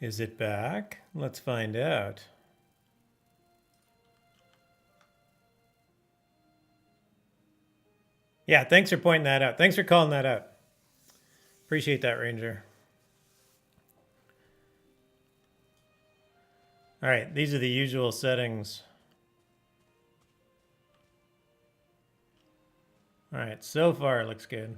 Is it back? Let's find out. Yeah, thanks for pointing that out. Thanks for calling that out. Appreciate that, Ranger. All right, these are the usual settings. All right, so far it looks good.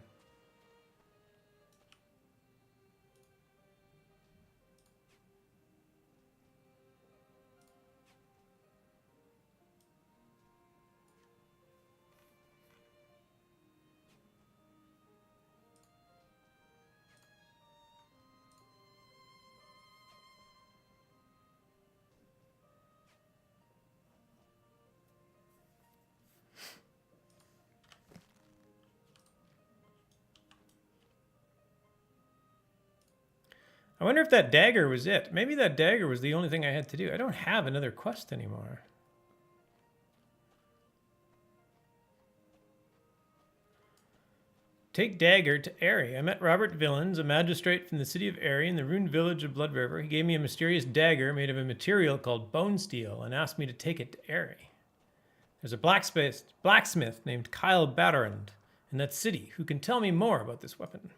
I wonder if that dagger was it. Maybe that dagger was the only thing I had to do. I don't have another quest anymore. Take dagger to Aerie. I met Robert Villains, a magistrate from the city of Aerie in the ruined village of Blood River. He gave me a mysterious dagger made of a material called bone steel and asked me to take it to Aerie. There's a blacksmith named Kyle Batterand in that city who can tell me more about this weapon.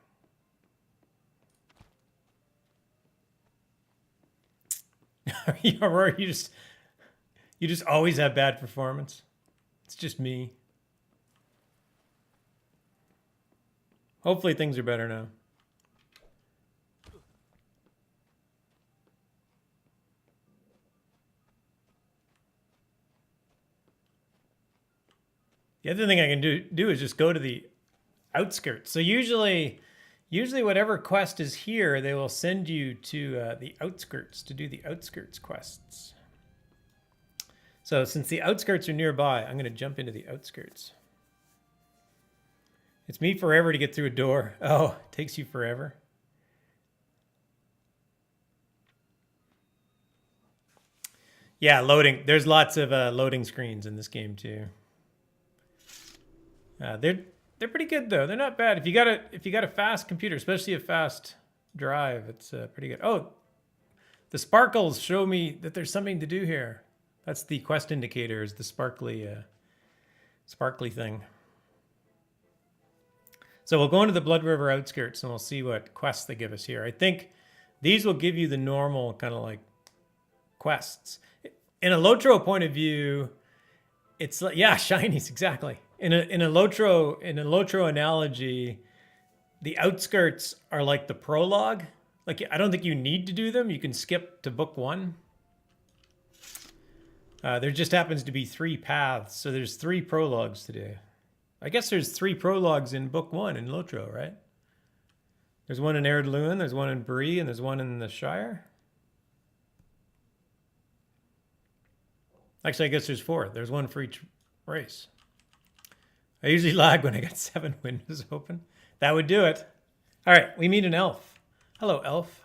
Aurora, you just always have bad performance. It's just me. Hopefully things are better now. The other thing I can do is just go to the outskirts. So usually whatever quest is here, they will send you to the outskirts to do the outskirts quests. So since the outskirts are nearby, I'm going to jump into the outskirts. It's me forever to get through a door. Oh, it takes you forever. Yeah, loading. There's lots of loading screens in this game too. They're pretty good though. They're not bad. If you got a fast computer, especially a fast drive, it's pretty good. Oh, the sparkles show me that there's something to do here. That's the quest indicator, is the sparkly thing. So we'll go into the Blood River outskirts and we'll see what quests they give us here. I think these will give you the normal kind of like quests. In a LOTRO point of view, it's like, yeah, shinies, exactly. In a LOTRO analogy, the outskirts are like the prologue. Like, I don't think you need to do them. You can skip to book 1. There just happens to be 3 paths, so there's 3 prologues to do. I guess there's 3 prologues in book 1 in LOTRO, right? There's one in Erd Luin, there's one in Bree, and there's one in the Shire. Actually, I guess there's 4. There's one for each race. I usually lag when I got 7 windows open. That would do it. All right, we meet an elf. Hello, elf.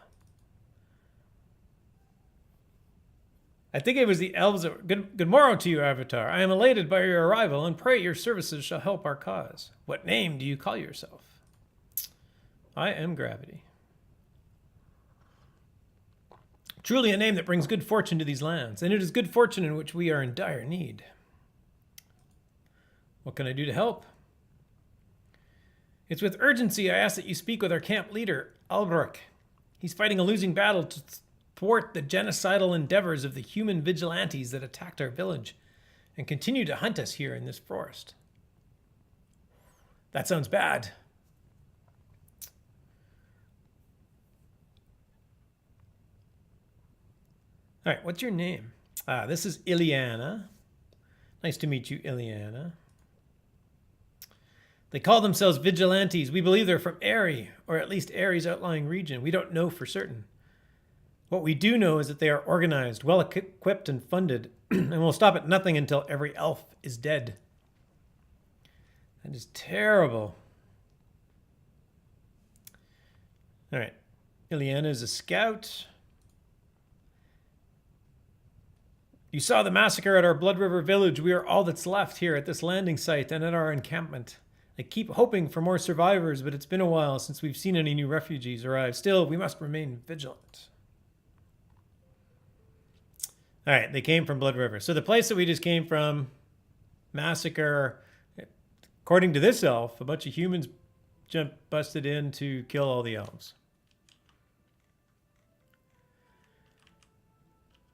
I think it was the elves that good morrow to you, Avatar. I am elated by your arrival and pray your services shall help our cause. What name do you call yourself? I am Gravity. Truly a name that brings good fortune to these lands, and it is good fortune in which we are in dire need. What can I do to help? It's with urgency I ask that you speak with our camp leader, Albrecht. He's fighting a losing battle to thwart the genocidal endeavors of the human vigilantes that attacked our village and continue to hunt us here in this forest. That sounds bad. All right, what's your name? This is Ileana. Nice to meet you, Ileana. They call themselves vigilantes. We believe they're from Aerie, or at least Aerie's outlying region. We don't know for certain. What we do know is that they are organized, well equipped, and funded, and will stop at nothing until every elf is dead. That is terrible. All right. Ileana is a scout. You saw the massacre at our Blood River village. We are all that's left here at this landing site and at our encampment. I keep hoping for more survivors, but it's been a while since we've seen any new refugees arrive. Still, we must remain vigilant. All right, they came from Blood River. So the place that we just came from, massacre. According to this elf, a bunch of humans busted in to kill all the elves.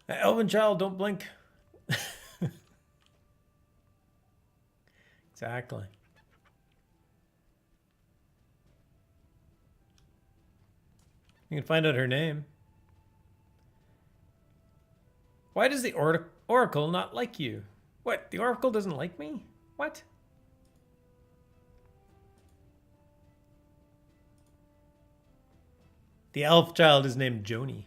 Elven child, don't blink. Exactly. You can find out her name. Why does the oracle not like you? What? The oracle doesn't like me? What? The elf child is named Joni.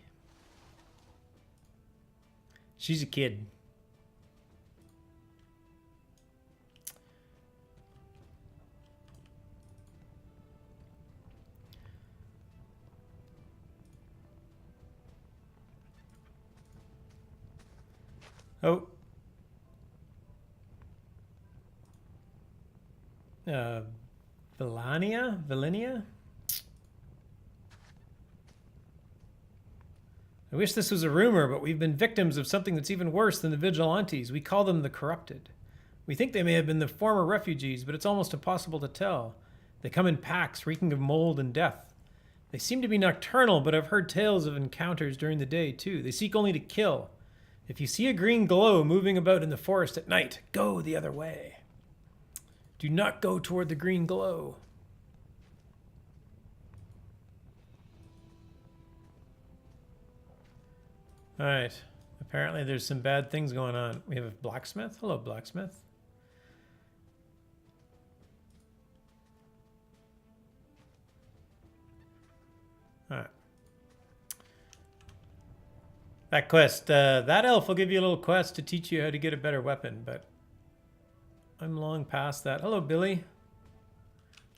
She's a kid. Oh. Vilania? I wish this was a rumor, but we've been victims of something that's even worse than the vigilantes. We call them the corrupted. We think they may have been the former refugees, but it's almost impossible to tell. They come in packs, reeking of mold and death. They seem to be nocturnal, but I've heard tales of encounters during the day, too. They seek only to kill. If you see a green glow moving about in the forest at night, go the other way. Do not go toward the green glow. All right. Apparently there's some bad things going on. We have a blacksmith. Hello, blacksmith. All right. That quest, that elf will give you a little quest to teach you how to get a better weapon, but I'm long past that. Hello, Billy.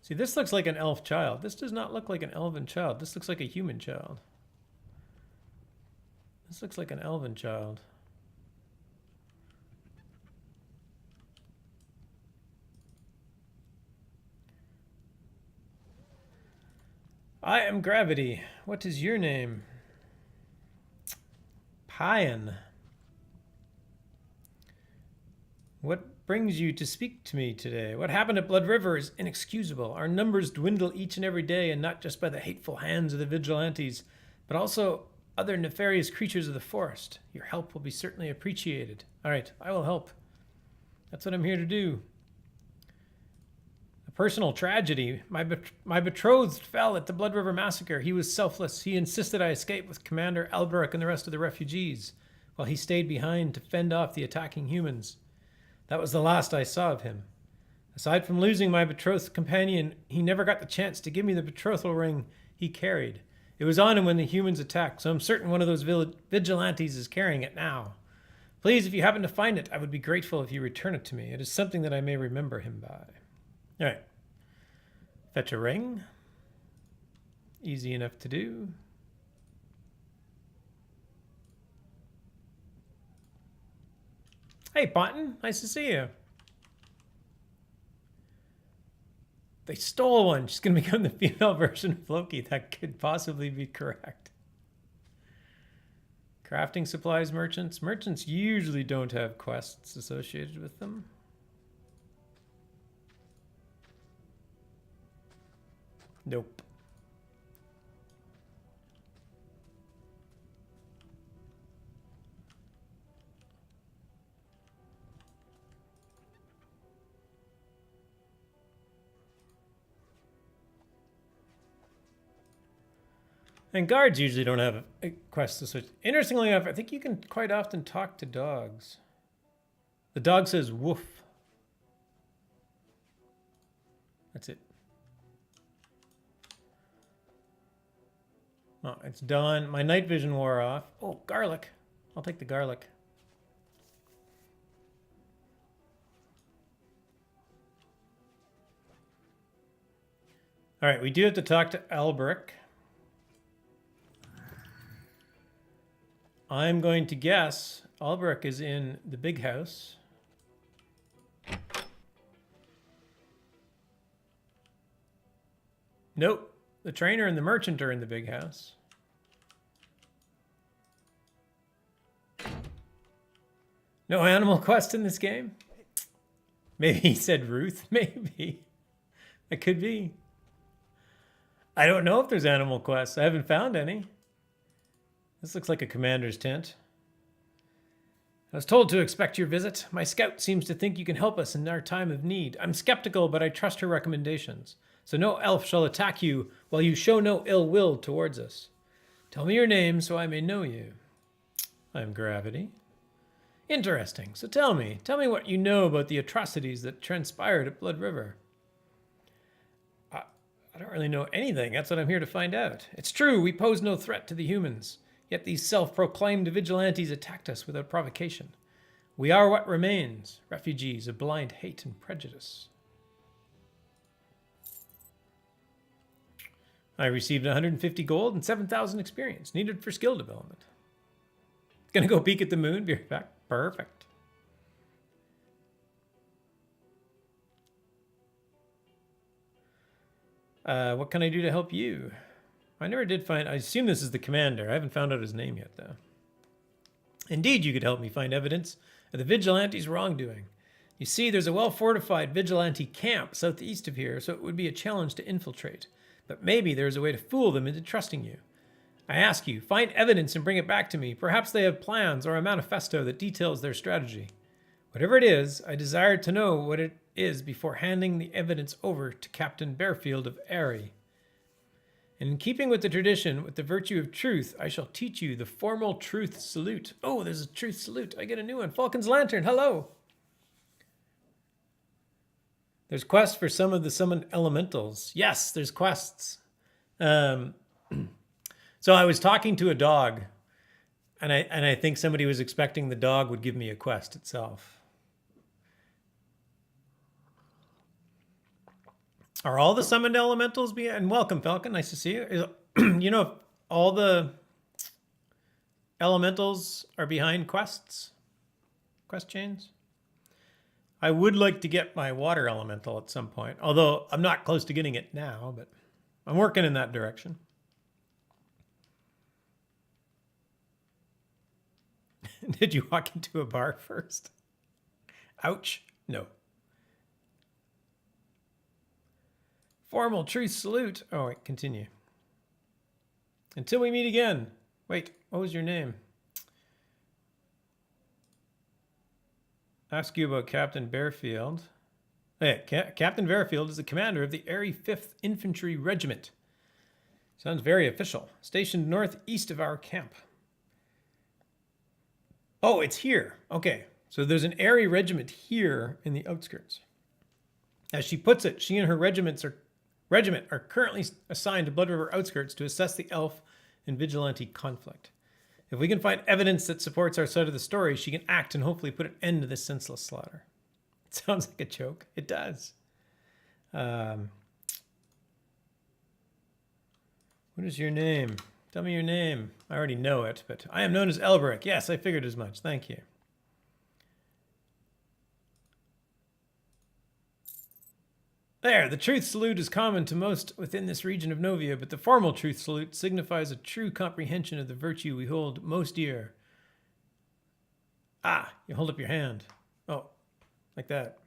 See, this looks like an elf child. This does not look like an elven child. This looks like a human child. This looks like an elven child. I am Gravity. What is your name? Payan. What brings you to speak to me today? What happened at Blood River is inexcusable. Our numbers dwindle each and every day, and not just by the hateful hands of the vigilantes, but also other nefarious creatures of the forest. Your help will be certainly appreciated. All right, I will help. That's what I'm here to do. A personal tragedy. My betrothed fell at the Blood River massacre. He was selfless. He insisted I escape with Commander Alberic and the rest of the refugees, while he stayed behind to fend off the attacking humans. That was the last I saw of him. Aside from losing my betrothed companion, he never got the chance to give me the betrothal ring he carried. It was on him when the humans attacked, so I'm certain one of those vigilantes is carrying it now. Please, if you happen to find it, I would be grateful if you return it to me. It is something that I may remember him by. All right. Fetch a ring. Easy enough to do. Hey, Ponton. Nice to see you. They stole one. She's going to become the female version of Loki. That could possibly be correct. Crafting supplies merchants. Merchants usually don't have quests associated with them. Nope. And guards usually don't have a quest to switch. Interestingly enough, I think you can quite often talk to dogs. The dog says woof. That's it. Oh, it's done. My night vision wore off. Oh, garlic. I'll take the garlic. All right, we do have to talk to Alberic. I'm going to guess Alberic is in the big house. Nope. The trainer and the merchant are in the big house. No animal quest in this game? Maybe he said Ruth. Maybe. It could be. I don't know if there's animal quests. I haven't found any. This looks like a commander's tent. I was told to expect your visit. My scout seems to think you can help us in our time of need. I'm skeptical, but I trust her recommendations. So no elf shall attack you while you show no ill will towards us. Tell me your name so I may know you. I'm Gravity. Interesting. So tell me what you know about the atrocities that transpired at Blood River. I don't really know anything. That's what I'm here to find out. It's true, we pose no threat to the humans. Yet these self-proclaimed vigilantes attacked us without provocation. We are what remains, refugees of blind hate and prejudice. I received 150 gold and 7,000 experience, needed for skill development. Gonna go peek at the moon, be right back. Perfect. What can I do to help you? I never did find... I assume this is the commander. I haven't found out his name yet, though. Indeed, you could help me find evidence of the vigilantes' wrongdoing. You see, there's a well-fortified vigilante camp southeast of here, so it would be a challenge to infiltrate. But maybe there's a way to fool them into trusting you. I ask you, find evidence and bring it back to me. Perhaps they have plans or a manifesto that details their strategy. Whatever it is, I desire to know what it is before handing the evidence over to Captain Bearfield of Airy. And in keeping with the tradition, with the virtue of truth, I shall teach you the formal truth salute. Oh, there's a truth salute. I get a new one. Falcon's Lantern, hello. There's quests for some of the summoned elementals. Yes, there's quests. So I was talking to a dog, and I think somebody was expecting the dog would give me a quest itself. Are all the summoned elementals being... And welcome, Falcon. Nice to see you. You know, if all the elementals are behind quests? Quest chains? I would like to get my water elemental at some point. Although I'm not close to getting it now, but I'm working in that direction. Did you walk into a bar first? Ouch. No. Formal truth salute. Oh, wait, continue. Until we meet again. Wait, what was your name? Ask you about Captain Bearfield. Hey, Captain Bearfield is the commander of the Airy 5th Infantry Regiment. Sounds very official. Stationed northeast of our camp. Oh, it's here. Okay, so there's an Airy regiment here in the outskirts. As she puts it, she and her regiment are currently assigned to Blood River outskirts to assess the elf and vigilante conflict. If we can find evidence that supports our side of the story, she can act and hopefully put an end to this senseless slaughter. It sounds like a joke. It does. What is your name? Tell me your name. I already know it, but I am known as Elbrick. Yes, I figured as much. Thank you. There, the truth salute is common to most within this region of Novia, but the formal truth salute signifies a true comprehension of the virtue we hold most dear. Ah, you hold up your hand. Oh, like that.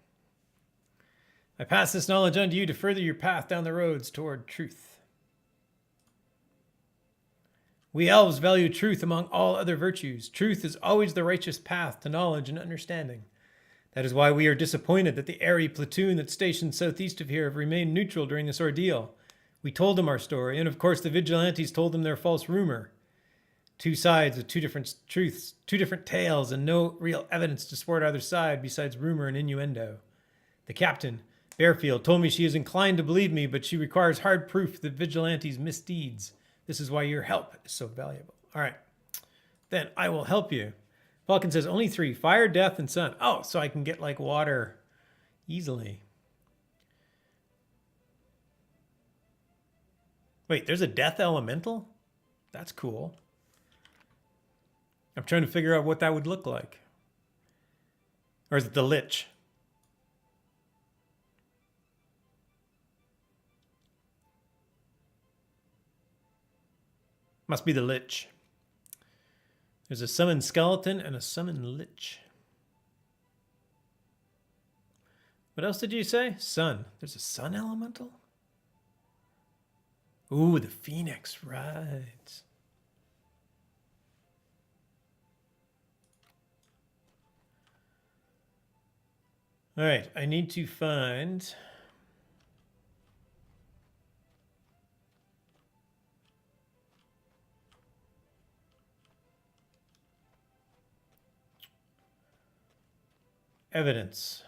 I pass this knowledge on to you to further your path down the roads toward truth. We elves value truth among all other virtues. Truth is always the righteous path to knowledge and understanding. That is why we are disappointed that the Airy platoon that's stationed southeast of here have remained neutral during this ordeal. We told them our story, and of course the vigilantes told them their false rumor. Two sides with two different truths, two different tales, and no real evidence to support either side besides rumor and innuendo. The captain, Bearfield, told me she is inclined to believe me, but she requires hard proof of the vigilantes' misdeeds. This is why your help is so valuable. All right, then I will help you. Falcon says only 3, fire, death, and sun. Oh, so I can get like water easily. Wait, there's a death elemental? That's cool. I'm trying to figure out what that would look like. Or is it the Lich? Must be the Lich. There's a summoned skeleton and a summoned Lich. What else did you say? Sun. There's a sun elemental? Ooh, the Phoenix, right. All right, I need to find... evidence.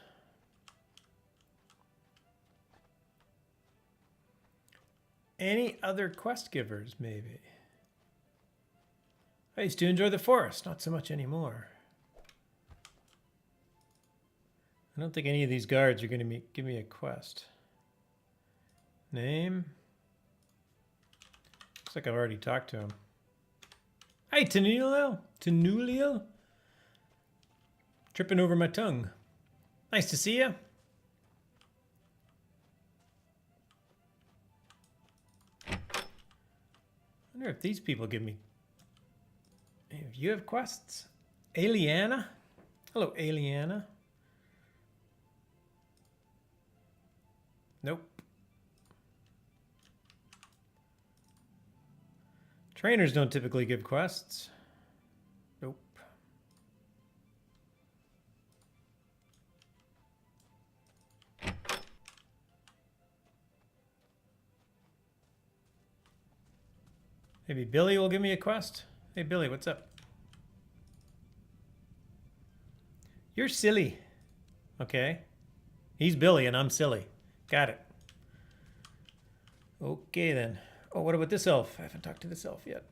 Any other quest givers, maybe? I used to enjoy the forest, not so much anymore. I don't think any of these guards are going to give me a quest. Name? Looks like I've already talked to him. Hey, Tenulio? Tenulio? Tripping over my tongue. Nice to see you. I wonder if these people give me... Hey, you have quests? Aliana? Hello, Aliana. Nope. Trainers don't typically give quests. Nope. Maybe Billy will give me a quest. Hey, Billy, what's up? You're silly. Okay. He's Billy and I'm silly. Got it. Okay, then. Oh, what about this elf? I haven't talked to this elf yet.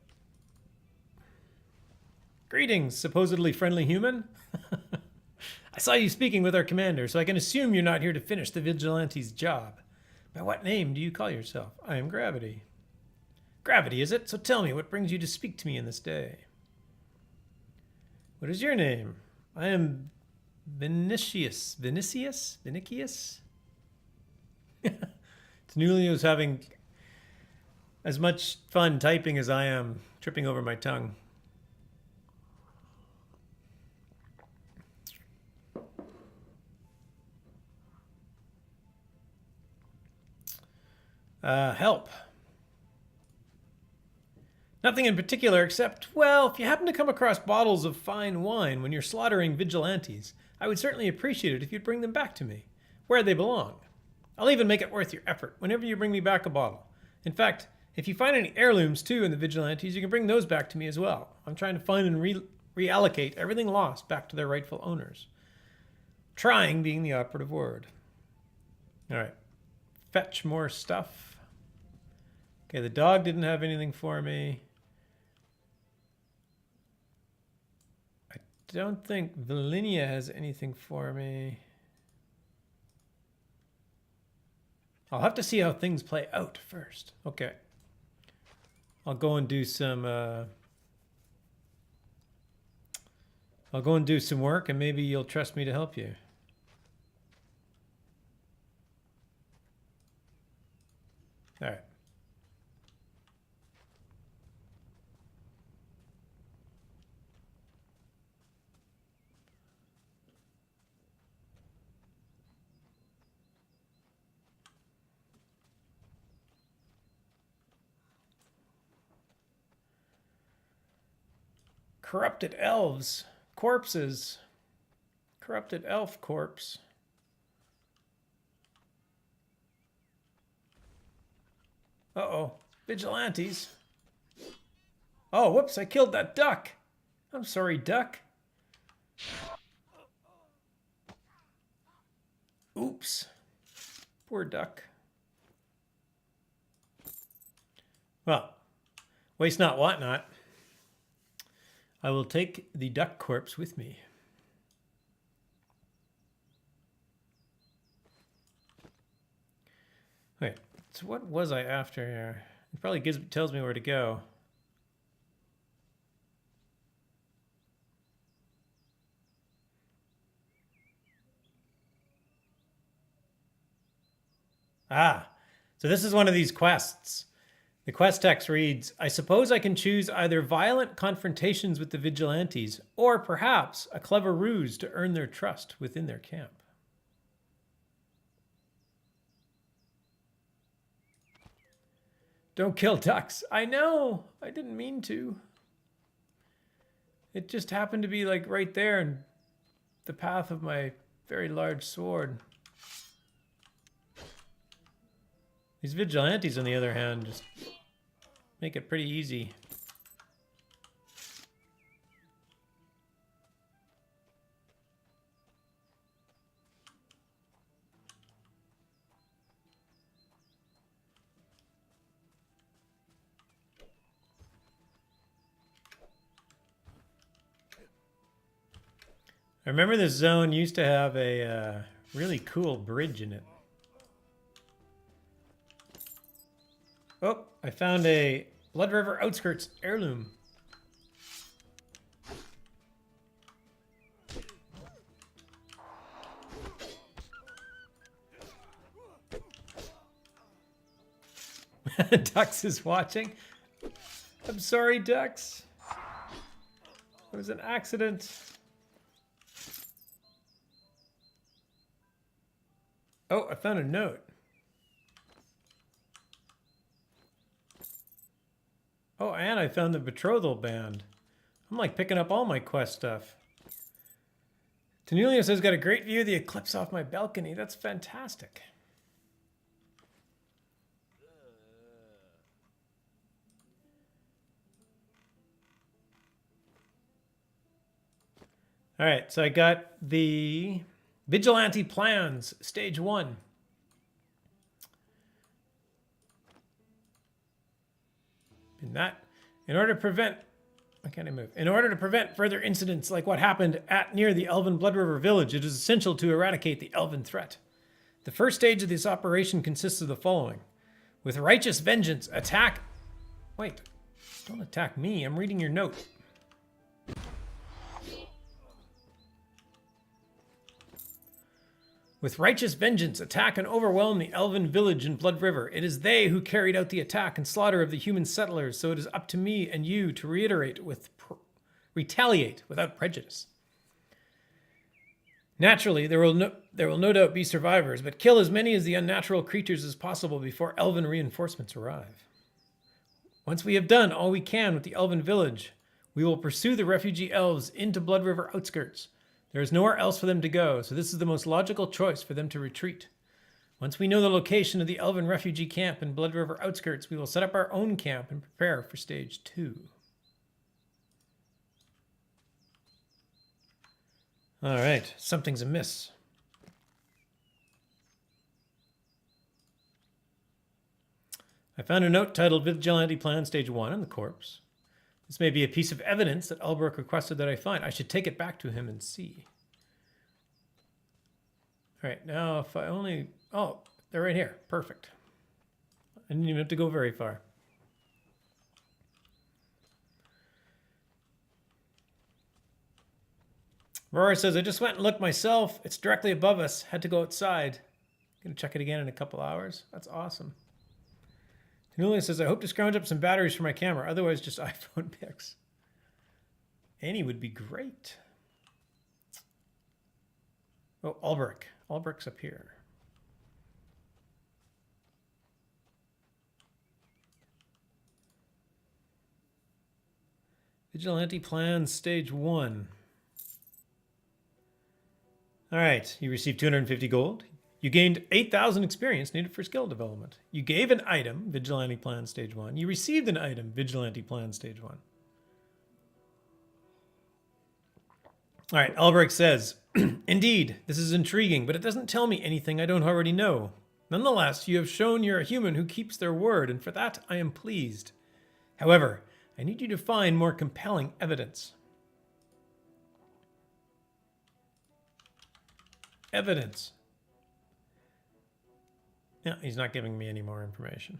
Greetings, supposedly friendly human. I saw you speaking with our commander, so I can assume you're not here to finish the vigilante's job. By what name do you call yourself? I am Gravity. Gravity, is it? So tell me, what brings you to speak to me in this day? What is your name? I am Vinicius. Vinicius? Vinicius? Tenulio's having as much fun typing as I am tripping over my tongue. Help. Nothing in particular except, well, if you happen to come across bottles of fine wine when you're slaughtering vigilantes, I would certainly appreciate it if you'd bring them back to me, where they belong. I'll even make it worth your effort whenever you bring me back a bottle. In fact, if you find any heirlooms too in the vigilantes, you can bring those back to me as well. I'm trying to find and reallocate everything lost back to their rightful owners. Trying being the operative word. All right. Fetch more stuff. Okay, the dog didn't have anything for me. I don't think Valinia has anything for me. I'll have to see how things play out first. Okay. I'll go and do some work and maybe you'll trust me to help you. All right. Corrupted elves. Corpses. Corrupted elf corpse. Uh-oh. Vigilantes. Oh, whoops, I killed that duck. I'm sorry, duck. Oops. Poor duck. Well, waste not, want not. I will take the duck corpse with me. Wait, so what was I after here? It probably tells me where to go. Ah, so this is one of these quests. The quest text reads, I suppose I can choose either violent confrontations with the vigilantes or perhaps a clever ruse to earn their trust within their camp. Don't kill ducks. I know. I didn't mean to. It just happened to be like right there in the path of my very large sword. These vigilantes, on the other hand, just make it pretty easy. I remember this zone used to have a really cool bridge in it. Oh, I found a Blood River Outskirts heirloom. Dux is watching. I'm sorry, Dux. It was an accident. Oh, I found a note. Oh, and I found the betrothal band. I'm like picking up all my quest stuff. Thaurlach says, got a great view of the eclipse off my balcony. That's fantastic. All right, so I got the Vigilante Plans, Stage 1. In order to prevent, why can't I move? In order to prevent further incidents like what happened at near the Elven Blood River village, it is essential to eradicate the Elven threat. The first stage of this operation consists of the following. With righteous vengeance, attack... Wait, don't attack me. I'm reading your note. With righteous vengeance, attack and overwhelm the Elven village in Blood River. It is they who carried out the attack and slaughter of the human settlers, so it is up to me and you to retaliate without prejudice. Naturally, there will no doubt be survivors, but kill as many of the unnatural creatures as possible before Elven reinforcements arrive. Once we have done all we can with the Elven village, we will pursue the refugee elves into Blood River outskirts. There is nowhere else for them to go, so this is the most logical choice for them to retreat. Once we know the location of the Elven refugee camp in Blood River outskirts, we will set up our own camp and prepare for Stage 2. All right, something's amiss. I found a note titled Vigilante Plan Stage 1 in the corpse. This may be a piece of evidence that Albrecht requested that I find. I should take it back to him and see. All right, now if I only... Oh, they're right here. Perfect. I didn't even have to go very far. Rory says, I just went and looked myself. It's directly above us. Had to go outside. Gonna check it again in a couple hours. That's awesome. Thaurlach says, I hope to scrounge up some batteries for my camera. Otherwise, just iPhone pics. Annie would be great. Oh, Albrecht. Albrecht's up here. Vigilante Plans, Stage 1. All right, you received 250 gold. You gained 8,000 experience needed for skill development. You gave an item, Vigilante Plan Stage 1. You received an item, Vigilante Plan Stage 1. All right, Albrecht says, indeed, this is intriguing, but it doesn't tell me anything I don't already know. Nonetheless, you have shown you're a human who keeps their word, and for that I am pleased. However, I need you to find more compelling evidence. Evidence. Yeah, he's not giving me any more information.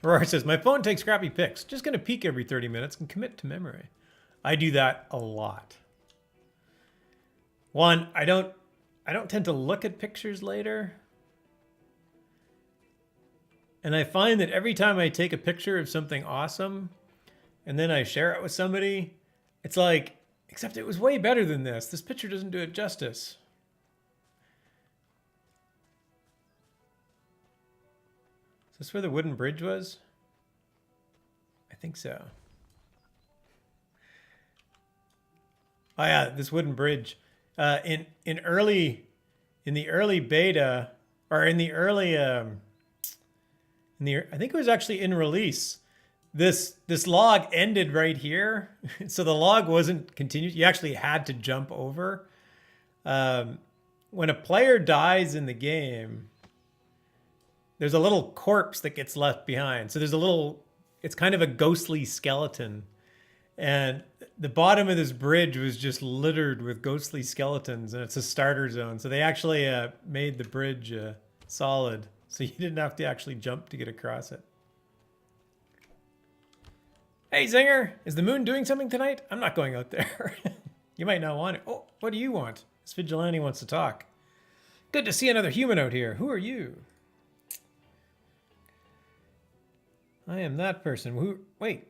Aurora says, my phone takes crappy pics. Just going to peek every 30 minutes and commit to memory. I do that a lot. One, I don't tend to look at pictures later. And I find that every time I take a picture of something awesome and then I share it with somebody, it's like, Except it was way better than this. This picture doesn't do it justice. Is this where the wooden bridge was? I think so. Oh yeah, this wooden bridge. In the early beta, or in the early I think it was actually in release. This log ended right here, so the log wasn't continued. You actually had to jump over. When a player dies in the game, there's a little corpse that gets left behind. So there's a little, it's kind of a ghostly skeleton. And the bottom of this bridge was just littered with ghostly skeletons, and it's a starter zone. So they actually made the bridge solid, so you didn't have to actually jump to get across it. Hey, Zinger, is the moon doing something tonight? I'm not going out there. You might not want it. Oh, what do you want? This vigilante wants to talk. Good to see another human out here. Who are you? I am that person. Who? Wait.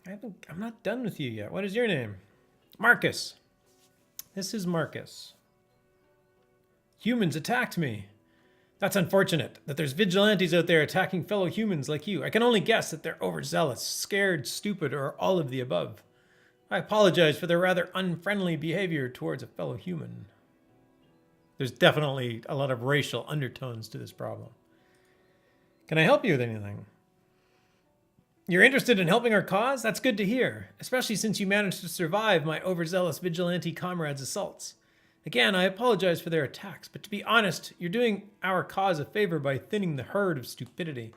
I'm not done with you yet. What is your name? Marcus. This is Marcus. Humans attacked me. That's unfortunate that there's vigilantes out there attacking fellow humans like you. I can only guess that they're overzealous, scared, stupid, or all of the above. I apologize for their rather unfriendly behavior towards a fellow human. There's definitely a lot of racial undertones to this problem. Can I help you with anything? You're interested in helping our cause? That's good to hear, especially since you managed to survive my overzealous vigilante comrades' assaults. Again, I apologize for their attacks, but to be honest, you're doing our cause a favor by thinning the herd of stupidity.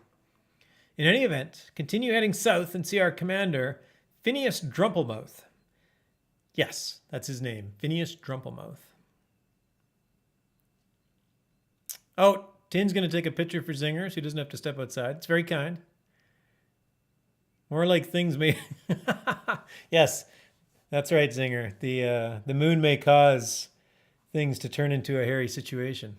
In any event, continue heading south and see our commander, Phineas Drumplemouth. Yes, that's his name, Phineas Drumplemouth. Oh, Tin's going to take a picture for Zinger so he doesn't have to step outside. It's very kind. More like things may... Yes, that's right, Zinger. The moon may cause things to turn into a hairy situation.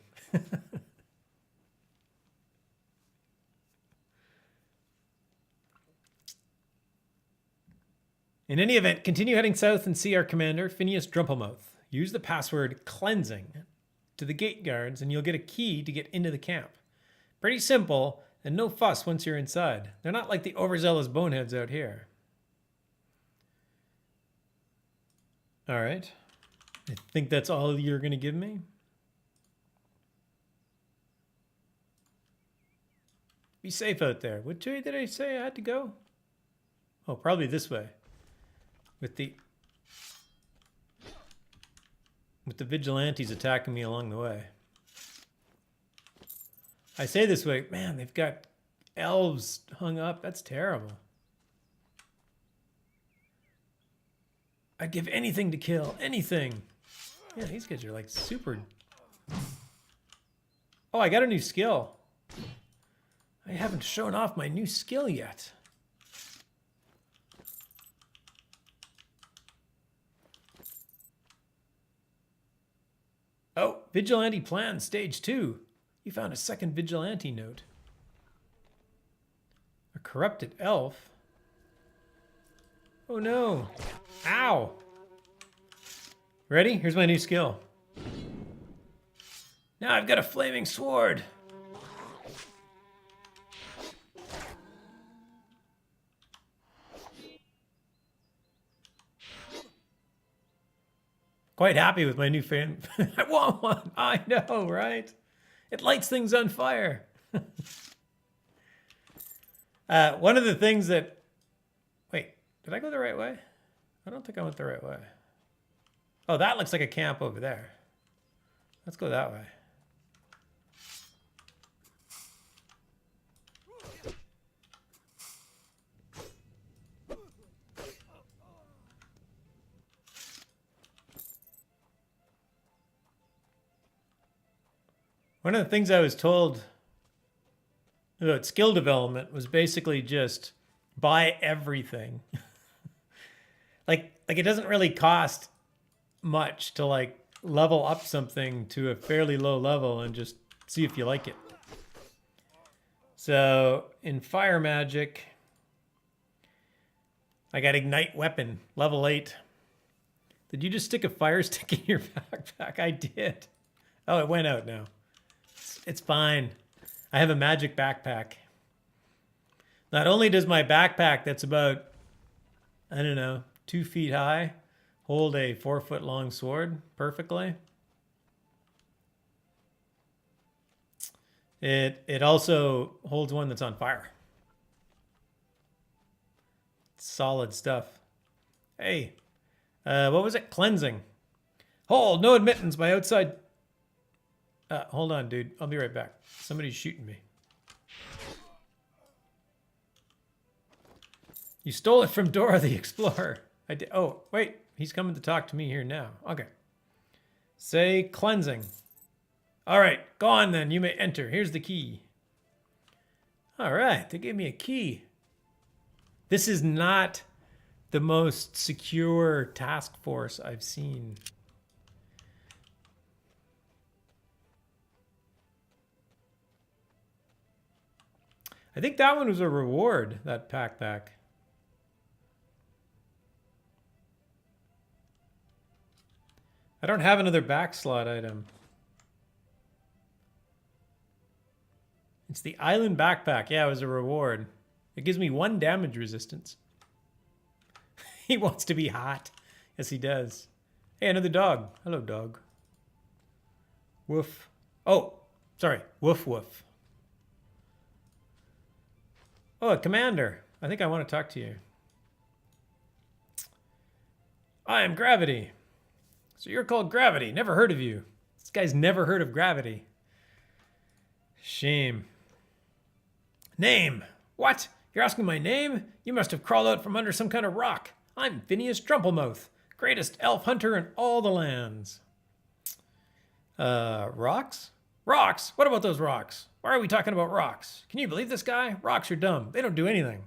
In any event, continue heading south and see our commander, Phineas Drumplemouth. Use the password cleansing to the gate guards and you'll get a key to get into the camp. Pretty simple and no fuss once you're inside. They're not like the overzealous boneheads out here. All right. I think that's all you're going to give me. Be safe out there. Which way did I say I had to go? Oh, probably this way. With the vigilantes attacking me along the way. I say this way, man, they've got elves hung up. That's terrible. I'd give anything to kill. Anything. Yeah, these guys are like super... Oh, I got a new skill. I haven't shown off my new skill yet. Oh, Vigilante Plan Stage 2. You found a second Vigilante note. A corrupted elf? Oh no. Ow. Ready? Here's my new skill. Now I've got a flaming sword. Quite happy with my new fan. I want one. I know, right? It lights things on fire. One of the things that... Wait, did I go the right way? I don't think I went the right way. Oh, that looks like a camp over there. Let's go that way. One of the things I was told about skill development was basically just buy everything. like it doesn't really cost much to like level up something to a fairly low level and just see if you like it. So in fire magic, I got Ignite Weapon, level 8. Did you just stick a fire stick in your backpack? I did. Oh, it went out now. It's fine. I have a magic backpack. Not only does my backpack that's about, I don't know, 2 feet high, hold a 4-foot long sword perfectly. It also holds one that's on fire. Solid stuff. Hey, what was it? Cleansing. Hold, no admittance by outside. Hold on, dude. I'll be right back. Somebody's shooting me. You stole it from Dora the Explorer. I did. Oh, wait. He's coming to talk to me here now. Okay. Say cleansing. All right. Go on then. You may enter. Here's the key. All right. They gave me a key. This is not the most secure task force I've seen. I think that one was a reward, that backpack. I don't have another back slot item. It's the island backpack. Yeah, it was a reward. It gives me 1 damage resistance. He wants to be hot. Yes, he does. Hey, another dog. Hello, dog. Woof. Oh, sorry. Woof, woof. Oh, Commander. I think I want to talk to you. I am Gravity. So you're called Gravity. Never heard of you. This guy's never heard of Gravity. Shame. Name. What? You're asking my name? You must have crawled out from under some kind of rock. I'm Phineas Drumplemouth, greatest elf hunter in all the lands. Rocks? Rocks? What about those rocks? Why are we talking about rocks? Can you believe this guy? Rocks are dumb. They don't do anything.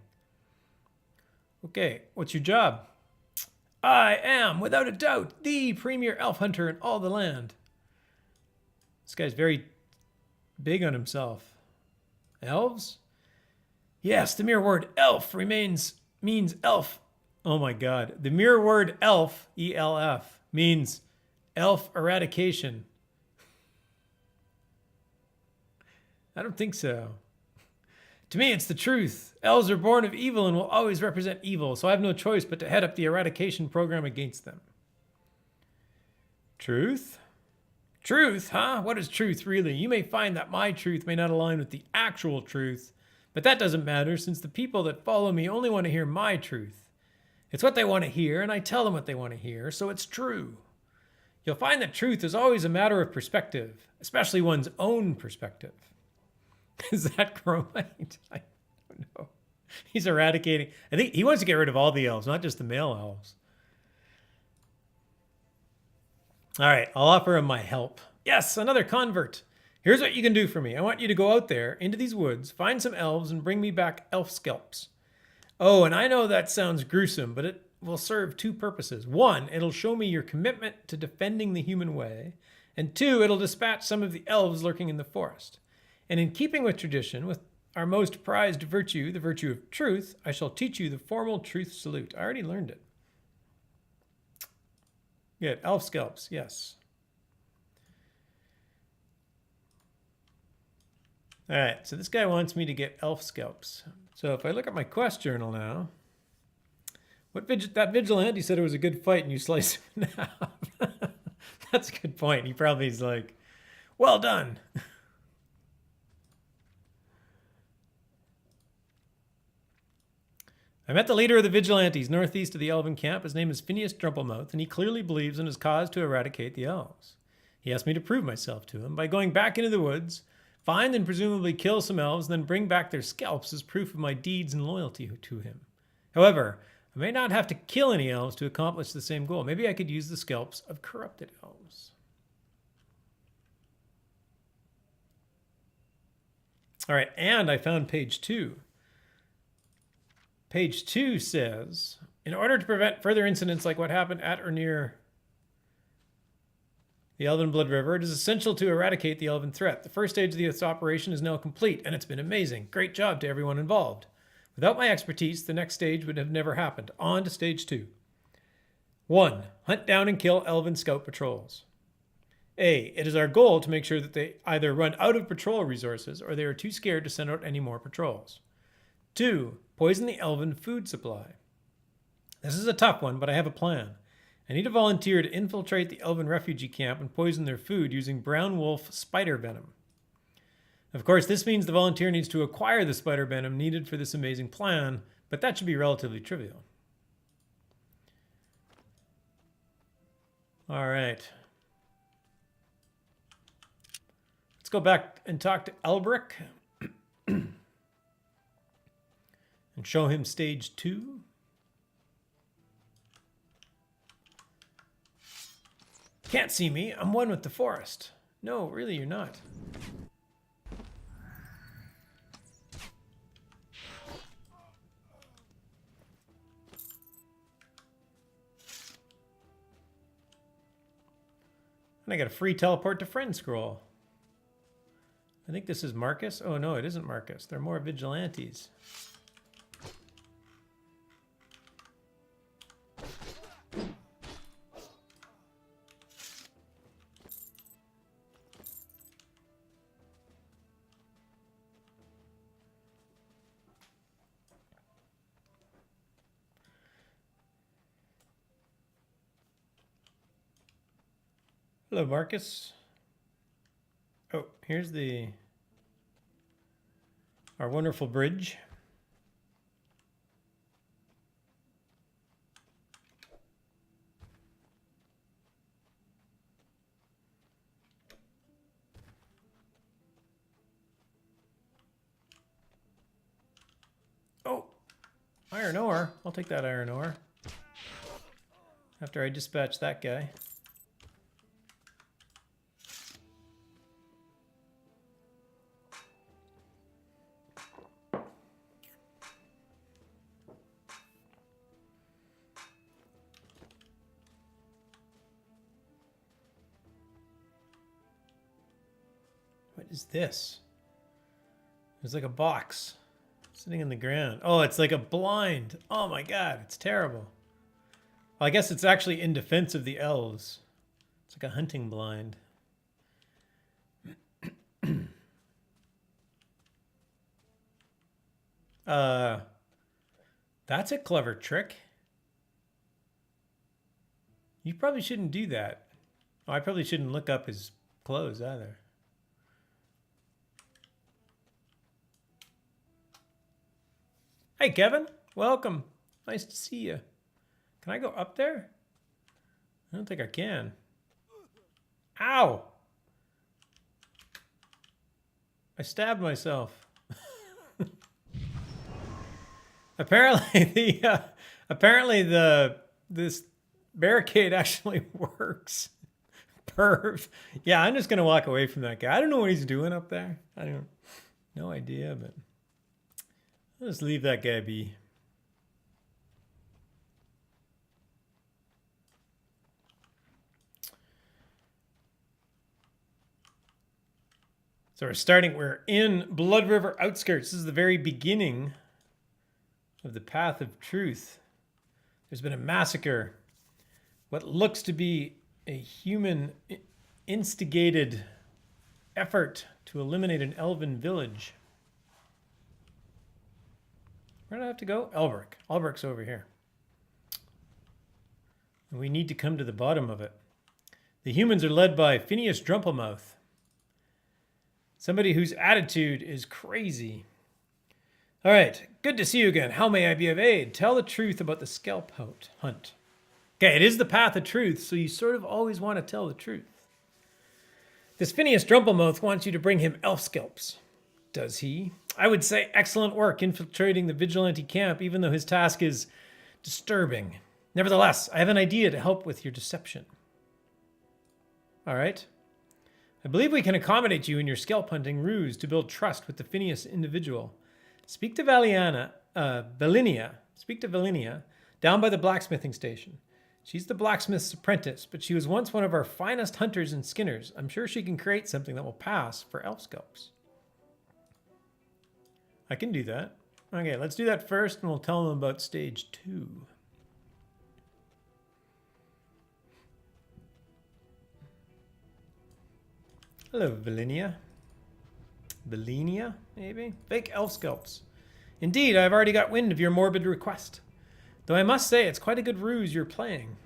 Okay, what's your job? I am, without a doubt, the premier elf hunter in all the land. This guy's very big on himself. Elves? Yes, the mere word elf means elf. Oh my God. The mere word elf, E-L-F, means elf eradication. I don't think so. To me, it's the truth. Elves are born of evil and will always represent evil, so I have no choice but to head up the eradication program against them. Truth? Truth, huh? What is truth, really? You may find that my truth may not align with the actual truth, but that doesn't matter since the people that follow me only want to hear my truth. It's what they want to hear, and I tell them what they want to hear, so it's true. You'll find that truth is always a matter of perspective, especially one's own perspective. Is that Chromite? I don't know. He's eradicating. I think he wants to get rid of all the elves, not just the male elves. All right, I'll offer him my help. Yes, another convert. Here's what you can do for me. I want you to go out there into these woods, find some elves, and bring me back elf scalps. Oh, and I know that sounds gruesome, but it will serve 2 purposes. 1, it'll show me your commitment to defending the human way. And 2, it'll dispatch some of the elves lurking in the forest. And in keeping with tradition, with our most prized virtue, the virtue of truth, I shall teach you the formal truth salute. I already learned it. Good. Elf scalps, yes. All right, so this guy wants me to get elf scalps. So if I look at my quest journal now, that vigilante said it was a good fight and you slice him in half. That's a good point. He probably is like, well done. I met the leader of the Vigilantes northeast of the Elven camp. His name is Phineas Drumplemouth, and he clearly believes in his cause to eradicate the elves. He asked me to prove myself to him by going back into the woods, find and presumably kill some elves, then bring back their scalps as proof of my deeds and loyalty to him. However, I may not have to kill any elves to accomplish the same goal. Maybe I could use the scalps of corrupted elves. All right, and I found page 2. Page 2 says, in order to prevent further incidents like what happened at or near the Elven Blood River, it is essential to eradicate the elven threat. The first stage of this operation is now complete, and it's been amazing. Great job to everyone involved. Without my expertise, the next stage would have never happened. On to stage 2. 1. Hunt down and kill elven scout patrols. A. It is our goal to make sure that they either run out of patrol resources or they are too scared to send out any more patrols. 2. Poison the elven food supply. This is a tough one, but I have a plan. I need a volunteer to infiltrate the elven refugee camp and poison their food using brown wolf spider venom. Of course, this means the volunteer needs to acquire the spider venom needed for this amazing plan, but that should be relatively trivial. All right. Let's go back and talk to Elbrick and show him stage 2. Can't see me. I'm one with the forest. No, really, you're not. And I got a free teleport to friend scroll. I think this is Marcus. Oh no, it isn't Marcus. They're more vigilantes. Hello, Marcus. Oh, here's our wonderful bridge. Oh, iron ore. I'll take that iron ore. After I dispatch that guy. What is this? There's like a box sitting in the ground. Oh, it's like a blind. Oh my god, it's terrible. Well, I guess it's actually in defense of the elves. It's like a hunting blind. That's a clever trick. You probably shouldn't do that. Oh, I probably shouldn't look up his clothes either. Hey, Kevin. Welcome. Nice to see you. Can I go up there? I don't think I can. Ow! I stabbed myself. Apparently this barricade actually works. Perv. Yeah, I'm just gonna walk away from that guy. I don't know what he's doing up there. No idea, but I'll just leave that guy be. So we're in Blood River outskirts. This is the very beginning of the Path of Truth. There's been a massacre. What looks to be a human instigated effort to eliminate an elven village. Where do I have to go? Elbrick. Elbrick's over here. And we need to come to the bottom of it. The humans are led by Phineas Drumplemouth. Somebody whose attitude is crazy. All right, good to see you again. How may I be of aid? Tell the truth about the scalp hunt. Okay, it is the path of truth, so you sort of always want to tell the truth. This Phineas Drumplemouth wants you to bring him elf scalps. Does he? I would say excellent work infiltrating the vigilante camp, even though his task is disturbing. Nevertheless, I have an idea to help with your deception. All right. I believe we can accommodate you in your scalp hunting ruse to build trust with the Phineas individual. Speak to Valinia down by the blacksmithing station. She's the blacksmith's apprentice, but she was once one of our finest hunters and skinners. I'm sure she can create something that will pass for elf scalps. I can do that. Okay, let's do that first and we'll tell them about stage 2. Hello, Valinia. Valinia, maybe? Fake elf scalps. Indeed, I've already got wind of your morbid request. Though I must say, it's quite a good ruse you're playing.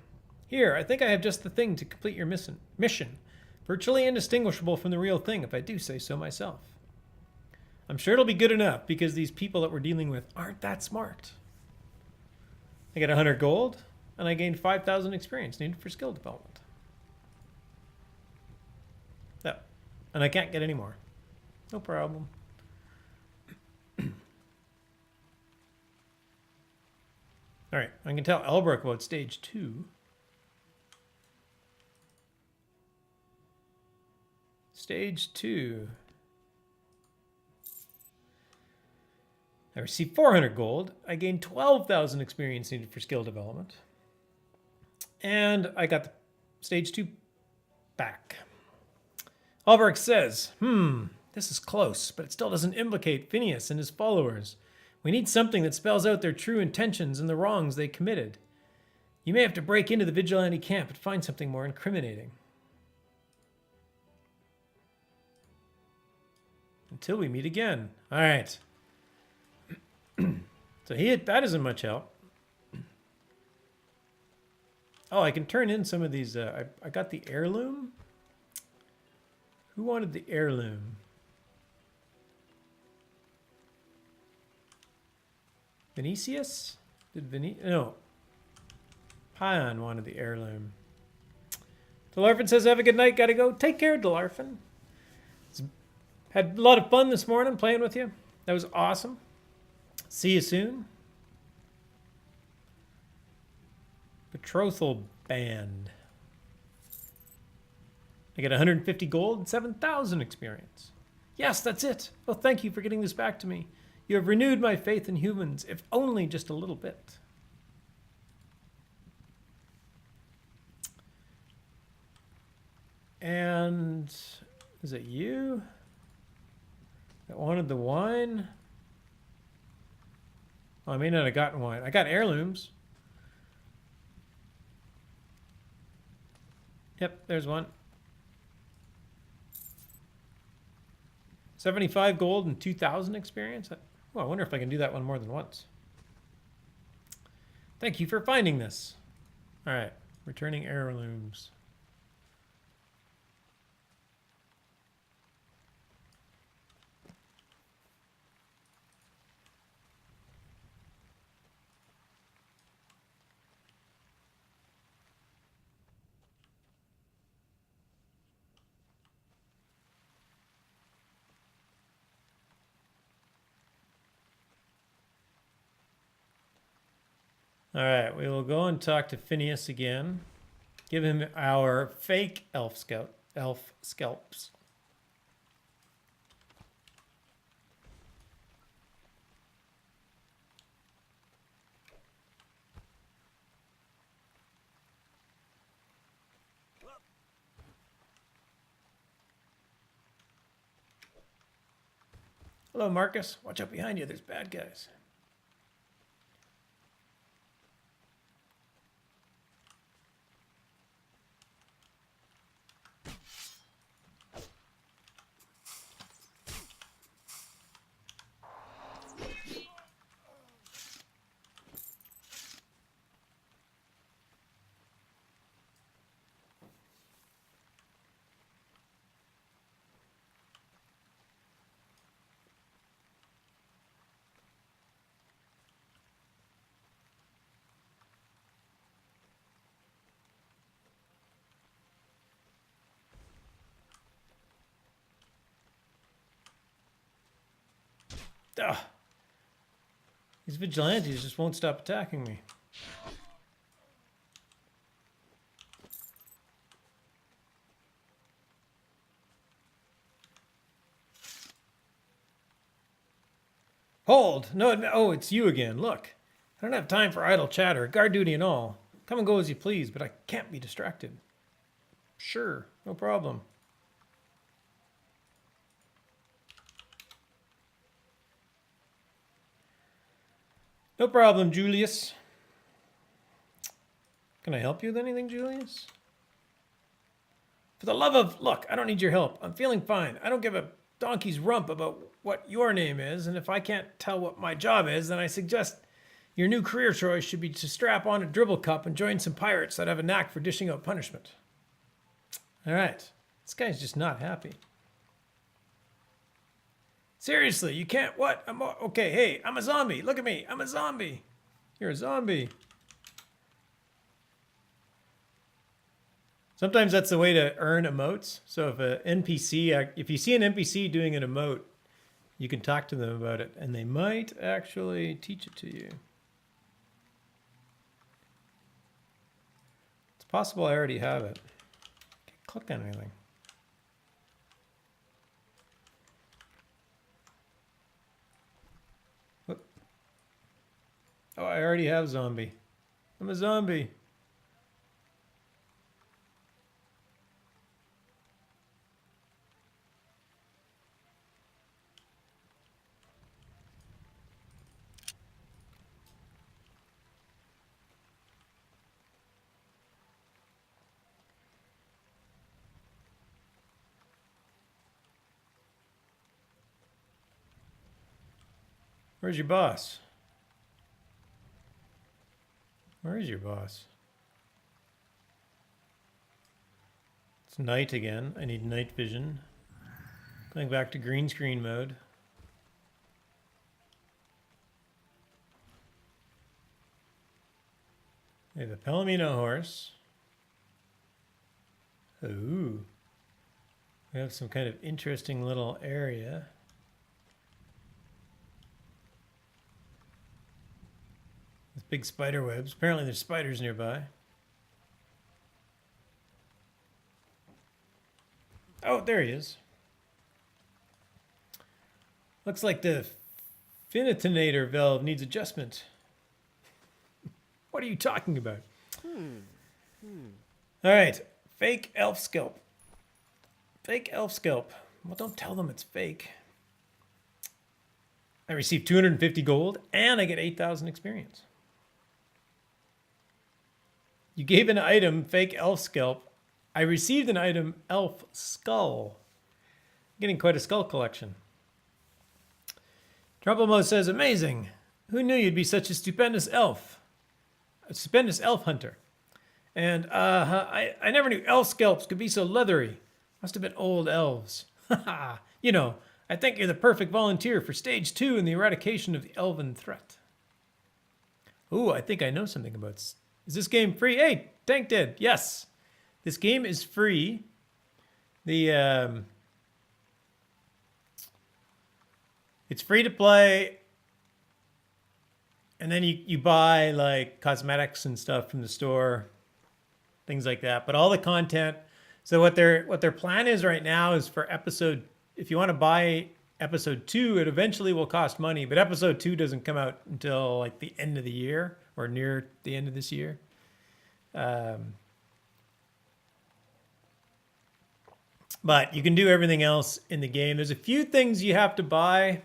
Here, I think I have just the thing to complete your mission. Virtually indistinguishable from the real thing, if I do say so myself. I'm sure it'll be good enough, because these people that we're dealing with aren't that smart. I get 100 gold, and I gained 5,000 experience needed for skill development. Yeah, and I can't get any more. No problem. All right, I can tell Elbrook about stage 2. Stage 2. I received 400 gold. I gained 12,000 experience needed for skill development. And I got the stage 2 back. Elbrook says, this is close, but it still doesn't implicate Phineas and his followers. We need something that spells out their true intentions and the wrongs they committed. You may have to break into the vigilante camp and find something more incriminating. Until we meet again. All right. So that isn't much help. Oh, I can turn in some of these. I got the heirloom. Who wanted the heirloom? Vinicius? No. Pion wanted the heirloom. Delarfin says, have a good night. Gotta go. Take care, Delarfin. Had a lot of fun this morning playing with you. That was awesome. See you soon. Betrothal band. I get 150 gold and 7,000 experience. Yes, that's it. Well, thank you for getting this back to me. You have renewed my faith in humans, if only just a little bit. And is it you that wanted the wine? Oh, I may not have gotten wine. I got heirlooms. Yep, there's one. 75 gold and 2,000 experience. Oh, I wonder if I can do that one more than once. Thank you for finding this. All right, returning heirlooms. All right, we will go and talk to Phineas again. Give him our fake elf scalps. Hello, Marcus. Watch out behind you. There's bad guys. Ugh. These vigilantes just won't stop attacking me. Hold! No, oh, it's you again. Look, I don't have time for idle chatter, guard duty and all. Come and go as you please, but I can't be distracted. Sure, no problem. No problem, Julius. Can I help you with anything, Julius? For the love of, look, I don't need your help. I'm feeling fine. I don't give a donkey's rump about what your name is, and if I can't tell what my job is, then I suggest your new career choice should be to strap on a dribble cup and join some pirates that have a knack for dishing out punishment. All right. This guy's just not happy. Seriously, you can't, what? Okay, hey, I'm a zombie. Look at me. I'm a zombie. You're a zombie. Sometimes that's the way to earn emotes. So if you see an NPC doing an emote, you can talk to them about it, and they might actually teach it to you. It's possible I already have it. Can't click on anything. Whoop. Oh, I already have zombie. I'm a zombie. Where's your boss? Where is your boss? It's night again. I need night vision. Going back to green screen mode. We have a Palomino horse. Ooh. We have some kind of interesting little area. With big spider webs. Apparently there's spiders nearby. Oh, there he is. Looks like the finitonator valve needs adjustment. What are you talking about? All right. Fake elf scalp. Fake elf scalp. Well, don't tell them it's fake. I receive 250 gold and I get 8,000 experience. You gave an item, fake elf scalp. I received an item, elf skull. Getting quite a skull collection. Trumpelmo says, amazing. Who knew you'd be such a stupendous elf? A stupendous elf hunter. And I never knew elf scalps could be so leathery. Must have been old elves. You know, I think you're the perfect volunteer for stage 2 in the eradication of the elven threat. Ooh, I think I know something about... Is this game free? Hey, Tank Dead. Yes. This game is free. It's free to play. And then you buy like cosmetics and stuff from the store. Things like that. But all the content. So what their plan is right now is for episode, if you want to buy episode 2, it eventually will cost money, but episode 2 doesn't come out until like the end of the year or near the end of this year. But you can do everything else in the game. There's a few things you have to buy.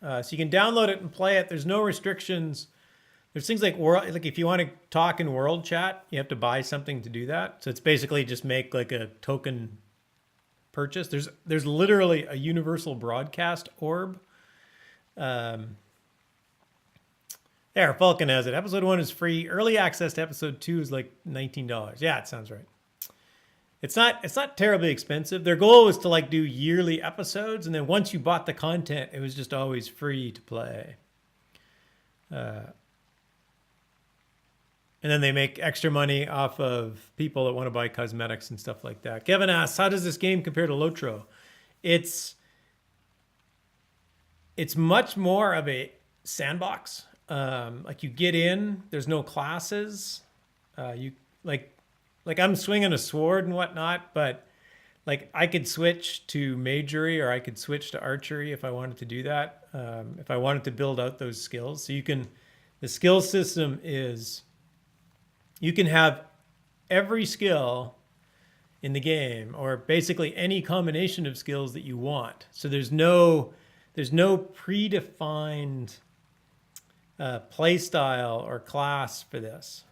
So you can download it and play it. There's no restrictions. There's things like if you want to talk in world chat, you have to buy something to do that. So it's basically just make like a token purchase. There's literally a universal broadcast orb. There, Falcon has it. Episode 1 is free. Early access to episode 2 is like $19. Yeah, it sounds right. It's not terribly expensive. Their goal was to like do yearly episodes, and then once you bought the content, it was just always free to play. And then they make extra money off of people that want to buy cosmetics and stuff like that. Kevin asks, how does this game compare to LOTRO? It's much more of a sandbox. Like you get in, there's no classes. You like I'm swinging a sword and whatnot, but like I could switch to magery or I could switch to archery if I wanted to do that. If I wanted to build out those skills. So the skill system is, you can have every skill in the game or basically any combination of skills that you want. So there's no predefined play style or class for this.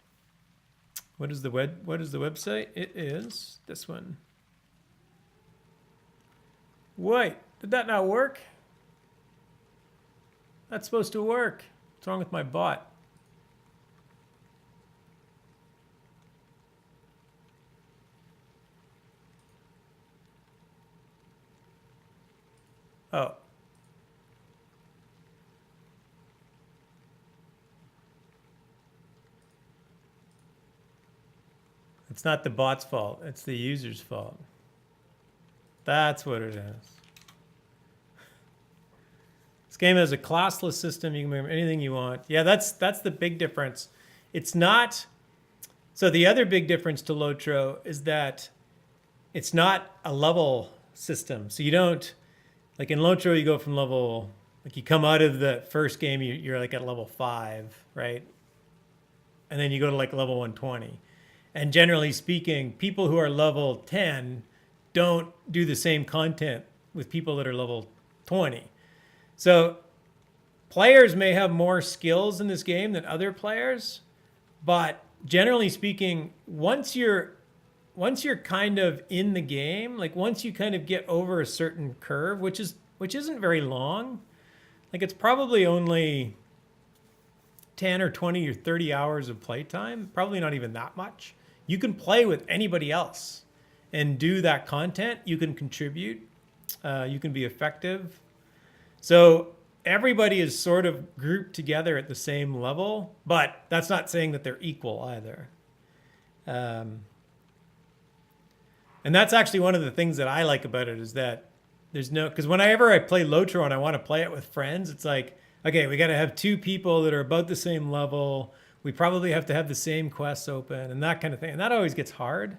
What is the website? It is this one. Wait, did that not work? That's supposed to work. What's wrong with my bot? Oh. It's not the bot's fault. It's the user's fault. That's what it is. This game has a classless system. You can remember anything you want. Yeah, that's the big difference. It's not... So the other big difference to LOTRO is that it's not a level system. So you don't... Like in LOTRO, you go from level... Like you come out of the first game, you're like at level 5, right? And then you go to like level 120. And generally speaking, people who are level 10 don't do the same content with people that are level 20. So players may have more skills in this game than other players, but generally speaking, once you're kind of in the game, like once you kind of get over a certain curve, which isn't very long, like it's probably only 10 or 20 or 30 hours of playtime, probably not even that much. You can play with anybody else and do that content. You can contribute. You can be effective. So everybody is sort of grouped together at the same level, but that's not saying that they're equal either. And that's actually one of the things that I like about it is that there's no, because whenever I play LOTRO and I want to play it with friends, it's like, okay, we got to have 2 people that are about the same level. We probably have to have the same quests open and that kind of thing. And that always gets hard.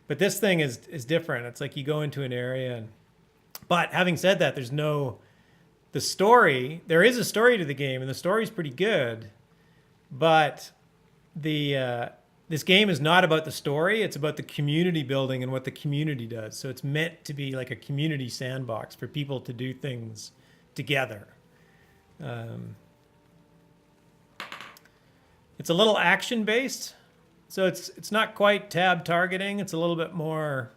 But this thing is different. It's like you go into an area. But having said that, there is a story to the game, and the story is pretty good. But this game is not about the story. It's about the community building and what the community does. So it's meant to be like a community sandbox for people to do things together. It's a little action based, so it's not quite tab targeting. It's a little bit more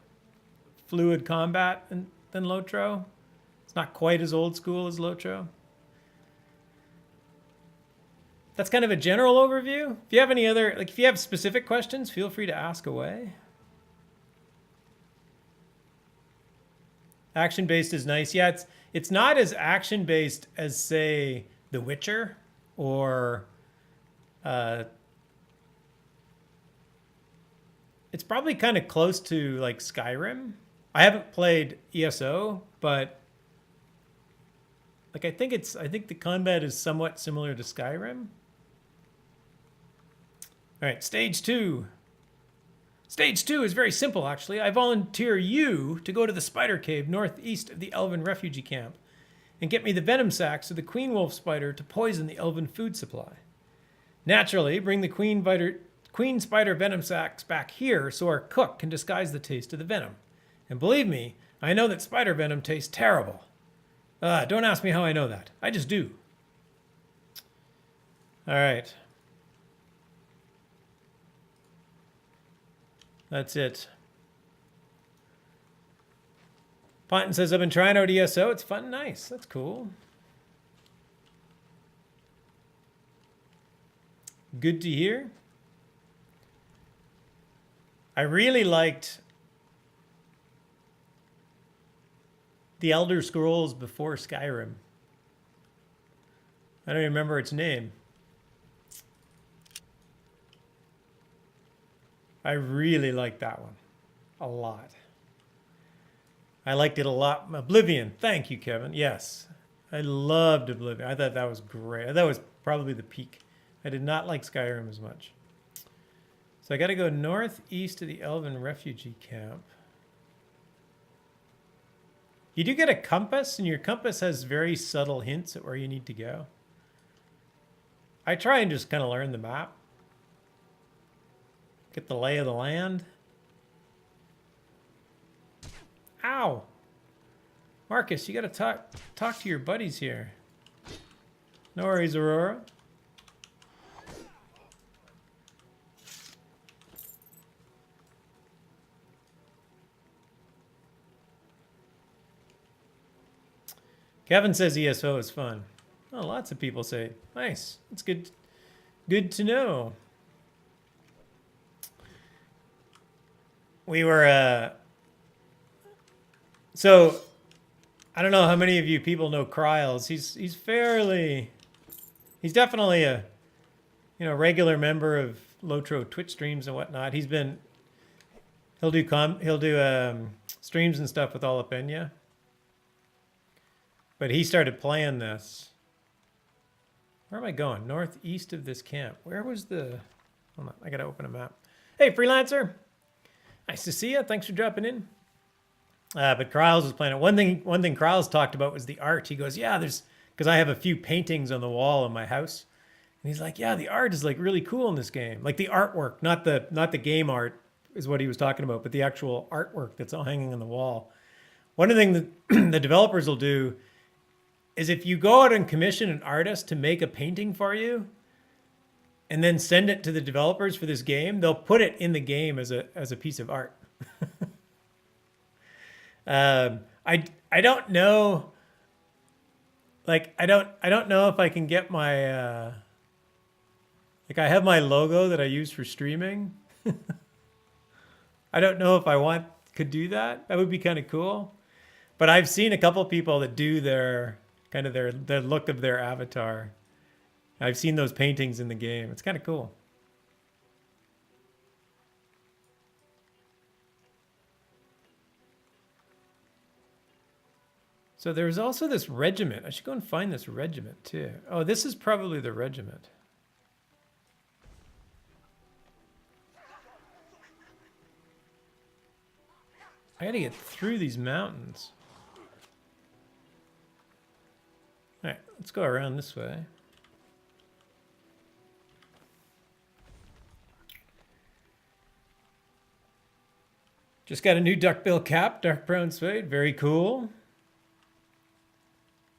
fluid combat than LOTRO. It's not quite as old school as LOTRO. That's kind of a general overview. If you have any other, like if you have specific questions, feel free to ask away. Action based is nice. Yeah, it's not as action based as say The Witcher or it's probably kind of close to like Skyrim. I haven't played ESO, but like I think the combat is somewhat similar to Skyrim. All right, stage 2. Stage 2 is very simple, actually. I volunteer you to go to the spider cave northeast of the elven refugee camp and get me the venom sacs of the queen wolf spider to poison the elven food supply. Naturally, bring the queen spider venom sacs back here so our cook can disguise the taste of the venom. And believe me, I know that spider venom tastes terrible. Don't ask me how I know that. I just do. All right. That's it. Ponton says, I've been trying out ESO. It's fun and nice. That's cool. Good to hear. I really liked the Elder Scrolls before Skyrim. I don't even remember its name. I really liked that one a lot. I liked it a lot. Oblivion. Thank you, Kevin. Yes. I loved Oblivion. I thought that was great. That was probably the peak. I did not like Skyrim as much. So I got to go northeast of the Elven refugee camp. You do get a compass, and your compass has very subtle hints at where you need to go. I try and just kind of learn the map. Get the lay of the land. Ow! Marcus, you got to talk to your buddies here. No worries, Aurora. Kevin says ESO is fun. Oh, lots of people say, nice. It's good. Good to know. We were, so I don't know how many of you people know Kryles. He's definitely a, regular member of LOTRO Twitch streams and whatnot. He'll do streams and stuff with Alapenya. But he started playing this. Where am I going? Northeast of this camp. Where was the... Hold on, I gotta open a map. Hey, Freelancer. Nice to see you. Thanks for dropping in. But Kryles was playing it. One thing Kryles talked about was the art. He goes, yeah, because I have a few paintings on the wall in my house. And he's like, yeah, the art is like really cool in this game. Like the artwork, not the game art is what he was talking about, but the actual artwork that's all hanging on the wall. One of the things that the developers will do is if you go out and commission an artist to make a painting for you and then send it to the developers for this game, they'll put it in the game as a piece of art. I don't know, like I don't know if I can get my like I have my logo that I use for streaming. I don't know if I could do that. That would be kind of cool. But I've seen a couple people that do their look of their avatar. I've seen those paintings in the game. It's kind of cool. So there's also this regiment. I should go and find this regiment too. Oh, this is probably the regiment. I gotta get through these mountains. All right, let's go around this way. Just got a new duckbill cap, dark brown suede, very cool.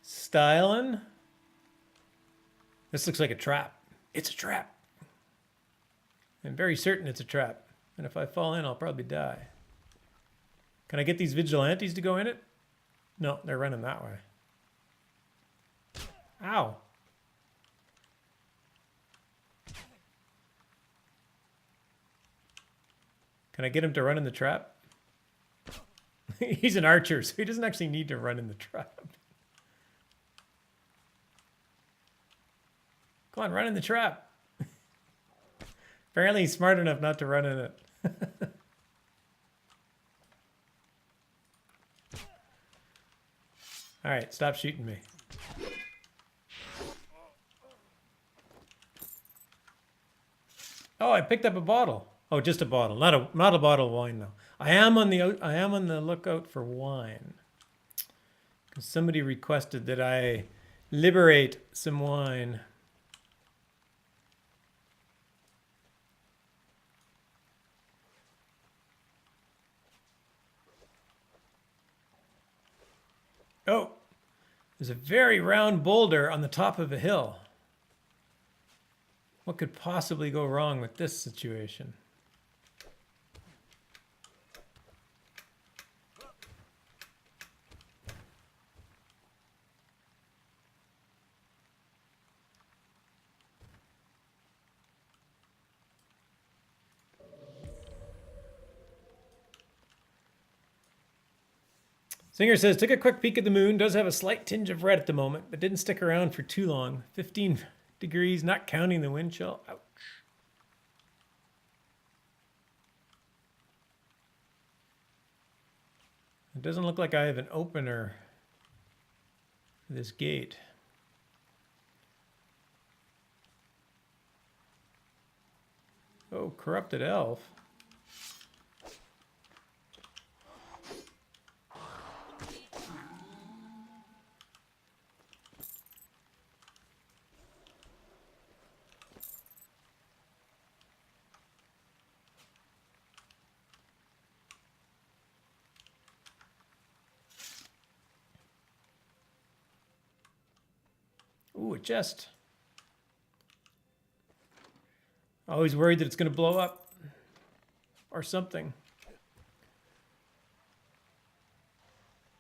Styling. This looks like a trap. It's a trap. I'm very certain it's a trap. And if I fall in, I'll probably die. Can I get these vigilantes to go in it? No, they're running that way. Ow. Can I get him to run in the trap? He's an archer, so he doesn't actually need to run in the trap. Come on, run in the trap. Apparently he's smart enough not to run in it. All right, stop shooting me. Oh, I picked up a bottle. Oh, just a bottle, not a bottle of wine though. I am on the lookout for wine. Because somebody requested that I liberate some wine. Oh, there's a very round boulder on the top of a hill. What could possibly go wrong with this situation? Singer says, took a quick peek at the moon. Does have a slight tinge of red at the moment, but didn't stick around for too long. 15 degrees, not counting the wind chill. Ouch. It doesn't look like I have an opener for this gate. Oh, corrupted elf. Ooh, a chest. Always worried that it's going to blow up or something.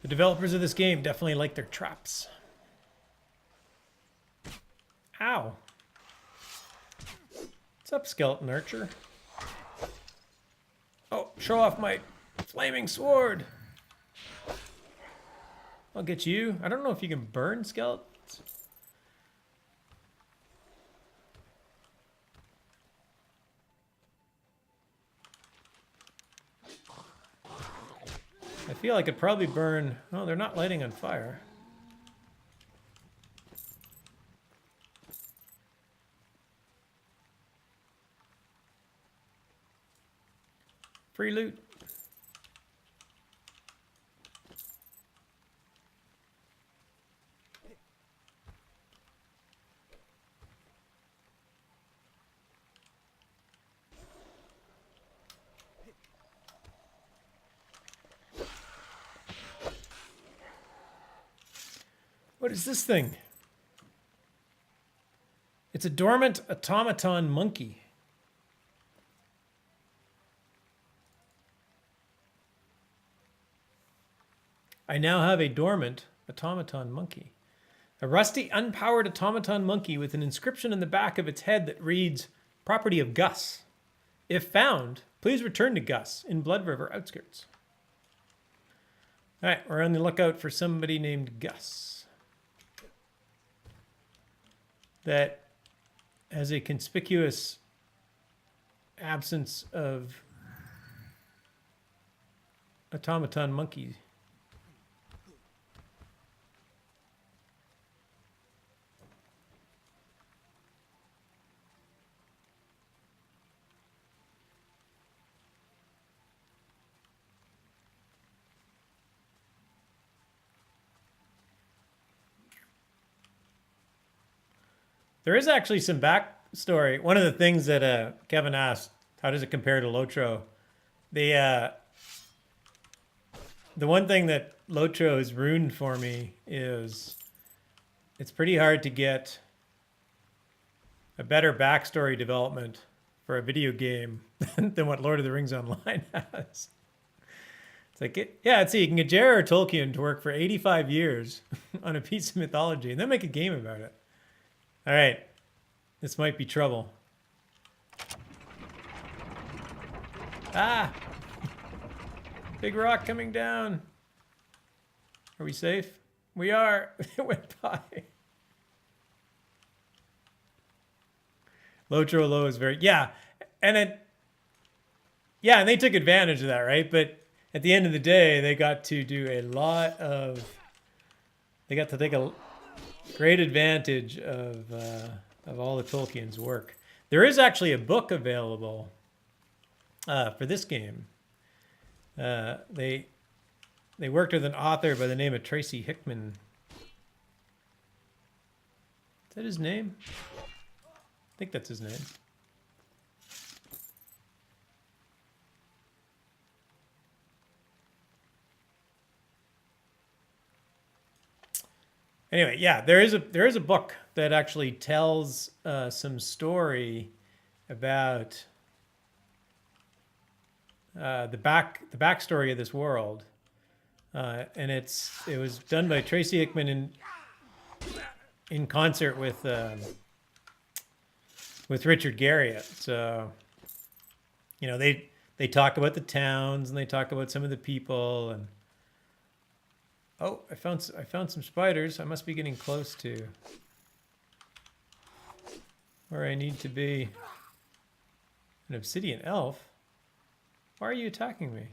The developers of this game definitely like their traps. Ow. What's up, skeleton archer? Oh, show off my flaming sword. I'll get you. I don't know if you can burn skeletons. I feel I could probably burn... Oh, they're not lighting on fire. Free loot. What is this thing? It's a dormant automaton monkey. I now have a dormant automaton monkey. A rusty, unpowered automaton monkey with an inscription in the back of its head that reads, "Property of Gus. If found, please return to Gus in Blood River Outskirts." All right, we're on the lookout for somebody named Gus that has a conspicuous absence of automaton monkeys. There is actually some backstory. One of the things that Kevin asked, how does it compare to LOTRO? The one thing that LOTRO has ruined for me is it's pretty hard to get a better backstory development for a video game than what Lord of the Rings Online has. It's like, yeah, see, you can get J.R.R. Tolkien to work for 85 years on a piece of mythology and then make a game about it. All right, this might be trouble. Ah! Big rock coming down. Are we safe? We are. It went by. LOTRO low is very, yeah. And they took advantage of that, right? But at the end of the day, they got to do a lot of, they got to take a great advantage of all of Tolkien's work. There is actually a book available for this game. They worked with an author by the name of Tracy Hickman. Is that his name? I think that's his name. Anyway, yeah, there is a book that actually tells some story about the backstory of this world, and it was done by Tracy Hickman in concert with Richard Garriott. So, you know, they talk about the towns and they talk about some of the people and. Oh, I found some spiders. I must be getting close to where I need to be. An obsidian elf? Why are you attacking me?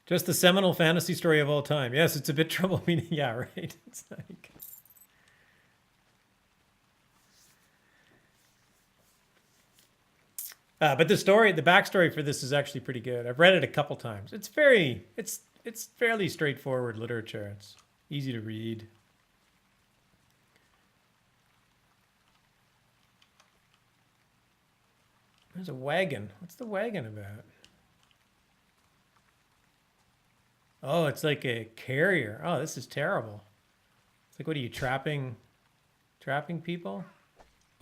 Just the seminal fantasy story of all time. Yes, it's a bit trouble meaning. Yeah, right. It's like... but the backstory for this is actually pretty good. I've read it a couple times. It's fairly straightforward literature. It's easy to read. There's a wagon. What's the wagon about? Oh, it's like a carrier. Oh, this is terrible. It's like, what are you, trapping people?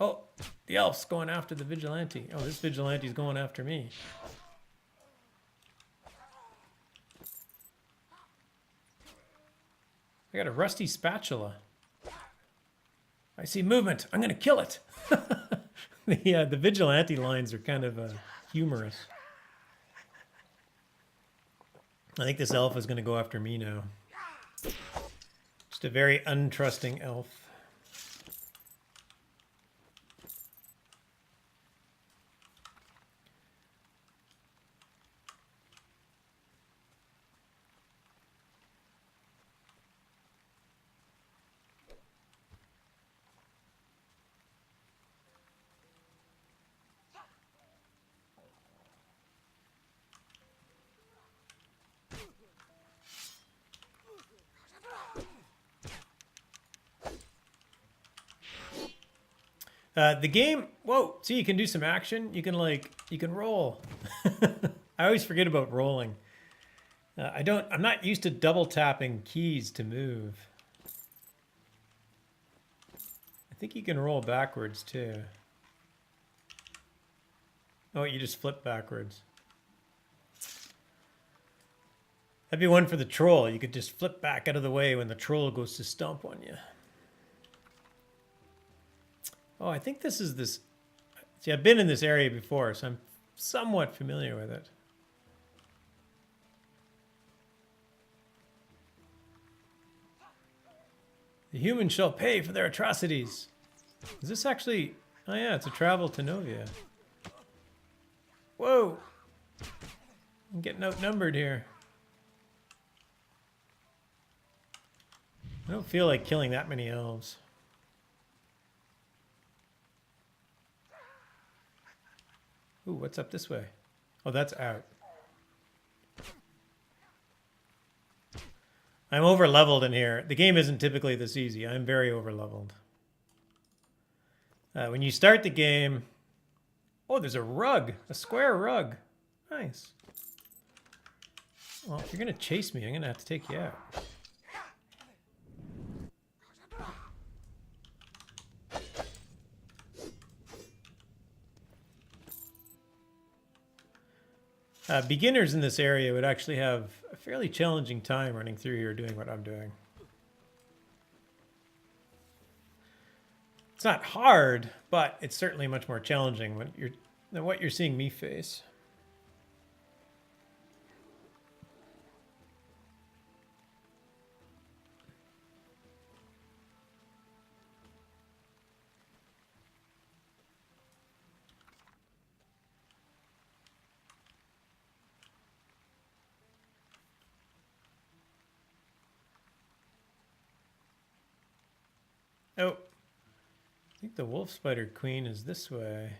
Oh, the elf's going after the vigilante. Oh, this vigilante's going after me. I got a rusty spatula. I see movement. I'm gonna kill it. The vigilante lines are kind of humorous. I think this elf is gonna go after me now. Just a very untrusting elf. The game, whoa, see, you can do some action. You can roll. I always forget about rolling. I'm not used to double tapping keys to move. I think you can roll backwards too. Oh, you just flip backwards. That'd be one for the troll. You could just flip back out of the way when the troll goes to stomp on you. Oh, I think this is this. See, I've been in this area before, so I'm somewhat familiar with it. The humans shall pay for their atrocities. Is this actually... Oh yeah, it's a travel to Novia. Whoa! I'm getting outnumbered here. I don't feel like killing that many elves. Ooh, what's up this way? Oh, that's out. I'm over-leveled in here. The game isn't typically this easy. I'm very over-leveled. When you start the game... Oh, there's a rug. A square rug. Nice. Well, if you're going to chase me, I'm going to have to take you out. Beginners in this area would actually have a fairly challenging time running through here doing what I'm doing. It's not hard, but it's certainly much more challenging than what you're seeing me face. Oh, I think the wolf spider queen is this way.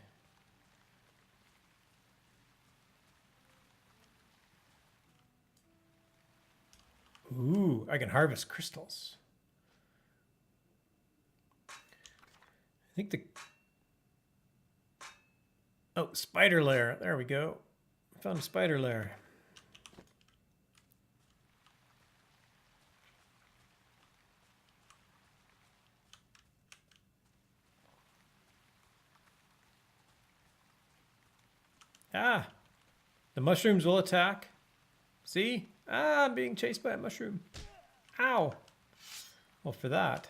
Ooh, I can harvest crystals. I think the... Oh, spider lair. There we go. Found a spider lair. Ah, the mushrooms will attack. See? Ah, I'm being chased by a mushroom. Ow. Well, for that.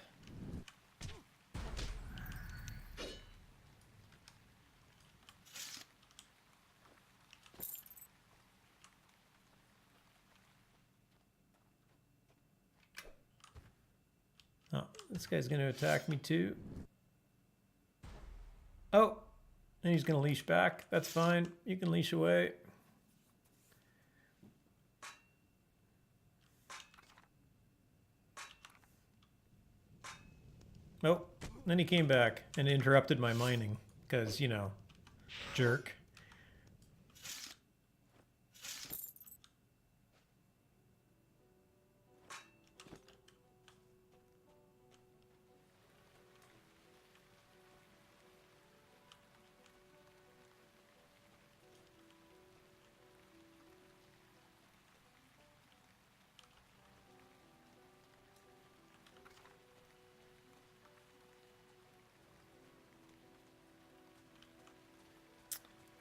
Oh, this guy's going to attack me too. Oh, and he's going to leash back. That's fine. You can leash away. Nope. Then he came back and interrupted my mining because, you know, jerk.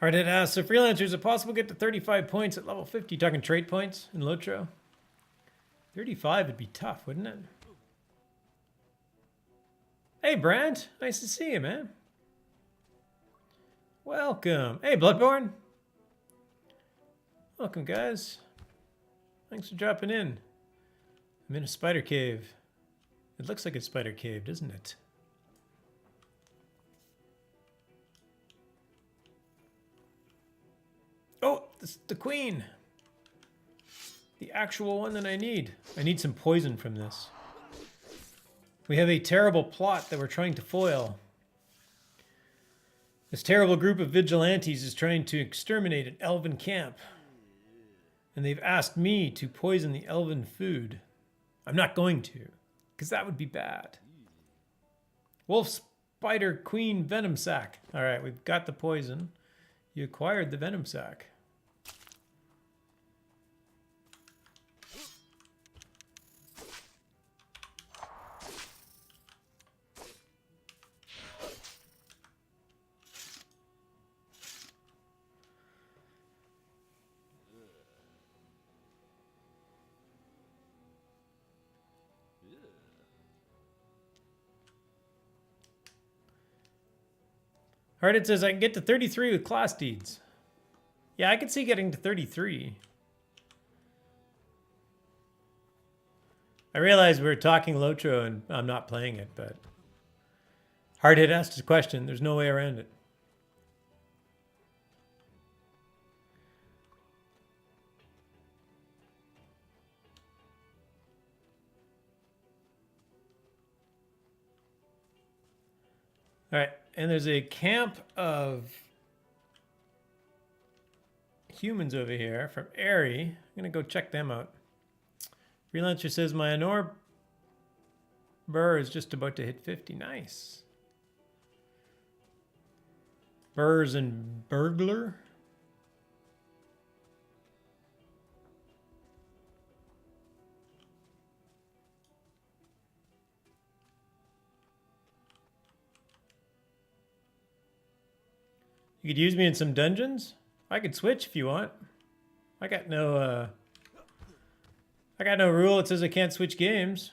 Alright, it asks, so freelancers, is it possible to get to 35 points at level 50? Talking trade points in LOTRO? 35 would be tough, wouldn't it? Hey, Brant. Nice to see you, man. Welcome. Hey, Bloodborne. Welcome, guys. Thanks for dropping in. I'm in a spider cave. It looks like a spider cave, doesn't it? Oh, this is the queen. The actual one that I need. I need some poison from this. We have a terrible plot that we're trying to foil. This terrible group of vigilantes is trying to exterminate an elven camp. And they've asked me to poison the elven food. I'm not going to, because that would be bad. Wolf, spider, queen, venom sac. All right, we've got the poison. You acquired the venom sac. All right, it says I can get to 33 with class deeds. Yeah, I could see getting to 33. I realize we're talking LOTRO and I'm not playing it, but Hardhead asked a question. There's no way around it. All right, and there's a camp of humans over here from Airy. I'm gonna go check them out. Freelancer says my Honor Burr is just about to hit 50. Nice. Burrs and Burglar. You could use me in some dungeons. I could switch if you want. I got no rule that says I can't switch games.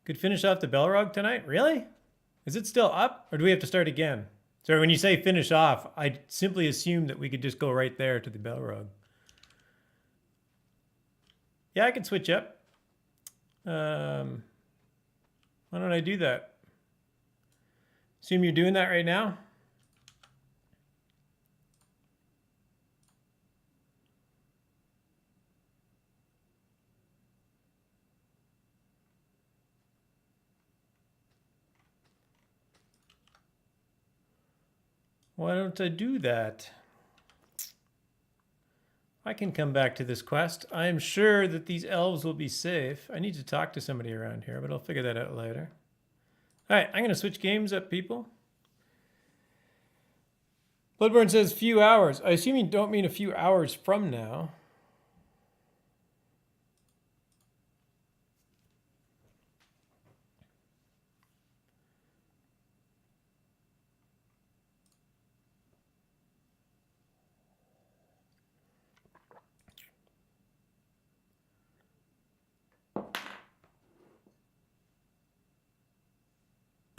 Could finish off the Belrog tonight? Really? Is it still up? Or do we have to start again? Sorry, when you say finish off, I simply assumed that we could just go right there to the Belrog. Yeah, I can switch up. Why don't I do that? Assume you're doing that right now? Why don't I do that? I can come back to this quest. I am sure that these elves will be safe. I need to talk to somebody around here, but I'll figure that out later. All right, I'm going to switch games up, people. Bloodborne says few hours. I assume you don't mean a few hours from now.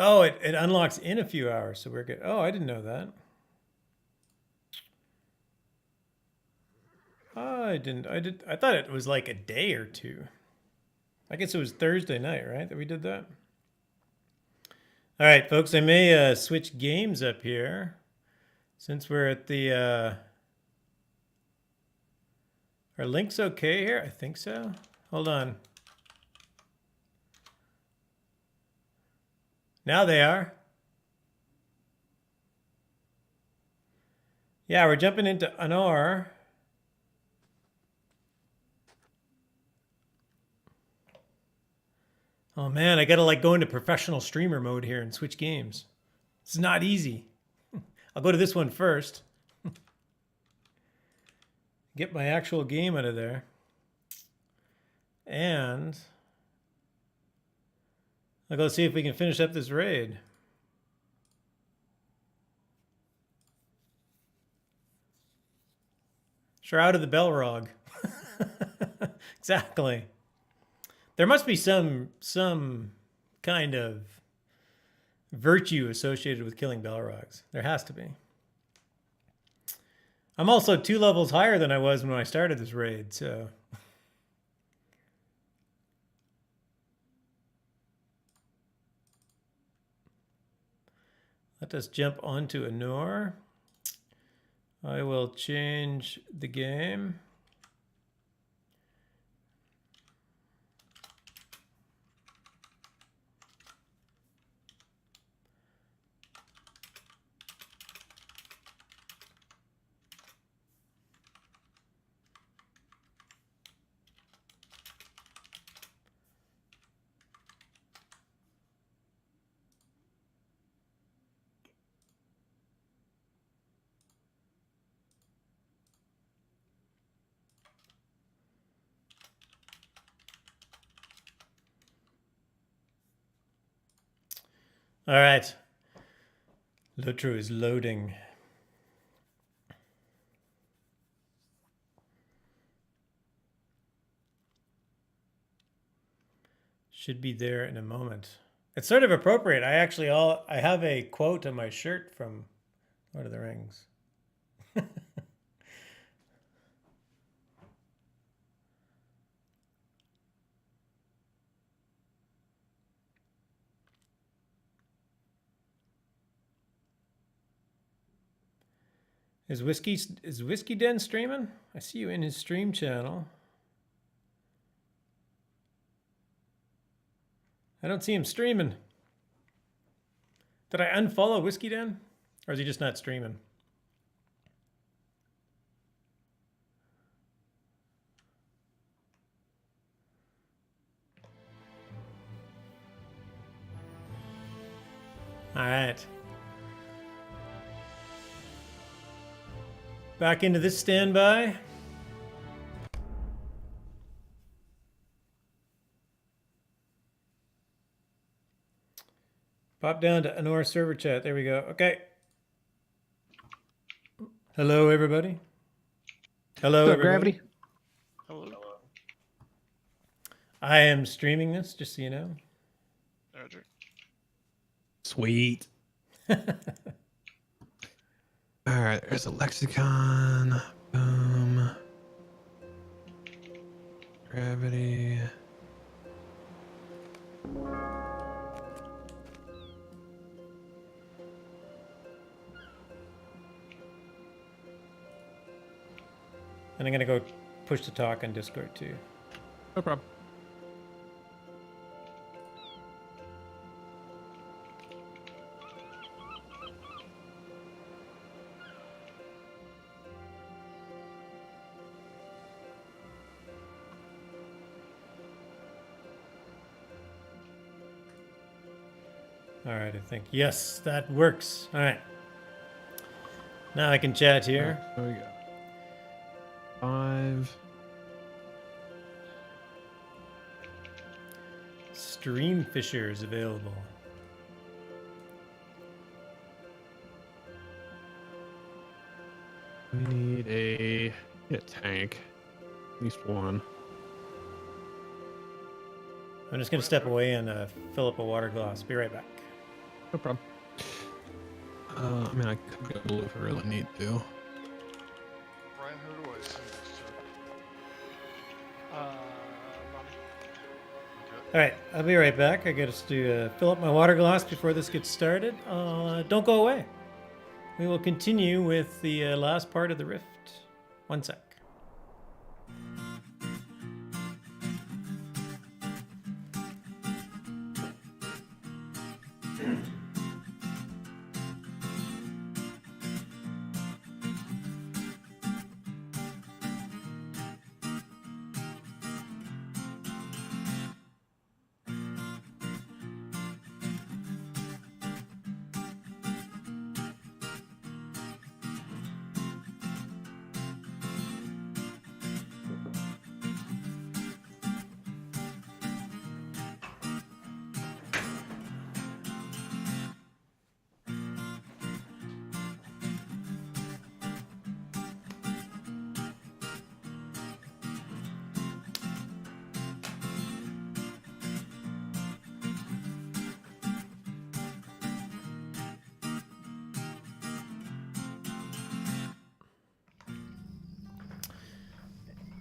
Oh, it unlocks in a few hours, so we're good. Oh, I didn't know that. I thought it was like a day or two. I guess it was Thursday night, right, that we did that? All right, folks, I may switch games up here since we're at the... Are links okay here? I think so. Hold on. Now they are. Yeah, we're jumping into Honor. Oh man, I gotta like go into professional streamer mode here and switch games. It's not easy. I'll go to this one first. Get my actual game out of there. And I'll go see if we can finish up this raid. Shroud of the Belrog. Exactly. There must be some kind of virtue associated with killing Belrogs. There has to be. I'm also 2 levels higher than I was when I started this raid, so... Let us jump onto Anor. I will change the game. All right. LOTRO is loading. Should be there in a moment. It's sort of appropriate. I have a quote on my shirt from Lord of the Rings. Is Whiskey Den streaming? I see you in his stream channel. I don't see him streaming. Did I unfollow Whiskey Den? Or is he just not streaming? All right. Back into this standby. Pop down to Anor server chat. There we go. Okay. Hello, everybody. Hello, What's up, everybody. Gravity? Hello. I am streaming this, just so you know. Roger. Sweet. All right, there's a lexicon. Boom. Gravity. And I'm going to go push to talk on Discord too. No problem. All right, I think. Yes, that works. All right. Now I can chat here. There we go. 5. Stream Fisher is available. We need a tank. At least one. I'm just going to step away and fill up a water glass. Be right back. No problem. I mean, I could go blue if I really need to. Brian, who do I send this to? Bobby. Okay. All right, I'll be right back. I got to fill up my water glass before this gets started. Don't go away. We will continue with the last part of the rift. One sec.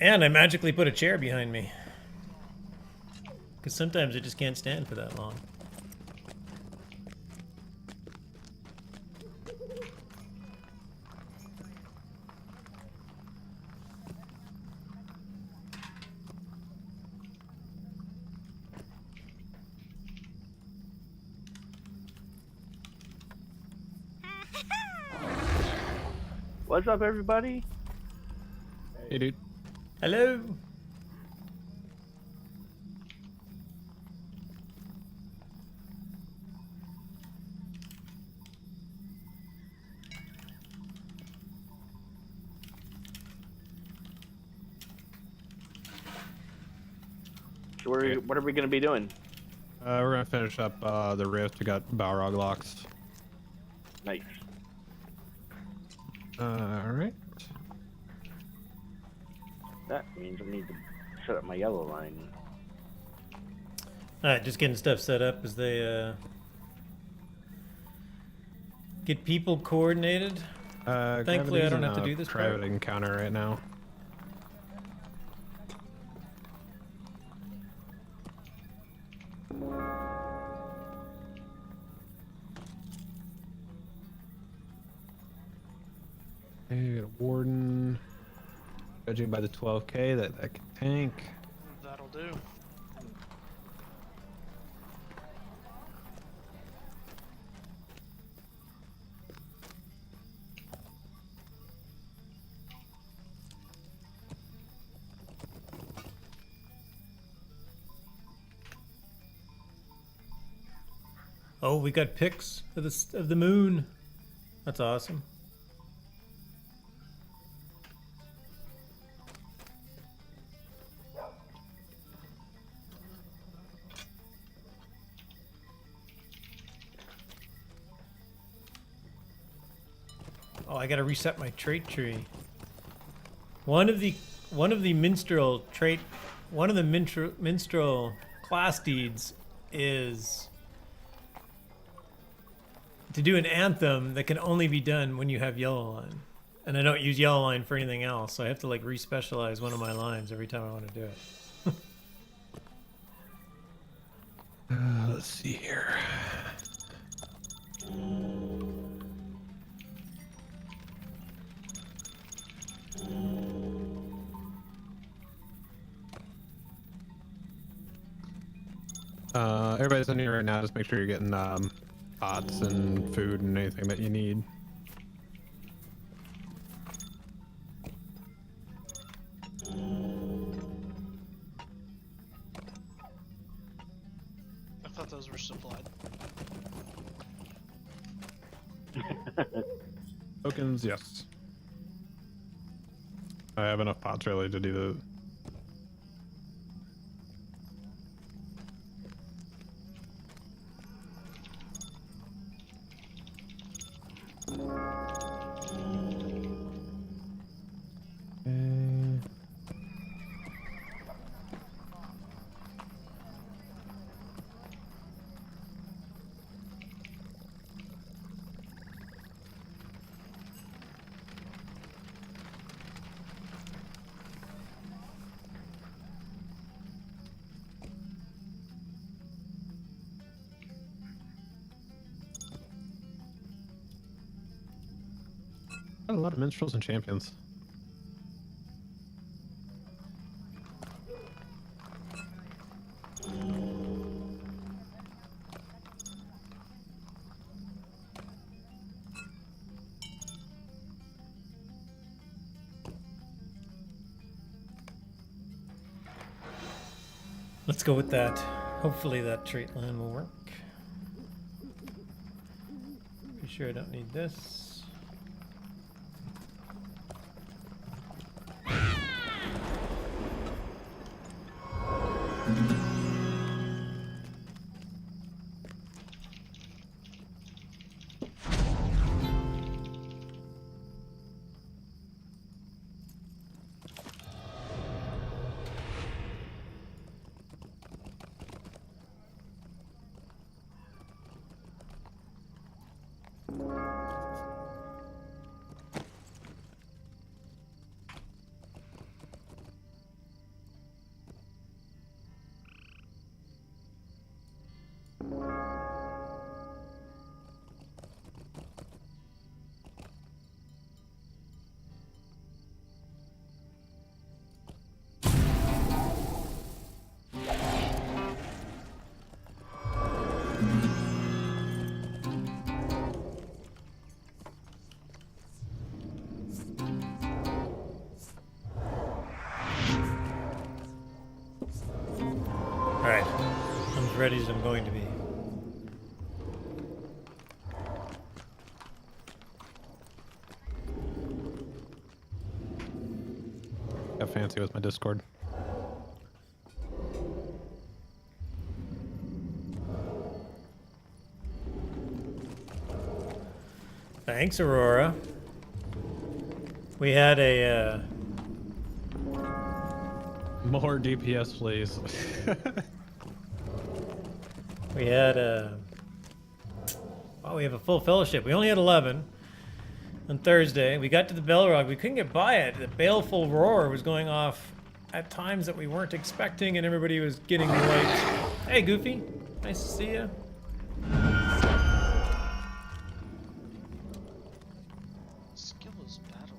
And I magically put a chair behind me. Because sometimes I just can't stand for that long. What's up, everybody? Hey, dude. Hello. So what are we gonna be doing? We're gonna finish up the rift. We got Balrog locks. Nice. Alright. That means I need to set up my yellow line. Alright, just getting stuff set up as they get people coordinated. Thankfully, I don't have to do this private part. encounter right now. Hey, got a warden. Judging by the 12k, that can tank. That'll do. Oh, we got pics of the moon. That's awesome. Oh, I gotta reset my trait tree. One of the minstrel class deeds is to do an anthem that can only be done when you have yellow line. And I don't use yellow line for anything else, so I have to like respecialize one of my lines every time I want to do it. Let's see here. Everybody's in here right now. Just make sure you're getting pots and food and anything that you need. I thought those were supplied. Tokens, yes. I have enough pots really to do the. Got a lot of minstrels and champions. Let's go with that. Hopefully that trait line will work. Be sure I don't need this. ready as I'm going to be. Got fancy with my Discord. Thanks, Aurora. We had a More DPS, please. we had a oh, we have a full fellowship. We only had 11 on Thursday. We got to the Belrog. We couldn't get by it. The baleful roar was going off at times that we weren't expecting, and everybody was getting wiped. Hey, Goofy. Nice to see you. Skill is battle.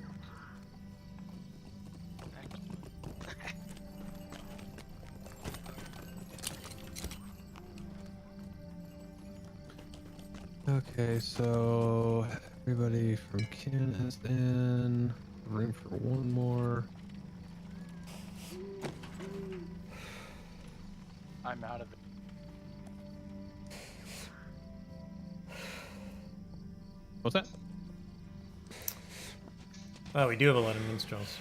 Okay, so everybody from Kin is in. Room for one more. I'm out of it. What's that? Oh, we do have a lot of minstrels.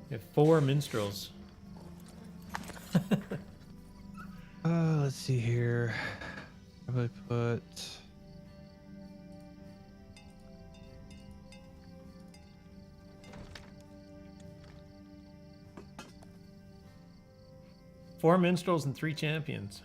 We have 4 minstrels. Let's see here. Probably put. Four minstrels and 3 champions.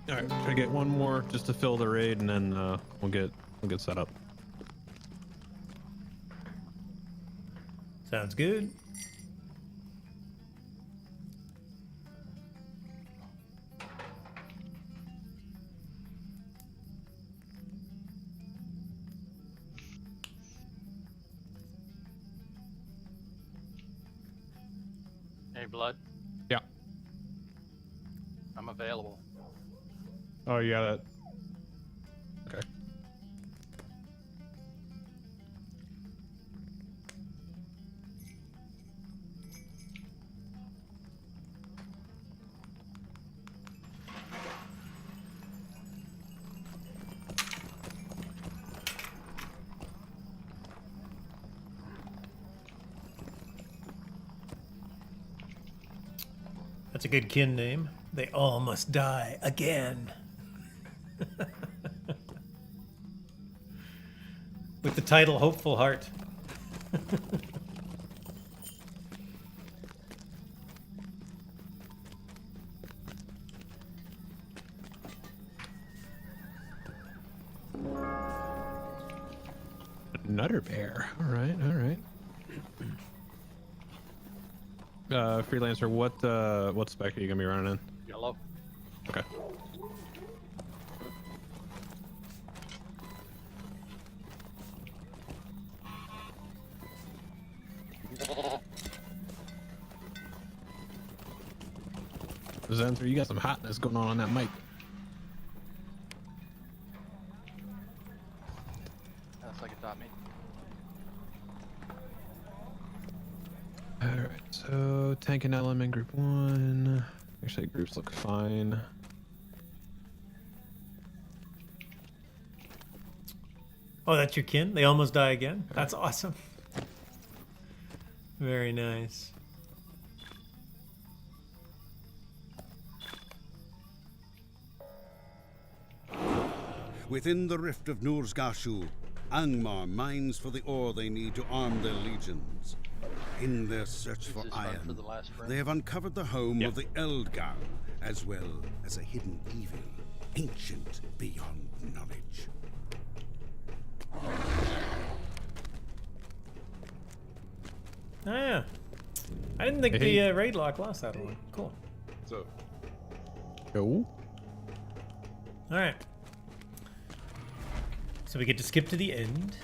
All right, try to get one more just to fill the raid, and then we'll get set up. Sounds good. Hey, Blood. Yeah. I'm available. Oh, yeah, that. Okay. That's a good kin name. They all must die again. With the title Hopeful Heart. Nutter bear. All right, all right. Freelancer, what spec are you gonna be running in? Yellow. Okay. Zenzer, you got some hotness going on that mic. That's like it taught me. Alright, so tank and element group 1. Actually, groups look fine. Oh, that's your kin? They almost die again? That's awesome. Very nice. Within the rift of Nursgashu, Angmar mines for the ore they need to arm their legions. In their search for this fun for iron, the last friend? they have uncovered the home of the Eldgar, as well as a hidden evil. ancient beyond knowledge. Oh yeah. I didn't think Hey. the raid lock lost that one. Cool. So, Go. All right. So we get to skip to the end.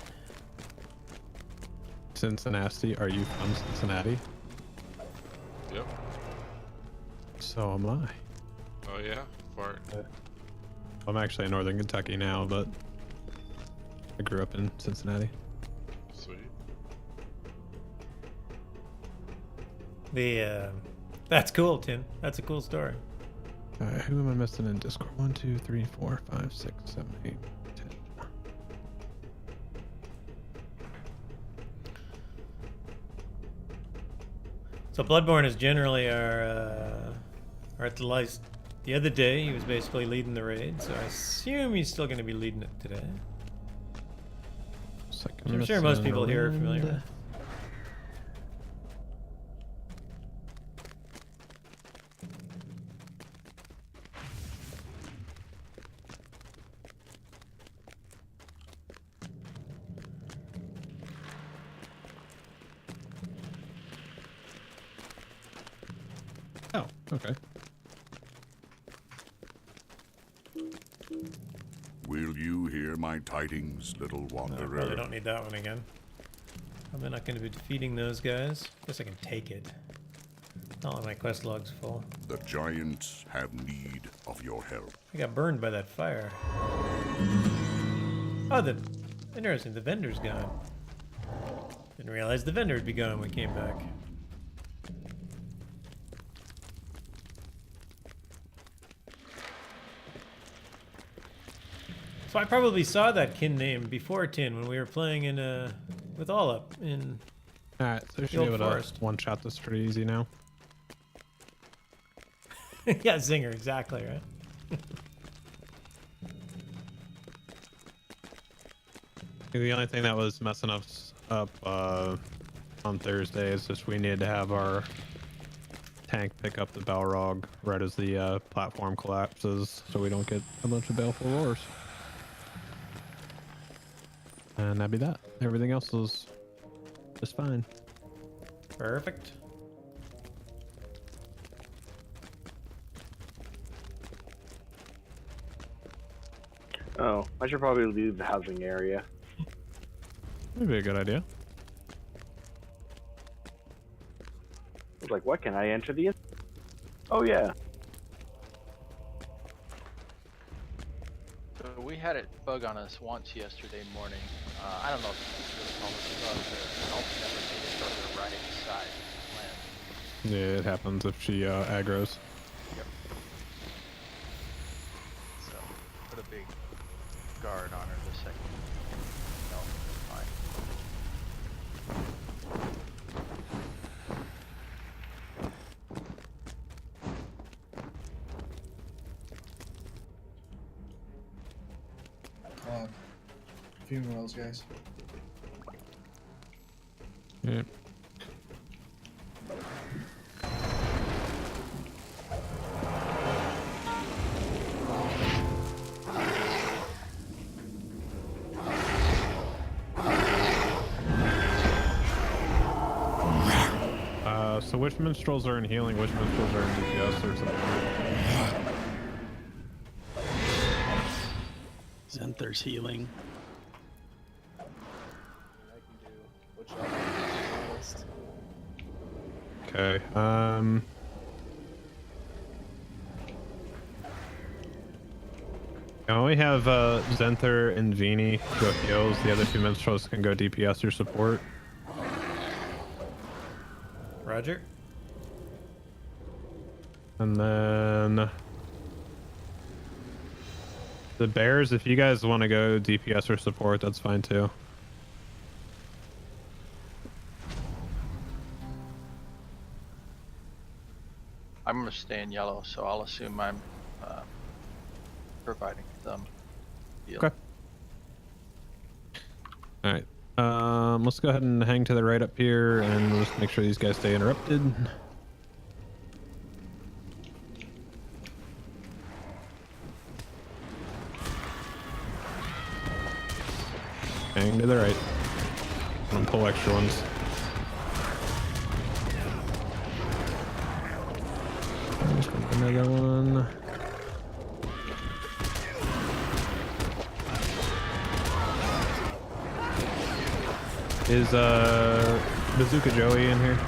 Cincinnati, are you from Cincinnati? yep. So am I. Oh yeah, fart. I'm actually in Northern Kentucky now, but I grew up in Cincinnati. Sweet. That's cool, Tim. That's a cool story. Alright, who am I missing in Discord? 1, 2, 3, 4, 5, 6, 7, 8, 10. So Bloodborne is generally our at the last. The other day he was basically leading the raid, so I assume he's still going to be leading it today. Second I'm sure most missing people here are familiar around. with. Oh, okay. Will you hear my tidings, little No, I wanderer? probably don't need that one again. Probably not going to be defeating those guys. Guess I can take it. Not like my quest log's full. The giants have need of your help. I got burned by that fire. Oh, interesting. The vendor's gone. Didn't realize the vendor would be gone when we came back. So I probably saw that kin name before Tin when we were playing in with Olap in. Alright, so we should old be able to forest. one-shot this pretty easy now. Yeah, Zinger, exactly right. The only thing that was messing us up on Thursday is just we needed to have our tank pick up the Balrog right as the platform collapses so we don't get a bunch of baleful roars. And that'd be that. Everything else is just fine. Perfect. Oh, I should probably leave the housing area. That'd be a good idea. I was like, what, can I enter the... Oh, yeah. So we had it bug on us once yesterday morning. I don't know if it's really called a bug, but Elf never made it to the right side of Yeah, it happens if she aggroes. the land. Yep. So put a big guard on her the second. No, fine. Funerals, guys. Yeah. So which minstrels are in healing, which minstrels are in DPS or something? Zenther's healing. Okay, I only have Zenther and Genie go heals. The other two minstrels can go DPS or support. Roger. And then the bears, if you guys want to go DPS or support, that's fine too. I'm gonna stay in yellow, so I'll assume I'm providing them heal. Okay. All right. Let's go ahead and hang to the right up here, and we'll just make sure these guys stay interrupted. Hang to the right. I'm gonna pull extra ones. Just gonna put another one. Is Bazooka Joey in here?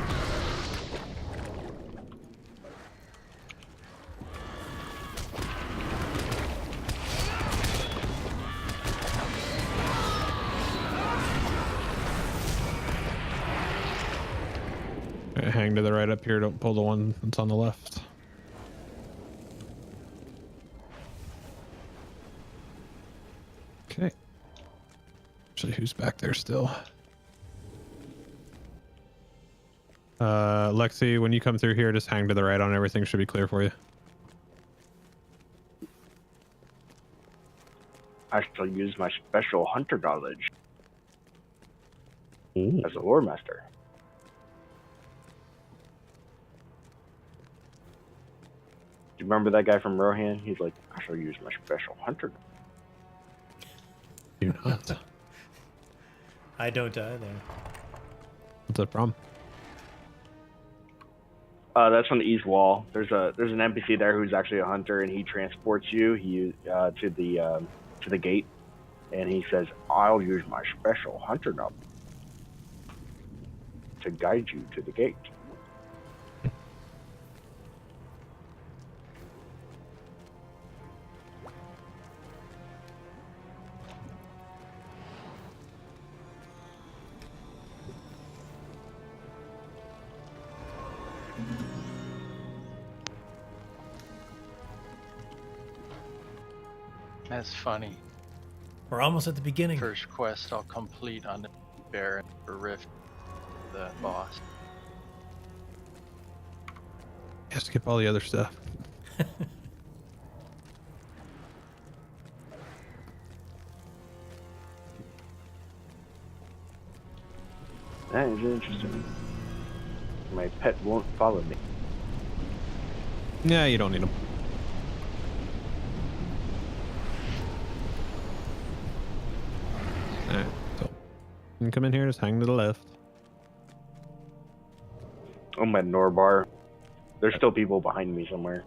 Okay, hang to the right up here. Don't pull the one that's on the left. Okay. Actually, who's back there still? Lexi, when you come through here, just hang to the right on everything. Should be clear for you. I still use my special hunter knowledge Ooh. as a lore master. Do you remember that guy from Rohan? He's like, I shall use my special hunter. Do not. I don't either. What's the problem? That's on the east wall. There's an NPC there who's actually a hunter, and he transports you to the gate, and he says, "I'll use my special hunter knowledge to guide you to the gate." That's funny. We're almost at the beginning. First quest I'll complete on the Baron for Rift, the boss. Yeah, skip all the other stuff. That is interesting. My pet won't follow me. Yeah, you don't need them. Alright, so you can come in here, just hang to the left. I'm at Norbar. There's still people behind me somewhere.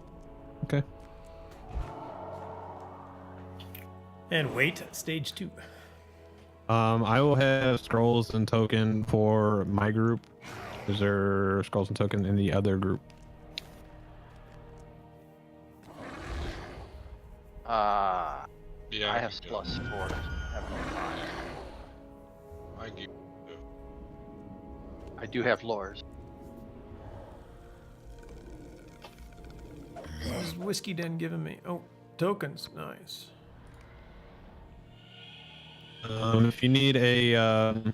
Okay. And wait, stage 2. I will have scrolls and token for my group. Is there scrolls and token in the other group? Yeah, I have can plus 4. I have no 5. I give you. I do have lores. What's Whiskey Den giving me? Oh, tokens. Nice. If you need a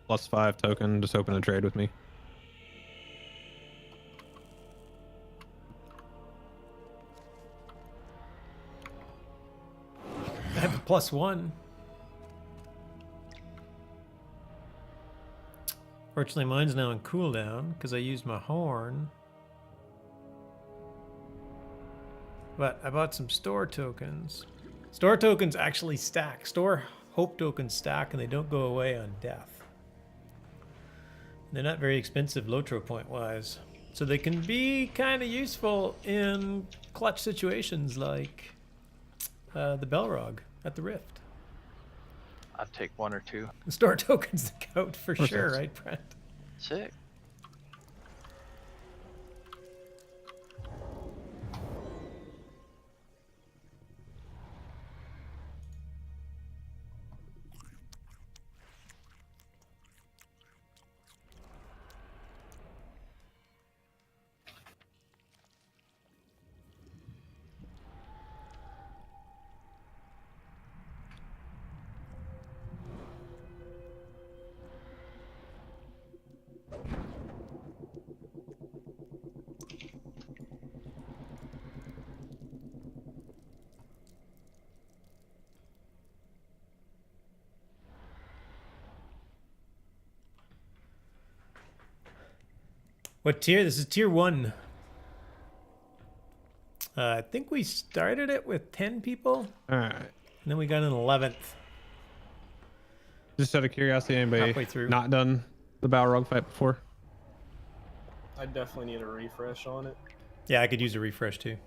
+5 token, just open a trade with me. I have a +1. Fortunately, mine's now on cooldown because I used my horn. But I bought some store tokens. Store tokens actually stack. Store hope tokens stack and they don't go away on death. They're not very expensive LOTRO point wise. So they can be kind of useful in clutch situations like the Belrog at the Rift. I'd take 1 or 2. The store tokens count for course sure, that's- right, Brent? Sick. What tier? This is tier 1. I think we started it with 10 people, All right. and then we got an 11th. Just out of curiosity, Halfway anybody through. not done the Balrog fight before? I definitely need a refresh on it. Yeah, I could use a refresh too.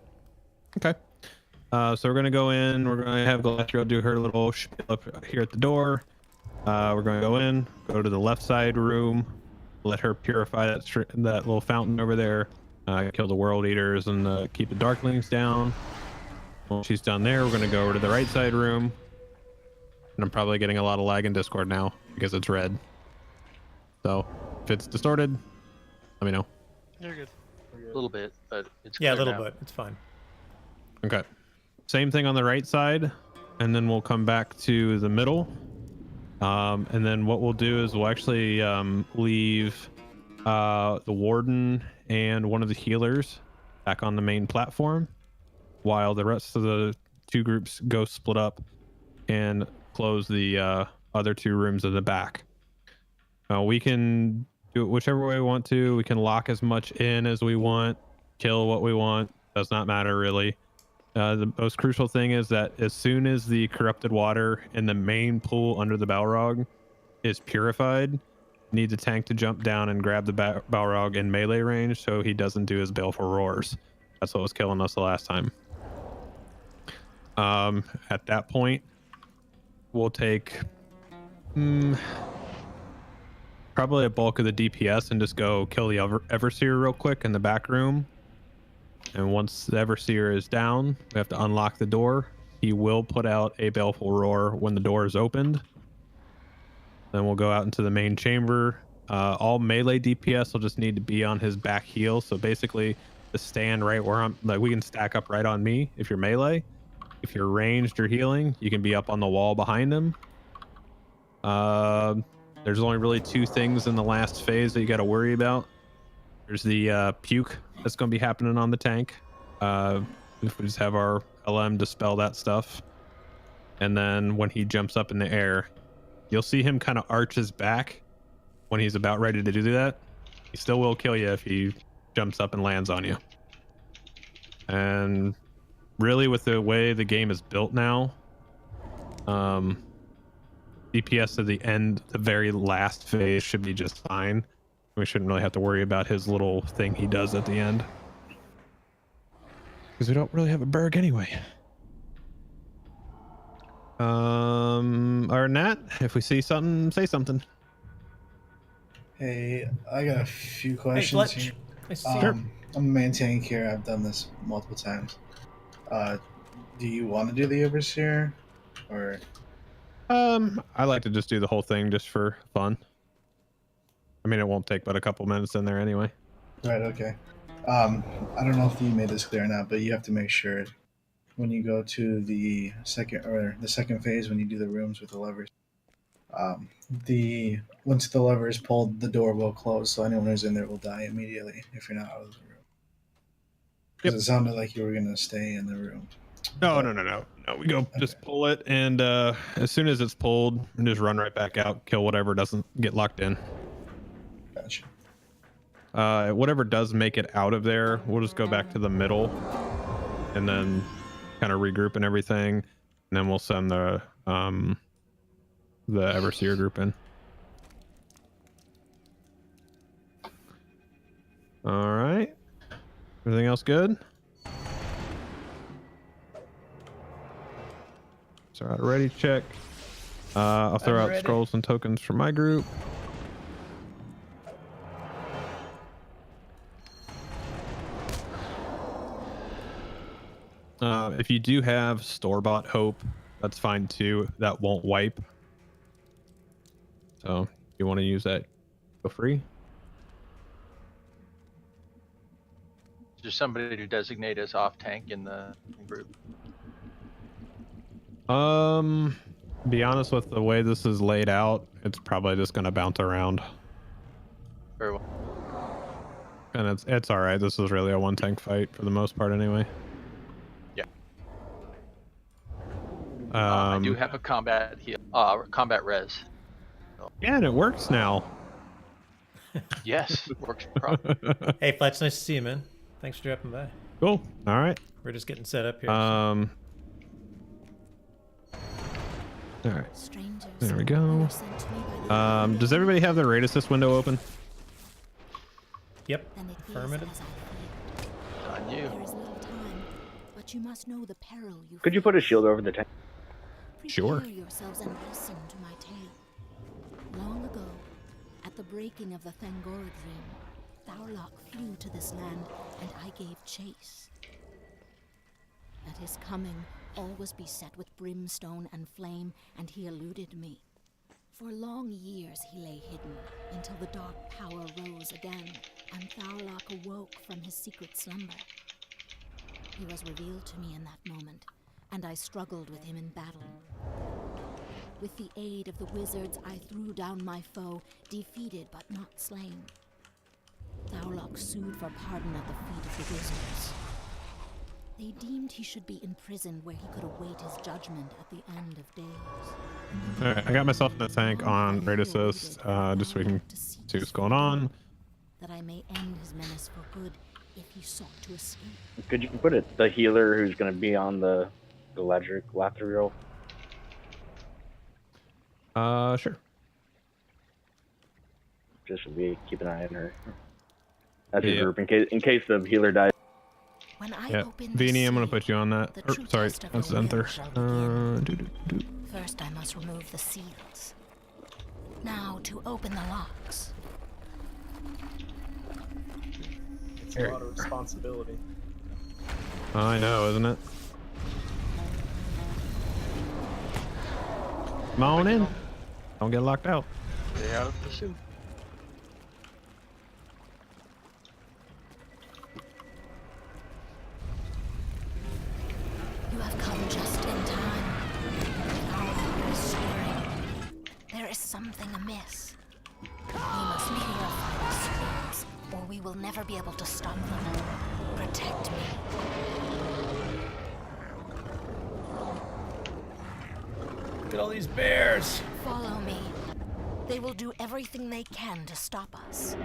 Okay. So we're gonna go in. We're gonna have Galadriel do her little spiel up here at the door. We're gonna go in, go to the left side room, let her purify that little fountain over there. Kill the world eaters and keep the darklings down. When she's done there, we're gonna go over to the right side room. And I'm probably getting a lot of lag in Discord now because it's red. So if it's distorted, let me know. You're good. A little bit, but it's Yeah, a clear little now. bit. It's fine. Okay. Same thing on the right side, and then we'll come back to the middle. And then what we'll do is we'll actually leave the warden and one of the healers back on the main platform, while the rest of the two groups go split up and close the other two rooms in the back. We can do it whichever way we want to. We can lock as much in as we want, kill what we want. Does not matter really. The most crucial thing is that as soon as the corrupted water in the main pool under the Balrog is purified, need the tank to jump down and grab the Balrog in melee range so he doesn't do his baleful roars. That's what was killing us the last time. At that point, we'll take probably a bulk of the DPS and just go kill the Everseer real quick in the back room. And once the Everseer is down, we have to unlock the door. He will put out a baleful roar when the door is opened. Then we'll go out into the main chamber. All melee DPS will just need to be on his back heel. So basically, to stand right where I'm, like we can stack up right on me if you're melee. If you're ranged or healing, you can be up on the wall behind him. There's only really two things in the last phase that you got to worry about. There's the puke that's going to be happening on the tank. If we just have our LM dispel that stuff. And then when he jumps up in the air, you'll see him kind of arch his back when he's about ready to do that. He still will kill you if he jumps up and lands on you. And really with the way the game is built now, DPS at the end, the very last phase should be just fine. We shouldn't really have to worry about his little thing he does at the end. Because we don't really have a Berg anyway. Other than that, if we see something, say something. Hey, I got a few Hey, questions Fletch. here. Nice to see you. I'm a main tank here. I've done this multiple times. Do you want to do the Overseer? Or I like to just do the whole thing just for fun. I mean, it won't take but a couple minutes in there anyway. right, okay. I don't know if you made this clear or not, but you have to make sure when you go to the second phase when you do the rooms with the levers. Once the lever is pulled, the door will close, so anyone who's in there will die immediately if you're not out of the room. Because it sounded like you were gonna stay in the room. No. We go just pull it, and as soon as it's pulled, we just run right back out, kill whatever doesn't get locked in. Gotcha. Whatever does make it out of there, we'll just go back to the middle, and then kind of regroup and everything, and then we'll send the Everseer group in. All right. Everything else good? So ready check. I'll throw out scrolls and tokens for my group. If you do have store-bought hope, that's fine too. That won't wipe. So if you want to use that, go free. Is there somebody to designate as off tank in the group? Be honest, with the way this is laid out, it's probably just gonna bounce around. Very well. And it's all right. This is really a one tank fight for the most part, anyway. Yeah. I do have a combat res. Yeah, and it works now. Yes, works properly. Hey, Fletch, nice to see you, man. Thanks for dropping by. Cool. All right. We're just getting set up here. All right. Strangers There we go. were sent to me by the Does everybody have their raid assist window open? Yep. Then it is Affirmative. as I feared. On you. There is little time, but you must know the peril you Could you put a face. shield over the tank? Sure. Prepare yourselves and listen to my tale. Long ago, at the breaking of the Thangora dream, Thaurlach flew to this land, and I gave chase. At his coming, all was beset with brimstone and flame, and he eluded me. For long years he lay hidden, until the dark power rose again, and Thaurlach awoke from his secret slumber. He was revealed to me in that moment, and I struggled with him in battle. With the aid of the wizards, I threw down my foe, defeated but not slain. Thaurlach sued for pardon at the feet of the wizards. They deemed he should be imprisoned where he could await his judgment at the end of days. All right, I got myself in the tank on raid assist, just so we can see what's going on. That I may end his menace for good if he sought to escape. Could you put it the healer who's going to be on the LOTRO? Sure. Just so we keep an eye on her. That's Yeah. your group in case the healer dies. When I Yeah, open the Beanie, I'm gonna seal, put you on that. the Or, true sorry, test of that's your will Enter. shall begin. First, I must remove the seals. Now, to open the locks. It's a lot of responsibility. I know, isn't it? Come on in. Don't get locked out. Stay out of the soup. You have come just in time. Our is stirring. There is something amiss. We must purify the screams, or we will never be able to stop them. Protect me. Look at all these bears. Follow me. They will do everything they can to stop us.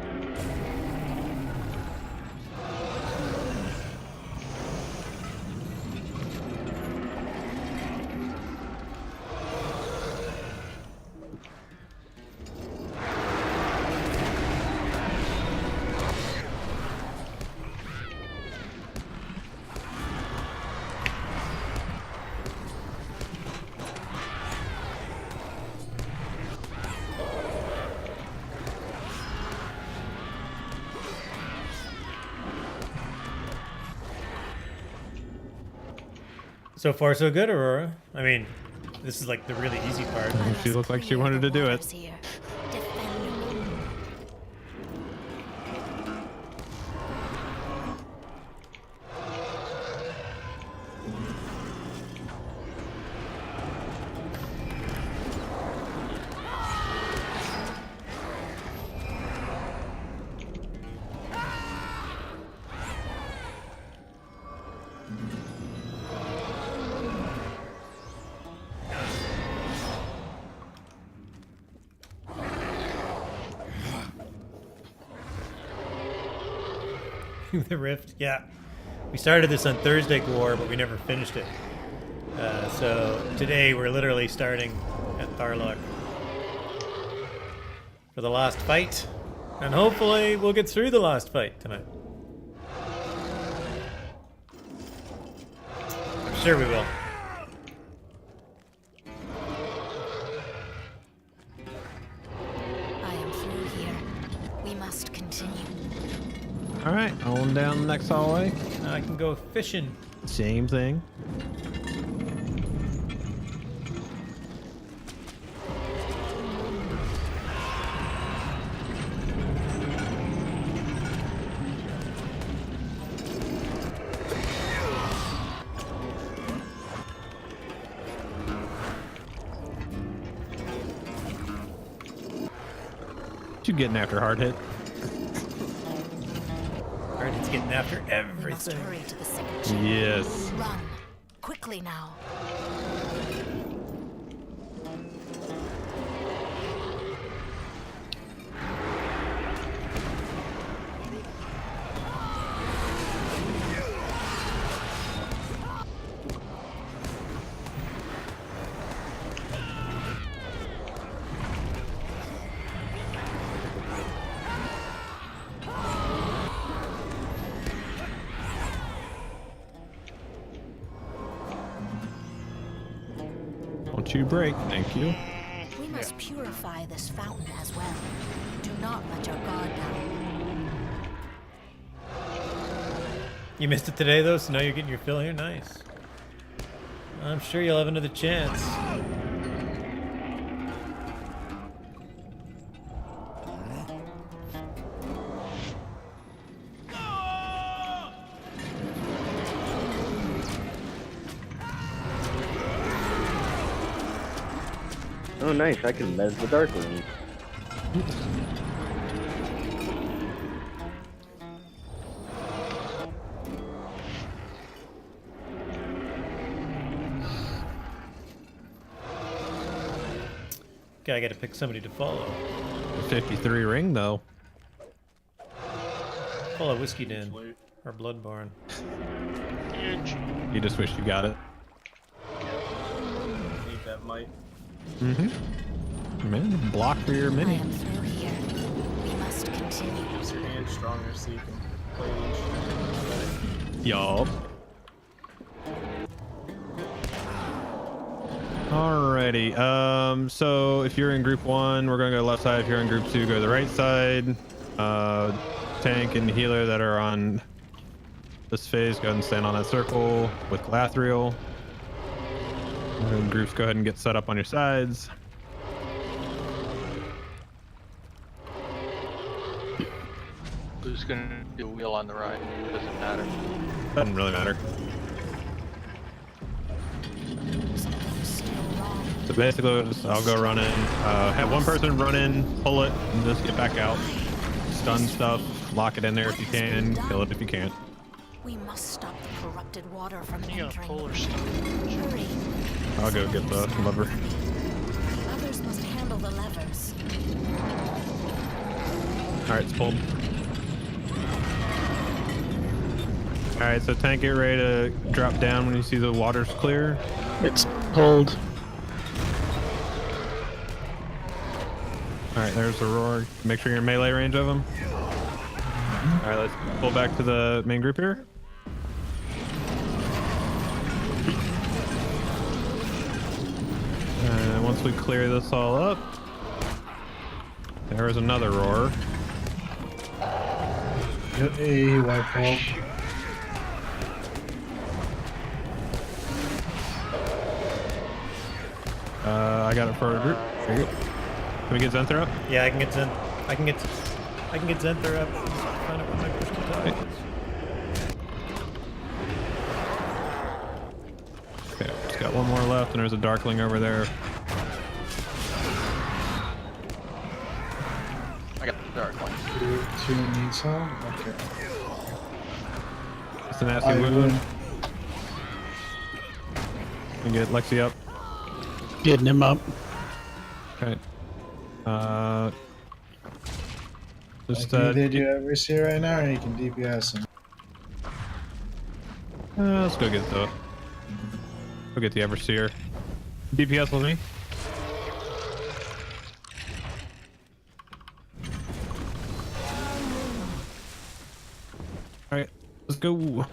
So far, so good, Aurora. I mean, this is like the really easy part. She looked like she wanted to do it. Here. Defend me. The rift, yeah. We started this on Thursday War, but we never finished it. So today we're literally starting at Thaurlach for the last fight, and hopefully we'll get through the last fight tonight. I'm sure we will. I am through here. We must continue. All right, on down the next hallway. Now I can go fishing. Same thing. You getting after hard hit? Alright, it's getting after We must everything. hurry to the second chamber. Yes. Run. Quickly now. let you break. Thank you. We must purify this fountain as well. Do not let your guard down. You missed it today though, so now you're getting your fill here. Nice. I'm sure you'll have another chance. Oh, nice. I can mez the Darkling. Okay, I gotta pick somebody to follow. 53 ring though. Follow Whiskey Den or Bloodborne. Huge. You just wish you got it. Need that might. Mm-hmm. Man, block for your I mini. am through here. We must continue. Makes your hand stronger so you can play each. Yup. Alrighty. So if you're in group 1, we're gonna go left side. If you're in group 2, go to the right side. Tank and healer that are on this phase, go ahead and stand on that circle with Glathriel. And groups, go ahead and get set up on your sides. Who's gonna do a wheel on the right? Doesn't matter. Doesn't really matter. Something's still wrong. So basically, I'll go run in. Have one person run in, pull it, and just get back out. Stun stuff, lock it in there if you can, kill it if you can't. We must stop the corrupted water from You got entering. polar stuff. Hurry. I'll go get the lever. The others must handle the levers. Alright, it's pulled. Alright, so tank, get ready to drop down when you see the water's clear. It's pulled. Alright, there's the roar. Make sure you're in melee range of them. Alright, let's pull back to the main group here. And once we clear this all up, there is another roar. Hey, white ball. I got it for a group. There you go. Can we get Zenther up? Yeah, I can get Zen. I can get Zenther up. Find out what my push to talk is. Okay, just got one more left, and there's a Darkling over there. I got the dark one. Two needs help? Okay. It's a nasty wound. And get Lexi up. Getting him up. Okay. Just Can either do Overseer right now, or you can DPS him. let's go get the Everseer. DPS with me. All right, let's go.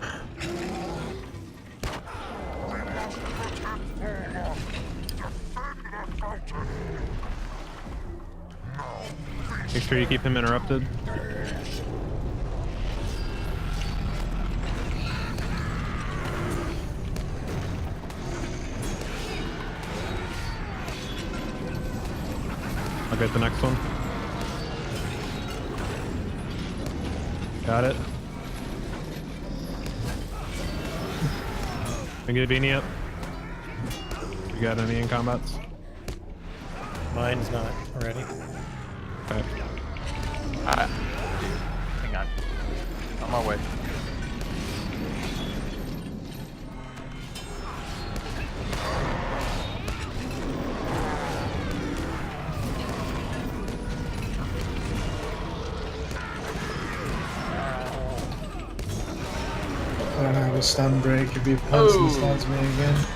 Make sure you keep him interrupted. I'll get the next one. Got it. Can I get a beanie up? You got any in combats? Mine's not ready. Okay. Hang on. On my way. I don't have a stun break if he punts and stuns me again.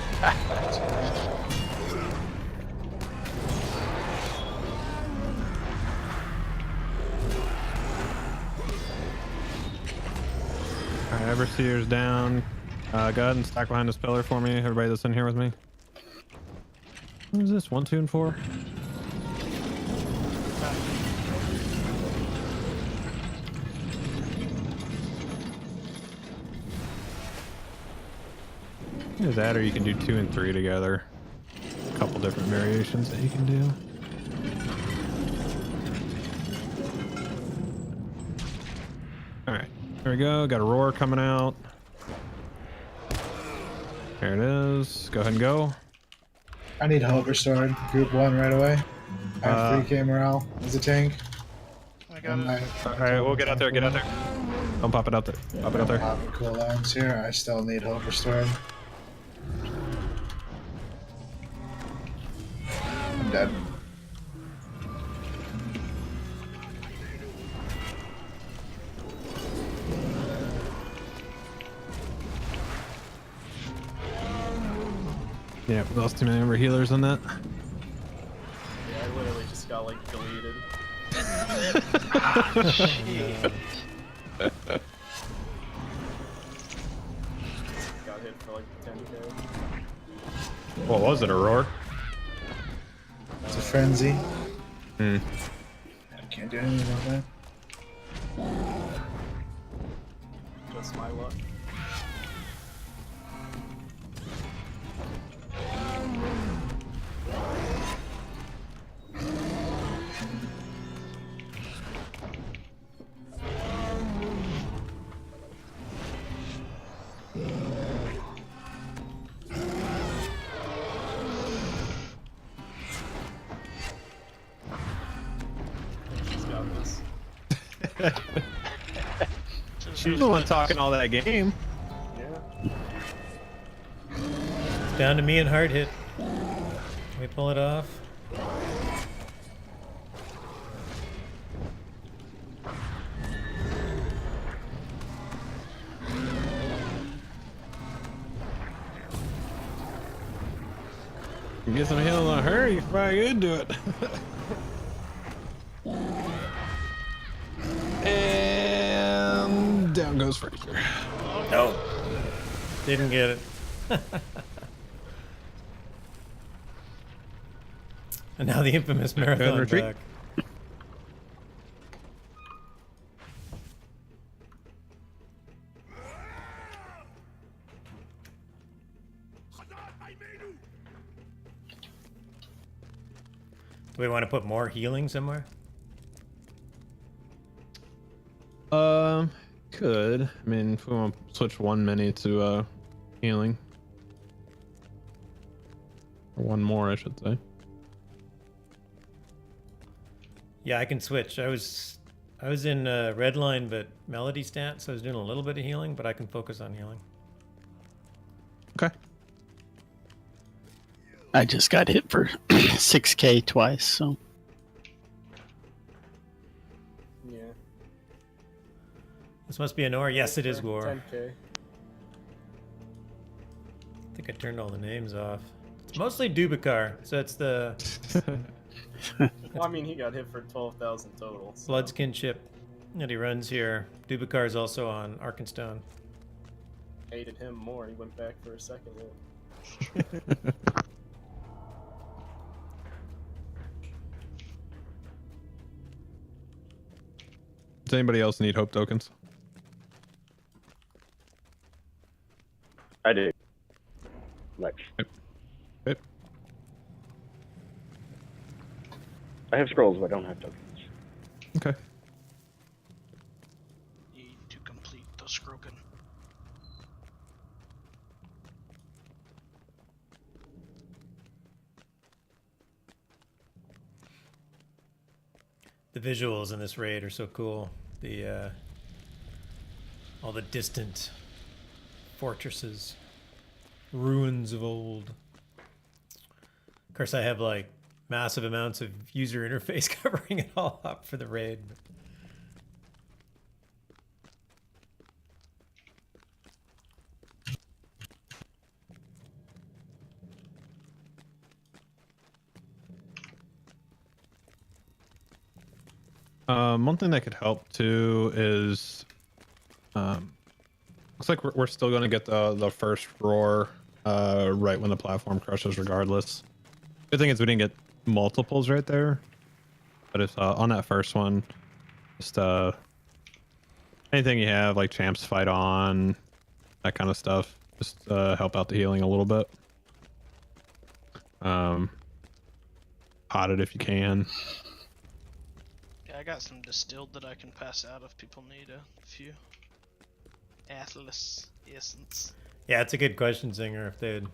Alright, Everseer's down. Go ahead and stack behind this pillar for me. Everybody that's in here with me. What is this? 1, 2, and 4? Either that, or you can do 2 and 3 together. A couple different variations that you can do. All right, there we go. Got a roar coming out. There it is. Go ahead and go. I need hope restored. Group 1 right away. I have 3k morale as a tank. I got it. All right, we'll get out there. Get out there. Don't pop it out there. Pop it out there. Popping cooldowns here. I still need hope restored. I'm dead. Yeah, we lost too many of our healers on that. Yeah, I literally just got like deleted. Jeez. Got hit for like 10k. What was it, a roar? It's a frenzy. Hmm. I can't do anything about that. Just my luck. He's got this. She's the one talking all that game. Yeah. It's down to me and hard hit. Can we pull it off? Get some heal on her, you probably could do it. And down goes Fraser. Nope. Didn't get it. And now the infamous marathon retreat. back. Do we want to put more healing somewhere? Could. I mean, if we want to switch 1 mini to healing. Or 1 more, I should say. Yeah, I can switch. I was in red line, but melody stance. So I was doing a little bit of healing, but I can focus on healing. Okay. I just got hit for 6k twice, so Yeah. This must be an ore. Yes, it is Gore. 10k. I think I turned all the names off. It's mostly Dubikar, so it's the Well, I mean, he got hit for 12,000 total. So. Bloodskin ship that he runs here. Dubikar is also on Arkenstone. Hated him more. He went back for a second hit. Does anybody else need hope tokens? I do. Lex. Yep. I have scrolls, but I don't have tokens. Okay. need to complete the Skrogan. The visuals in this raid are so cool. The all the distant fortresses, ruins of old. Of course, I have like massive amounts of user interface covering it all up for the raid. One thing that could help too is, looks like we're still going to get the first roar right when the platform crushes, regardless. Good thing is we didn't get multiples right there. But if on that first one, just anything you have like champs fight on, that kind of stuff, just help out the healing a little bit. Pot it if you can. Yeah, I got some distilled that I can pass out if people need a few. Atlas essence. Yeah, it's a good question, Zinger. If they'd,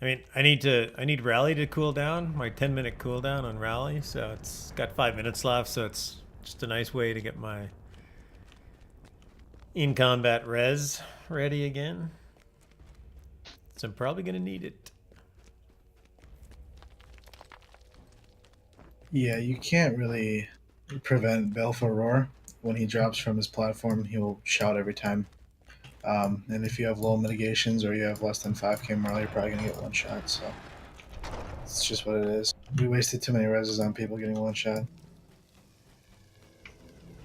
I mean, I need rally to cool down. My 10-minute cooldown on rally, so it's got 5 minutes left. So it's just a nice way to get my in combat res ready again. So I'm probably gonna need it. Yeah, you can't really prevent Balfour Roar. When he drops from his platform, he'll shout every time. And if you have low mitigations or you have less than 5k morale, you're probably going to get one shot. So it's just what it is. We wasted too many reses on people getting one shot.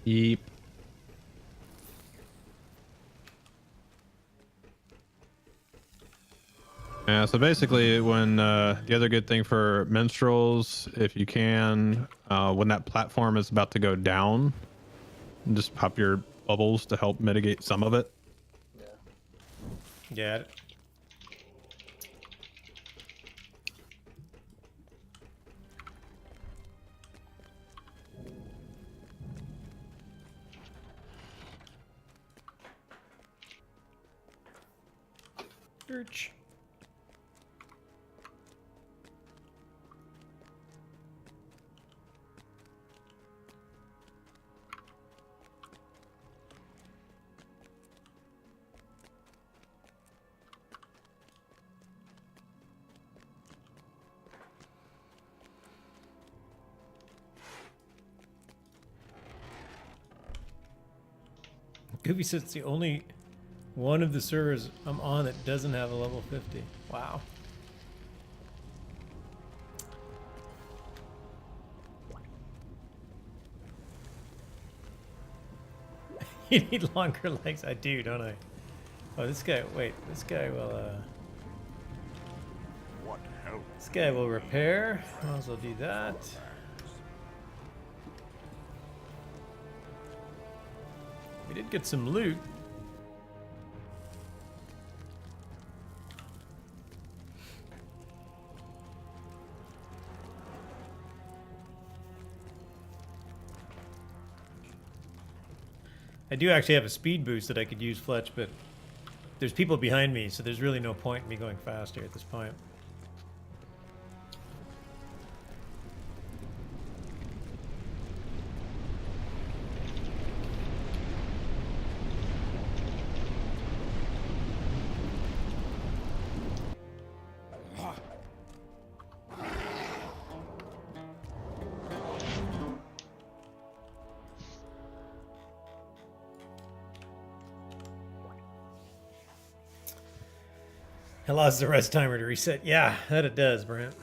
Yep. Yeah, so basically when the other good thing for minstrels, if you can, when that platform is about to go down, just pop your bubbles to help mitigate some of it. Yeah. Church. Goofy says it's the only one of the servers I'm on that doesn't have a level 50. Wow. You need longer legs. I do, don't I? Oh, this guy. Wait, this guy will. This guy will repair. Might as well do that. We did get some loot. I do actually have a speed boost that I could use, Fletch, but there's people behind me, so there's really no point in me going faster at this point. It allows the rest timer to reset. Yeah, that it does, Brent.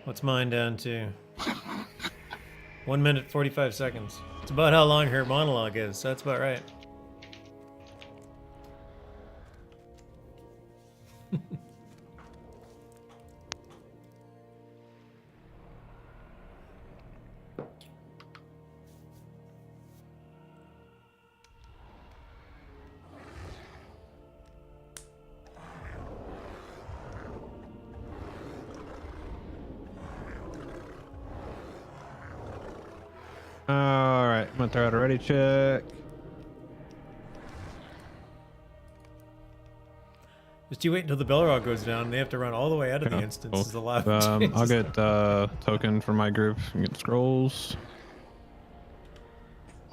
What's mine down to? 1 minute 45 seconds. It's about how long her monologue is, so that's about right. Alright, I'm gonna throw out a ready check. Just you wait until the Belrog goes down. They have to run all the way out of the instance. Cool. Allowed. I'll get token for my group and get scrolls.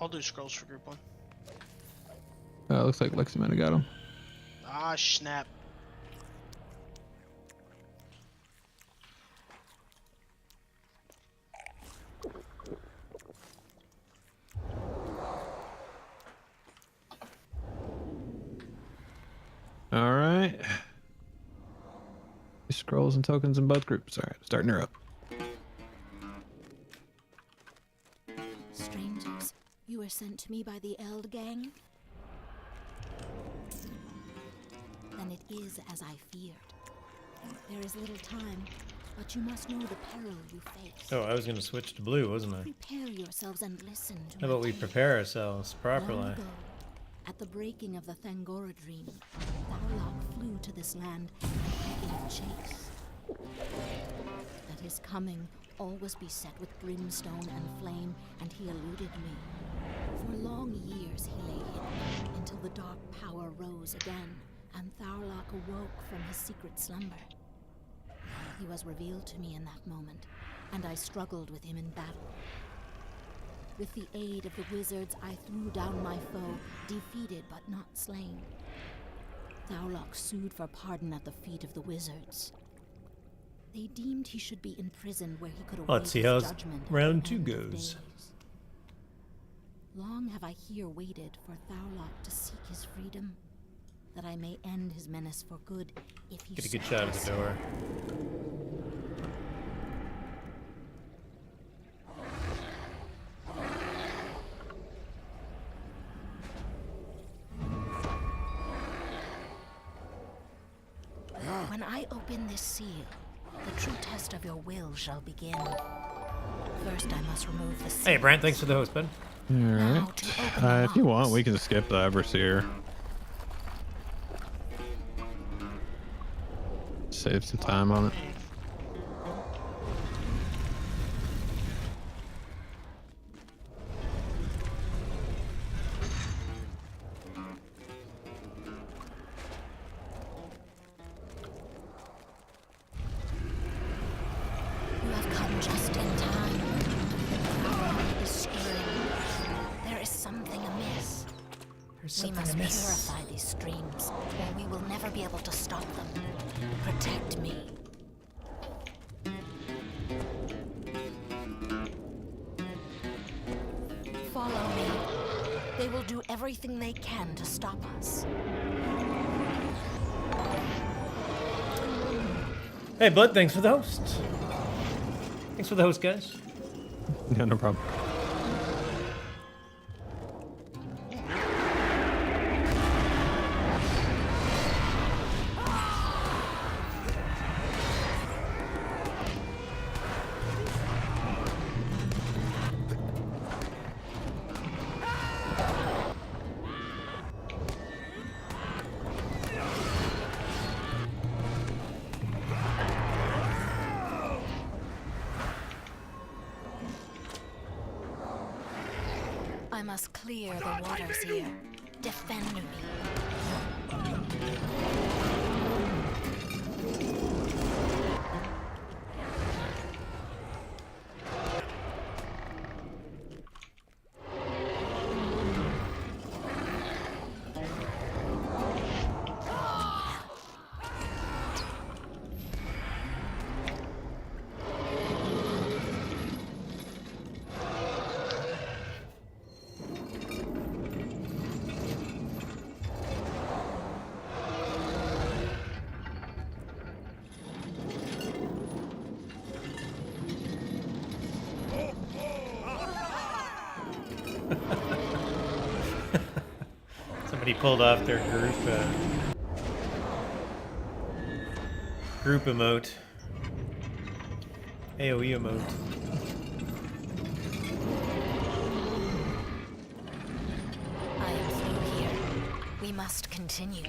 I'll do scrolls for group 1. Looks like Lexi might have got him. Ah, snap. All right. Scrolls and tokens in both groups. All right, starting her up. Strangers, you were sent to me by the Eld gang? Then it is as I feared. There is little time, but you must know the peril you face. Oh, I was going to switch to blue, wasn't I? Prepare yourselves and listen to How my about we tale. prepare ourselves properly? Long ago, at the breaking of the Thangora dream, Thaurlach flew to this land and I gave chase. At his coming, all was beset with brimstone and flame, and he eluded me. For long years he lay hidden, until the dark power rose again, and Thaurlach awoke from his secret slumber. He was revealed to me in that moment, and I struggled with him in battle. With the aid of the wizards, I threw down my foe, defeated but not slain. Thaurlach sued for pardon at the feet of the wizards. They deemed he should be imprisoned where he could await Let's see his how judgment at round the 2 end of goes. days. Long have I here waited for Thaurlach to seek his freedom, that I may end his menace for good if he Get a good so shot of the wills. door. When I open this seal, the true test of your will shall begin. First, I must remove the seal. Hey, Brant, thanks for the host, bud. Now, to open the If you want, locks. we can skip the Everseer. Save some time on it. You have come just in time. Thaurlach is stirring. There is something amiss. There's We something must amiss. purify these streams, or we will never be able to stop them. Protect me. Follow me. They will do everything they can to stop us. Hey, bud, thanks for the host. Thanks for the host, guys. Yeah, no problem. I must clear the waters here. Defend me. Somebody pulled off their group emote. AoE emote. I am through here. We must continue.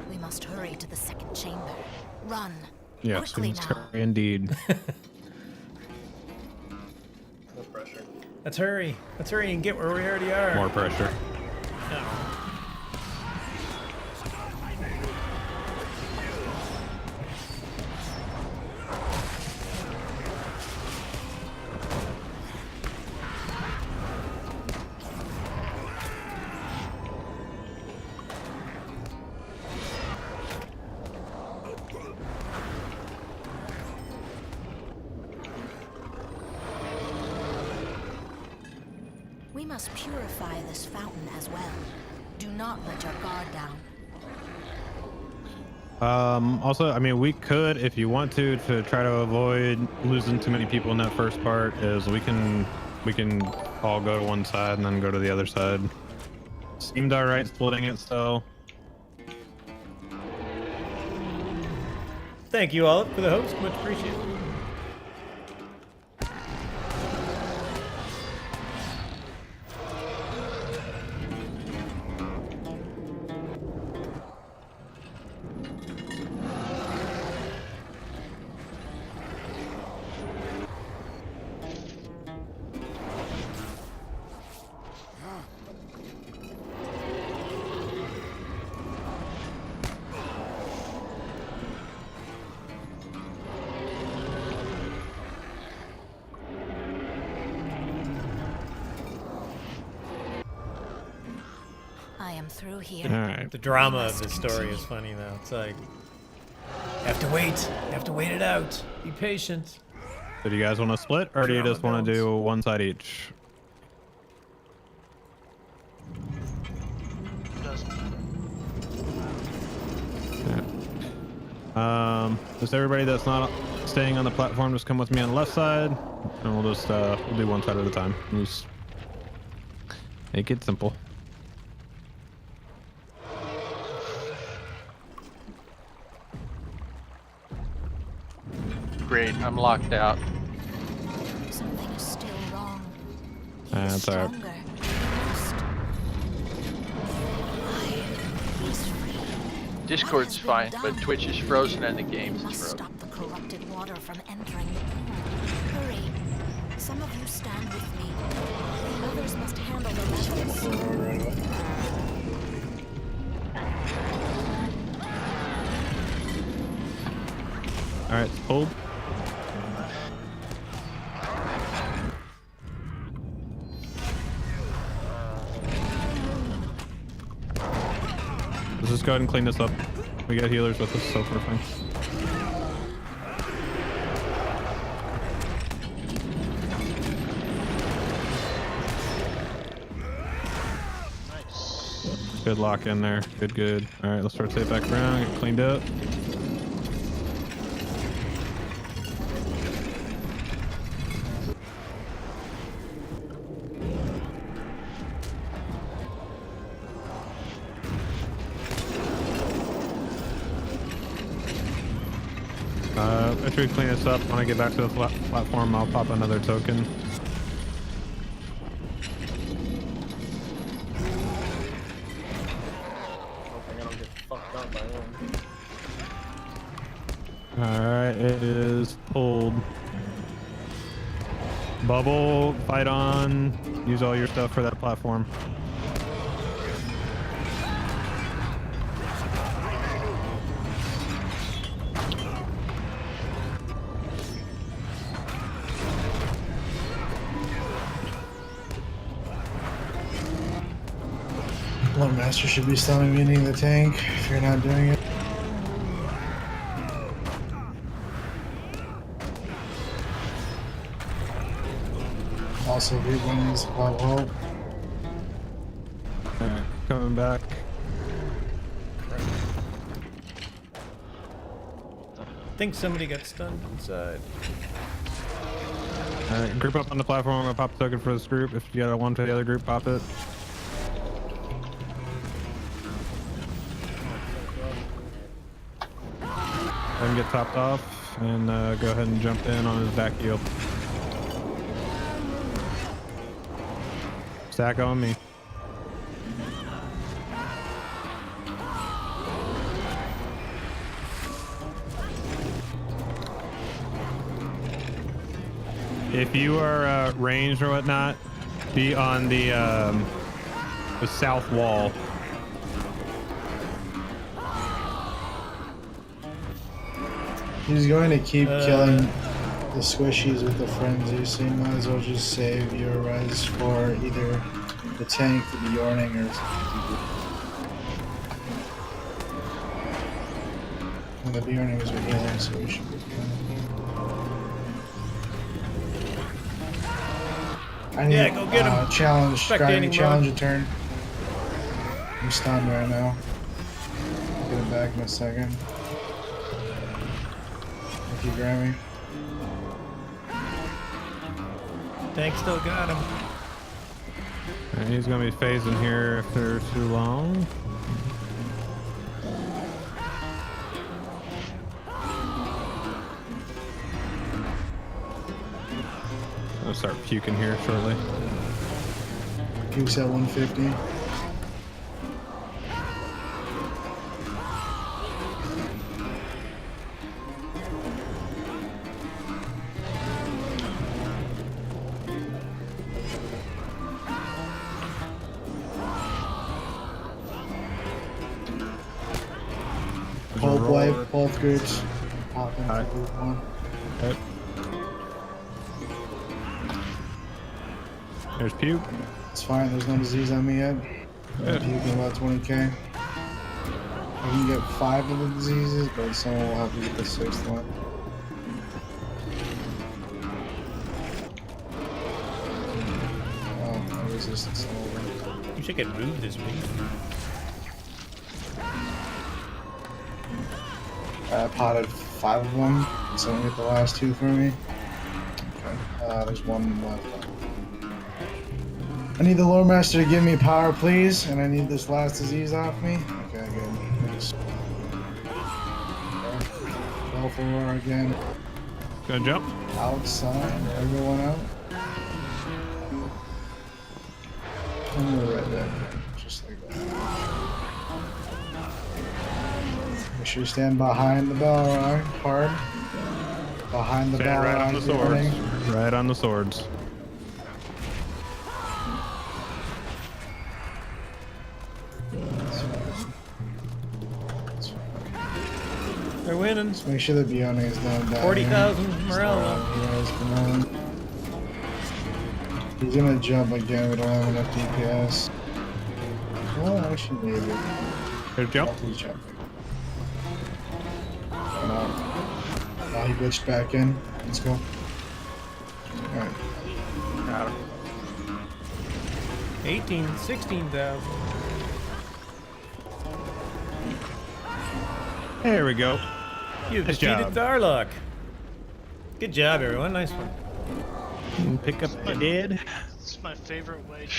We must hurry to the second chamber. Run. Yes, Quickly we must now. hurry indeed. No pressure. Let's hurry. Let's hurry and get where we already are. More pressure. must purify this fountain as well. Do not let your guard down. Also, I mean, we could, if you want to try to avoid losing too many people in that first part, is we can all go to one side and then go to the other side. Seemed all right splitting it, so. Thank you all for the host. Much appreciated. I am through here. All right. The drama of this story is funny though. It's like, you have to wait. You have to wait it out. Be patient. So do you guys want to split, or do you just want to do one side each? Yeah. Just everybody that's not staying on the platform, just come with me on the left side, and we'll just we'll do one side at a time. We'll just make it simple. Great, I'm locked out. Something is still wrong. That's all right. Stronger. He's free. Discord's fine, but Twitch is frozen and the game's Must frozen. stop the corrupted water from entering. Hurry. Some of you stand with me. The others must handle the metals. All right, it's pulled. Let's just go ahead and clean this up. We got healers with us, so we're fine. Good lock in there. Good, good. All right, let's rotate back around, get cleaned up. After we clean this up, when I get back to the platform, I'll pop another token. Alright, it is pulled. Bubble, fight on, use all your stuff for that platform. One master should be stomach meeting the tank if you're not doing it. Also, Beginngs, Love Hope. Alright, coming back. I think somebody got stunned inside. Alright, group up on the platform. I'm gonna pop a token for this group. If you got one for the other group, pop it. Let him get topped off and go ahead and jump in on his back heel. Stack on me. If you are ranged or whatnot, be on the south wall. He's going to keep killing the squishies with the frenzy, so you might as well just save your res for either the tank, the Bjorning, or something. And the Bjorning is a healing, so we should be fine. I need Yeah, go get him. challenge. Spectating Driving mode. challenge a turn. I'm stunned right now. I'll get it back in a second. Thank you, Grammy. Tank still got him. And he's gonna be phasing here if they're too long. I'll start puking here shortly. Puke's at 150. Cold wave, both groups. Pop into Alright. group one. Yep. There's puke. It's fine, there's no disease on me yet. Yeah. I'm puking about 20k. I can get 5 of the diseases, but someone will have to get the 6th one. Oh, my resistance over. You should get moved this week. I potted 5 of them. Someone get the last 2 for me. Okay. There's 1 left. I need the lore master to give me power, please, and I need this last disease off me. Okay, good. Thanks. Baleful roar again. Gonna jump. Outside. Everyone out. I'm gonna read that. Just like that. Make sure you stand behind the Balrog. Hard. Behind the Stand Balrog. right on the swords. Right on the swords. They're winning. Just make sure that Bione is down. 40,000 morale now. He's gonna jump again. We don't have enough DPS. Well, actually, maybe. There's jump. He's jumping. Now he glitched back in. Let's go. Alright. Got him. 18, 16,000. There we go. You Nice defeated job. Thaurlach. Good job, everyone. Nice one. Pick up the dead. It's my favorite way to do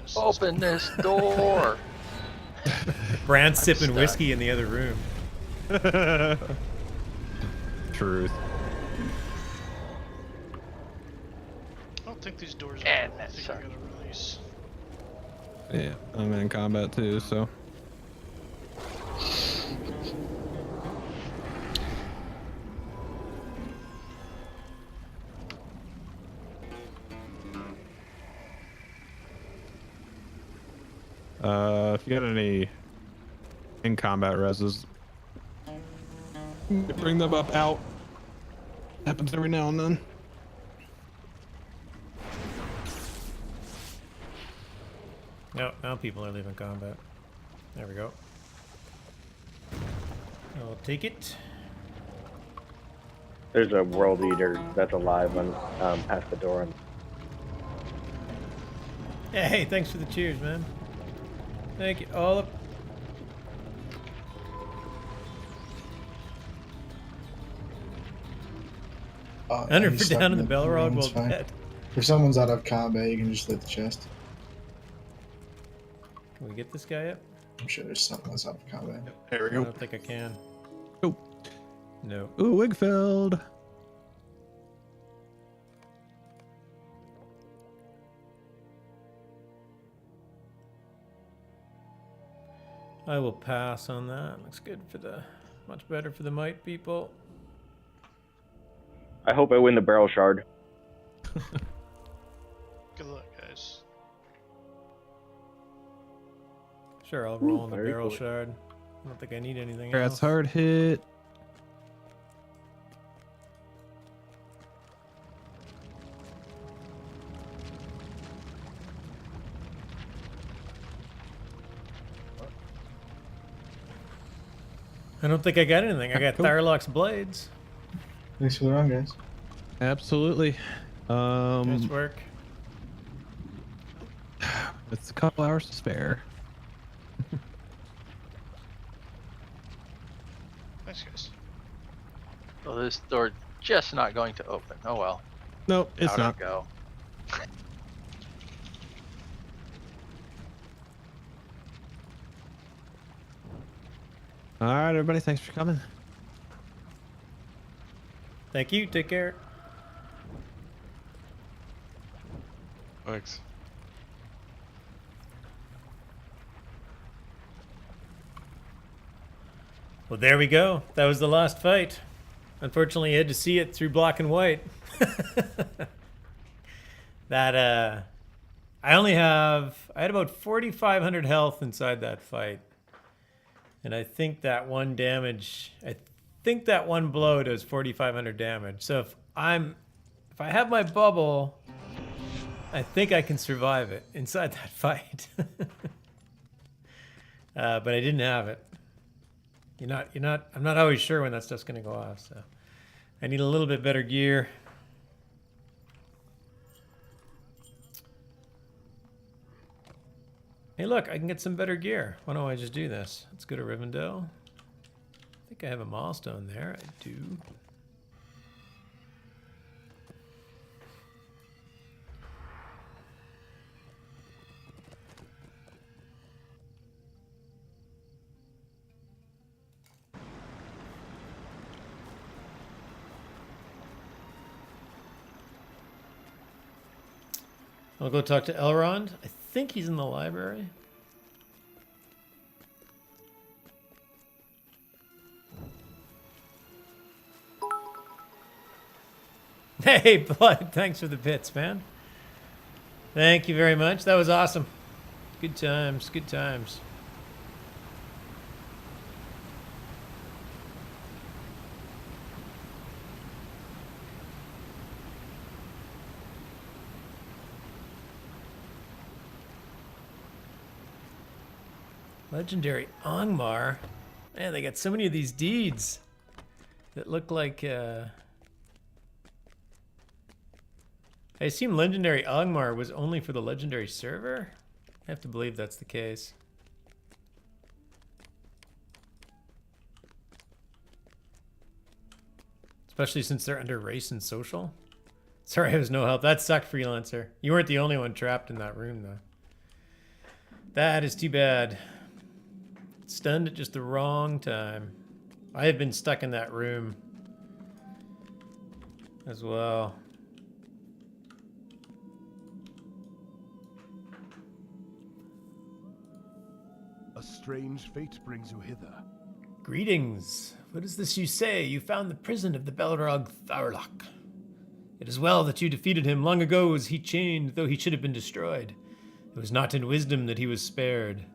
this. Open this door. Brand's sipping stuck. whiskey in the other room. Truth. I don't think these doors are And open. I think I sorry. gotta release. Yeah, I'm in combat too, so. If you got any in combat reses, bring them up out. Happens every now and then. No, now people are leaving combat. There we go. I'll take it. There's a world eater that's alive on past the door. Yeah, hey, thanks for the cheers, man. Thank you. All up. Under he's for stuck down in the room, Balrog it's while fine. dead. If someone's out of combat, you can just lit the chest. Can we get this guy up? I'm sure there's someone that's out of combat. There we I go. don't think I can. Oh. No. Ooh, Wigfeld. I will pass on that. Looks good for the, much better for the might people. I hope I win the barrel shard. Good luck, guys. Sure, I'll roll on the very barrel cool. shard. I don't think I need anything That's else. hard hit. I don't think I got anything. I got Cool. Thaurlach's blades. Thanks for the run, guys. Absolutely. Nice work. It's a couple hours to spare. Thanks, guys. So this door just not going to open. Oh well. Nope, it's Out not. I go. All right, everybody. Thanks for coming. Thank you. Take care. Thanks. Well, there we go. That was the last fight. Unfortunately, you had to see it through black and white. That I had about 4,500 health inside that fight. And I think that one blow does 4,500 damage. So if I have my bubble, I think I can survive it inside that fight. But I didn't have it. I'm not always sure when that stuff's gonna go off, so I need a little bit better gear. Hey, look, I can get some better gear. Why don't I just do this? Let's go to Rivendell. I think I have a milestone there. I do. I'll go talk to Elrond. I think he's in the library. Hey, Blood, thanks for the bits, man. Thank you very much. That was awesome. Good times, good times. Legendary Angmar. Man, they got so many of these deeds that look like... I assume Legendary Angmar was only for the Legendary server? I have to believe that's the case. Especially since they're under race and social. Sorry, I was no help. That sucked, Freelancer. You weren't the only one trapped in that room, though. That is too bad. Stunned at just the wrong time. I have been stuck in that room as well. A strange fate brings you hither. Greetings. What is this you say? You found the prison of the Balrog Thaurlach. It is well that you defeated him. Long ago was he chained, though he should have been destroyed. It was not in wisdom that he was spared.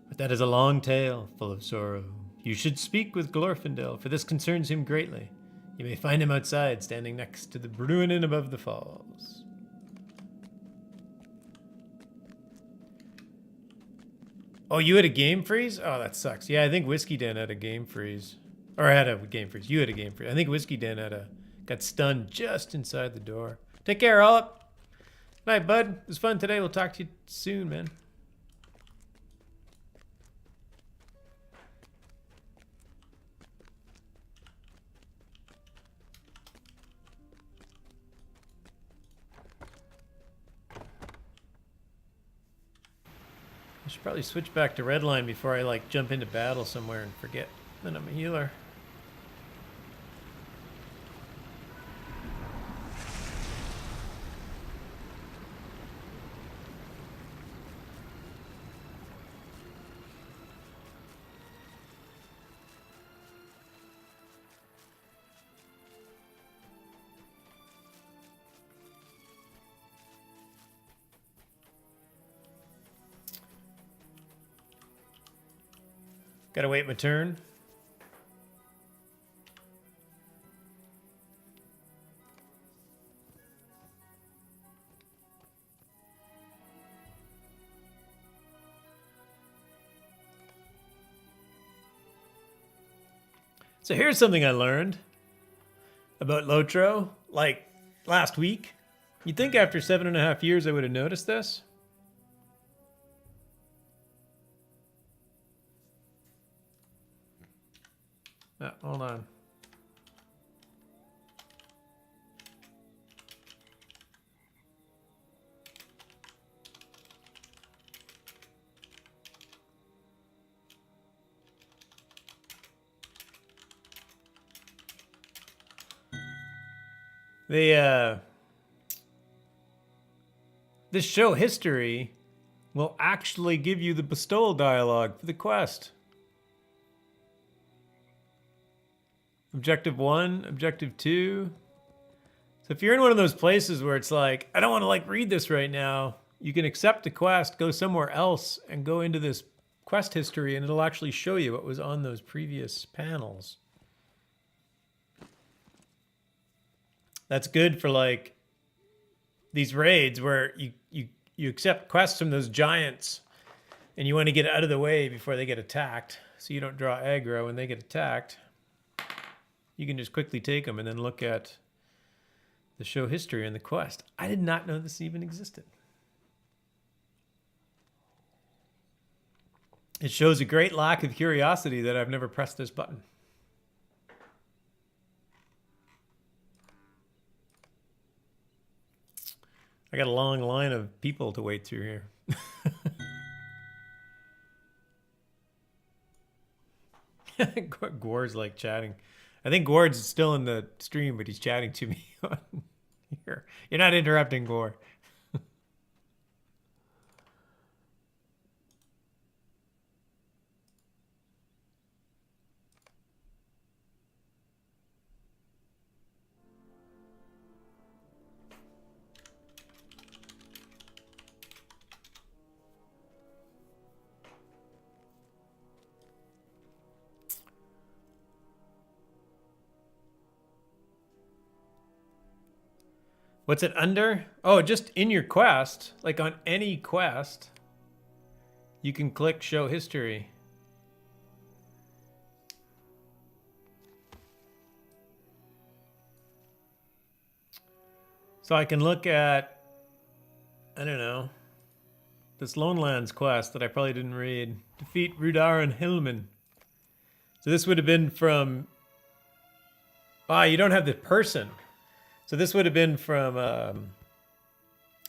But that is a long tale, full of sorrow. You should speak with Glorfindel, for this concerns him greatly. You may find him outside, standing next to the Bruin Inn above the falls. Oh, you had a game freeze? Oh, that sucks. Yeah, I think Whiskey Den had a game freeze. Or had a game freeze. You had a game freeze. I think Whiskey Den got stunned just inside the door. Take care, all up. Night, bud. It was fun today. We'll talk to you soon, man. I should probably switch back to Redline before I jump into battle somewhere and forget that I'm a healer. Gotta wait my turn. So here's something I learned about LOTRO, last week. You'd think after 7.5 years I would have noticed this. Hold on. This show history will actually give you the bestowal dialogue for the quest. Objective 1, Objective 2. So if you're in one of those places where it's like, I don't want to like read this right now, you can accept the quest, go somewhere else, and go into this quest history, and it'll actually show you what was on those previous panels. That's good for like these raids where you accept quests from those giants and you want to get out of the way before they get attacked so you don't draw aggro when they get attacked. You can just quickly take them and then look at the show history and the quest. I did not know this even existed. It shows a great lack of curiosity that I've never pressed this button. I got a long line of people to wait through here. Gore's like chatting. I think Gore's still in the stream, but he's chatting to me on here. You're not interrupting, Gore. What's it under? Oh, just in your quest, like on any quest, you can click show history. So I can look at, I don't know, this Lone Lands quest that I probably didn't read. Defeat Rudar and Hillman. So this would have been from, you don't have the person. So this would have been from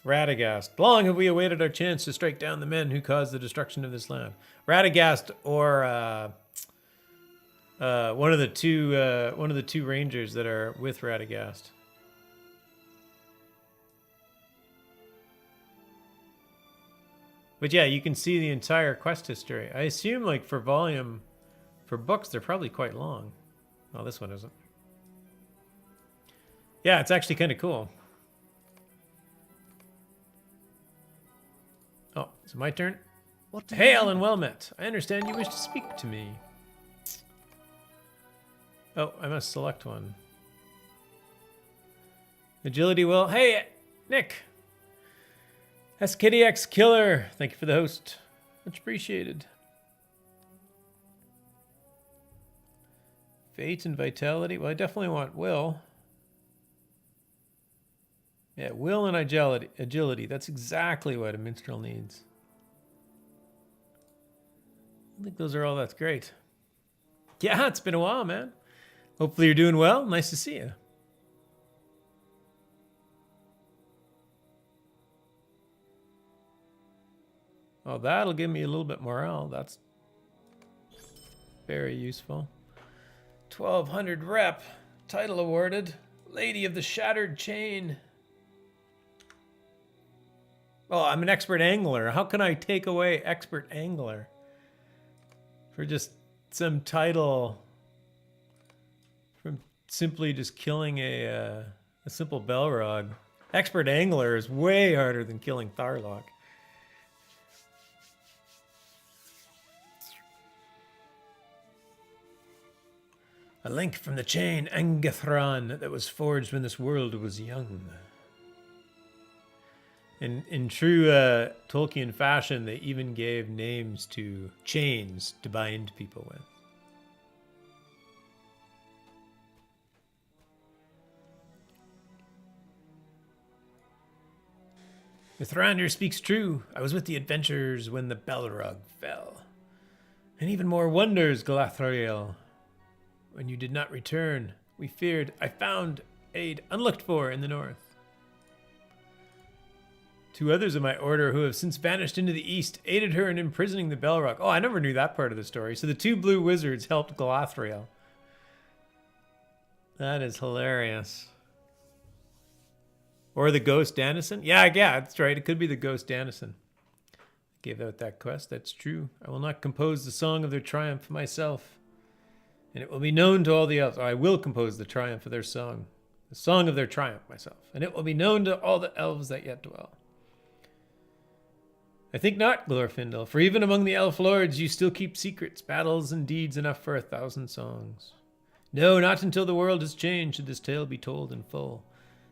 Radagast. Long have we awaited our chance to strike down the men who caused the destruction of this land. Radagast or one of the two rangers that are with Radagast. But yeah, you can see the entire quest history. I assume like for books, they're probably quite long. Oh, this one isn't. Yeah, it's actually kind of cool. Oh, is it my turn? Hail and well met. I understand you wish to speak to me. Oh, I must select one. Agility will. Hey, Nick. SKDX Killer. Thank you for the host. Much appreciated. Fate and vitality. Well, I definitely want will. Yeah, will and agility. That's exactly what a minstrel needs. I think those are all that's great. Yeah, it's been a while, man. Hopefully you're doing well. Nice to see you. Oh, that'll give me a little bit morale. That's very useful. 1200 rep. Title awarded. Lady of the Shattered Chain. Oh, I'm an expert angler. How can I take away expert angler for just some title from simply just killing a simple Balrog? Expert angler is way harder than killing Thaurlach. A link from the chain Angathron that was forged when this world was young. In true Tolkien fashion, they even gave names to chains to bind people with. Mithrandir speaks true. I was with the adventurers when the Balrog fell. And even more wonders, Galadriel. when you did not return. We feared. I found aid unlooked for in the north. 2 others of my order who have since vanished into the east aided her in imprisoning the Balrog. Oh, I never knew that part of the story. So the 2 blue wizards helped Galadriel. That is hilarious. Or the ghost Dannison? Yeah, that's right. It could be the ghost Dannison. Gave out that quest. That's true. I will not compose the song of their triumph myself. And it will be known to all the elves. I will compose the triumph of their song. The song of their triumph myself. And it will be known to all the elves that yet dwell. I think not, Glorfindel, for even among the elf lords you still keep secrets, battles, and deeds enough for 1,000 songs. No, not until the world has changed should this tale be told in full.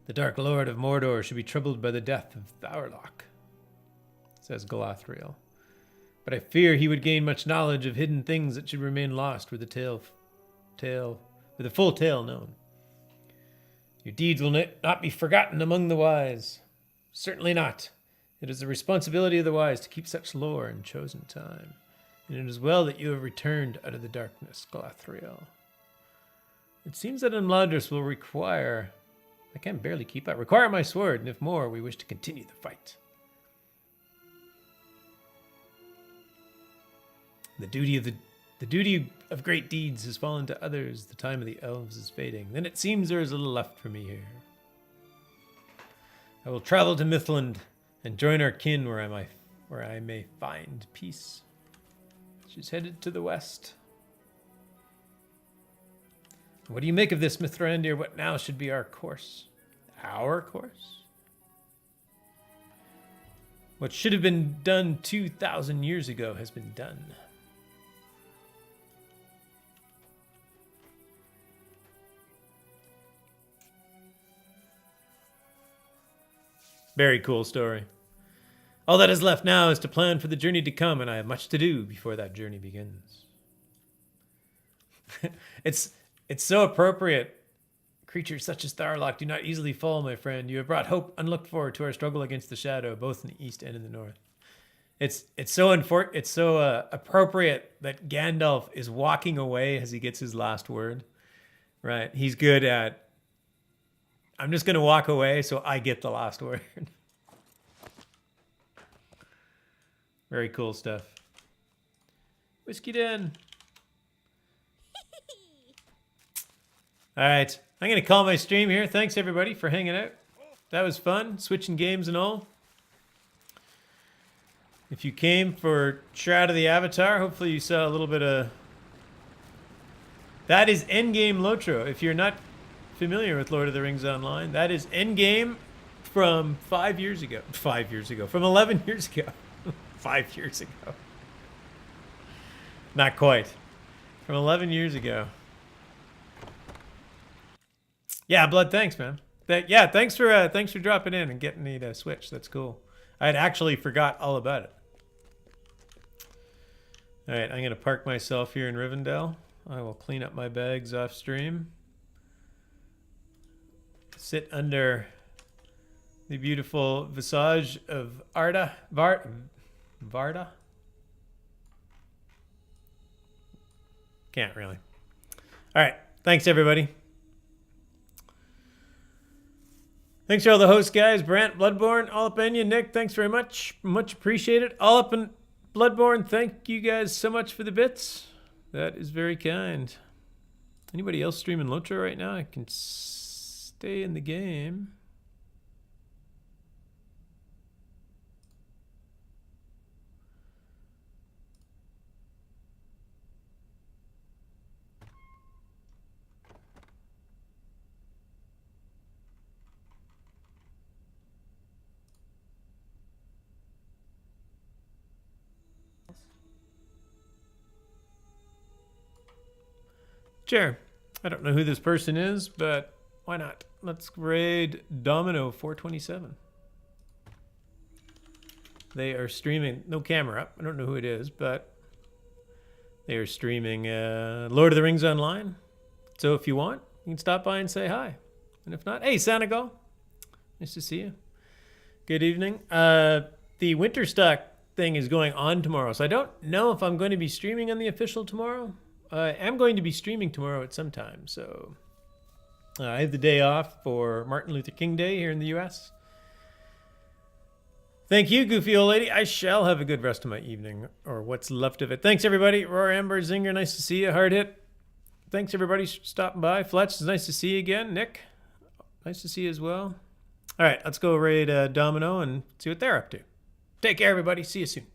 The Dark Lord of Mordor should be troubled by the death of Thaurlach, says Galadriel. But I fear he would gain much knowledge of hidden things that should remain lost with the full tale known. Your deeds will not be forgotten among the wise. Certainly not. It is the responsibility of the wise to keep such lore in chosen time. And it is well that you have returned out of the darkness, Galadriel. It seems that Imladris will require... I can barely keep up. Require my sword, and if more, we wish to continue the fight. The duty of great deeds has fallen to others. The time of the elves is fading. Then it seems there is little left for me here. I will travel to Mithland and join our kin where I may find peace. She's headed to the west. What do you make of this, Mithrandir? What now should be our course? Our course? What should have been done 2,000 years ago has been done. Very cool story. All that is left now is to plan for the journey to come, and I have much to do before that journey begins. It's so appropriate. Creatures such as Thaurlach do not easily fall, my friend. You have brought hope unlooked for to our struggle against the shadow, both in the east and in the north. It's so appropriate that Gandalf is walking away as he gets his last word. Right? He's good at, I'm just going to walk away so I get the last word. Very cool stuff. Whiskey Den. All right. I'm going to call my stream here. Thanks, everybody, for hanging out. That was fun, switching games and all. If you came for Shroud of the Avatar, hopefully you saw a little bit of... That is Endgame LOTRO. If you're not familiar with Lord of the Rings Online, that is Endgame from 5 years ago. 5 years ago. From 11 years ago. 5 years ago. Not quite. From 11 years ago. Yeah, Blood, thanks, man. Thanks for dropping in and getting me to switch. That's cool. I had actually forgot all about it. All right, I'm going to park myself here in Rivendell. I will clean up my bags off stream. Sit under the beautiful visage of Varda? Can't really. All right, thanks, everybody. Thanks to all the hosts, guys. Brant, Bloodborne, all up in you. Nick, thanks very much. Much appreciated. All up in Bloodborne, thank you guys so much for the bits. That is very kind. Anybody else streaming LOTRO right now? I can stay in the game. Sure. I don't know who this person is, but why not? Let's raid Domino 427. They are streaming, no camera up. I don't know who it is, but they are streaming Lord of the Rings Online. So if you want, you can stop by and say hi. And if not, hey, Sanagal. Nice to see you. Good evening. The Winterstock thing is going on tomorrow, so I don't know if I'm going to be streaming on the official tomorrow. I am going to be streaming tomorrow at some time, so I have the day off for Martin Luther King Day here in the U.S. Thank you, goofy old lady. I shall have a good rest of my evening, or what's left of it. Thanks, everybody. Roar, Amber, Zinger, nice to see you. Hard hit. Thanks, everybody, for stopping by. Fletch, it's nice to see you again. Nick, nice to see you as well. All right, let's go raid Domino and see what they're up to. Take care, everybody. See you soon.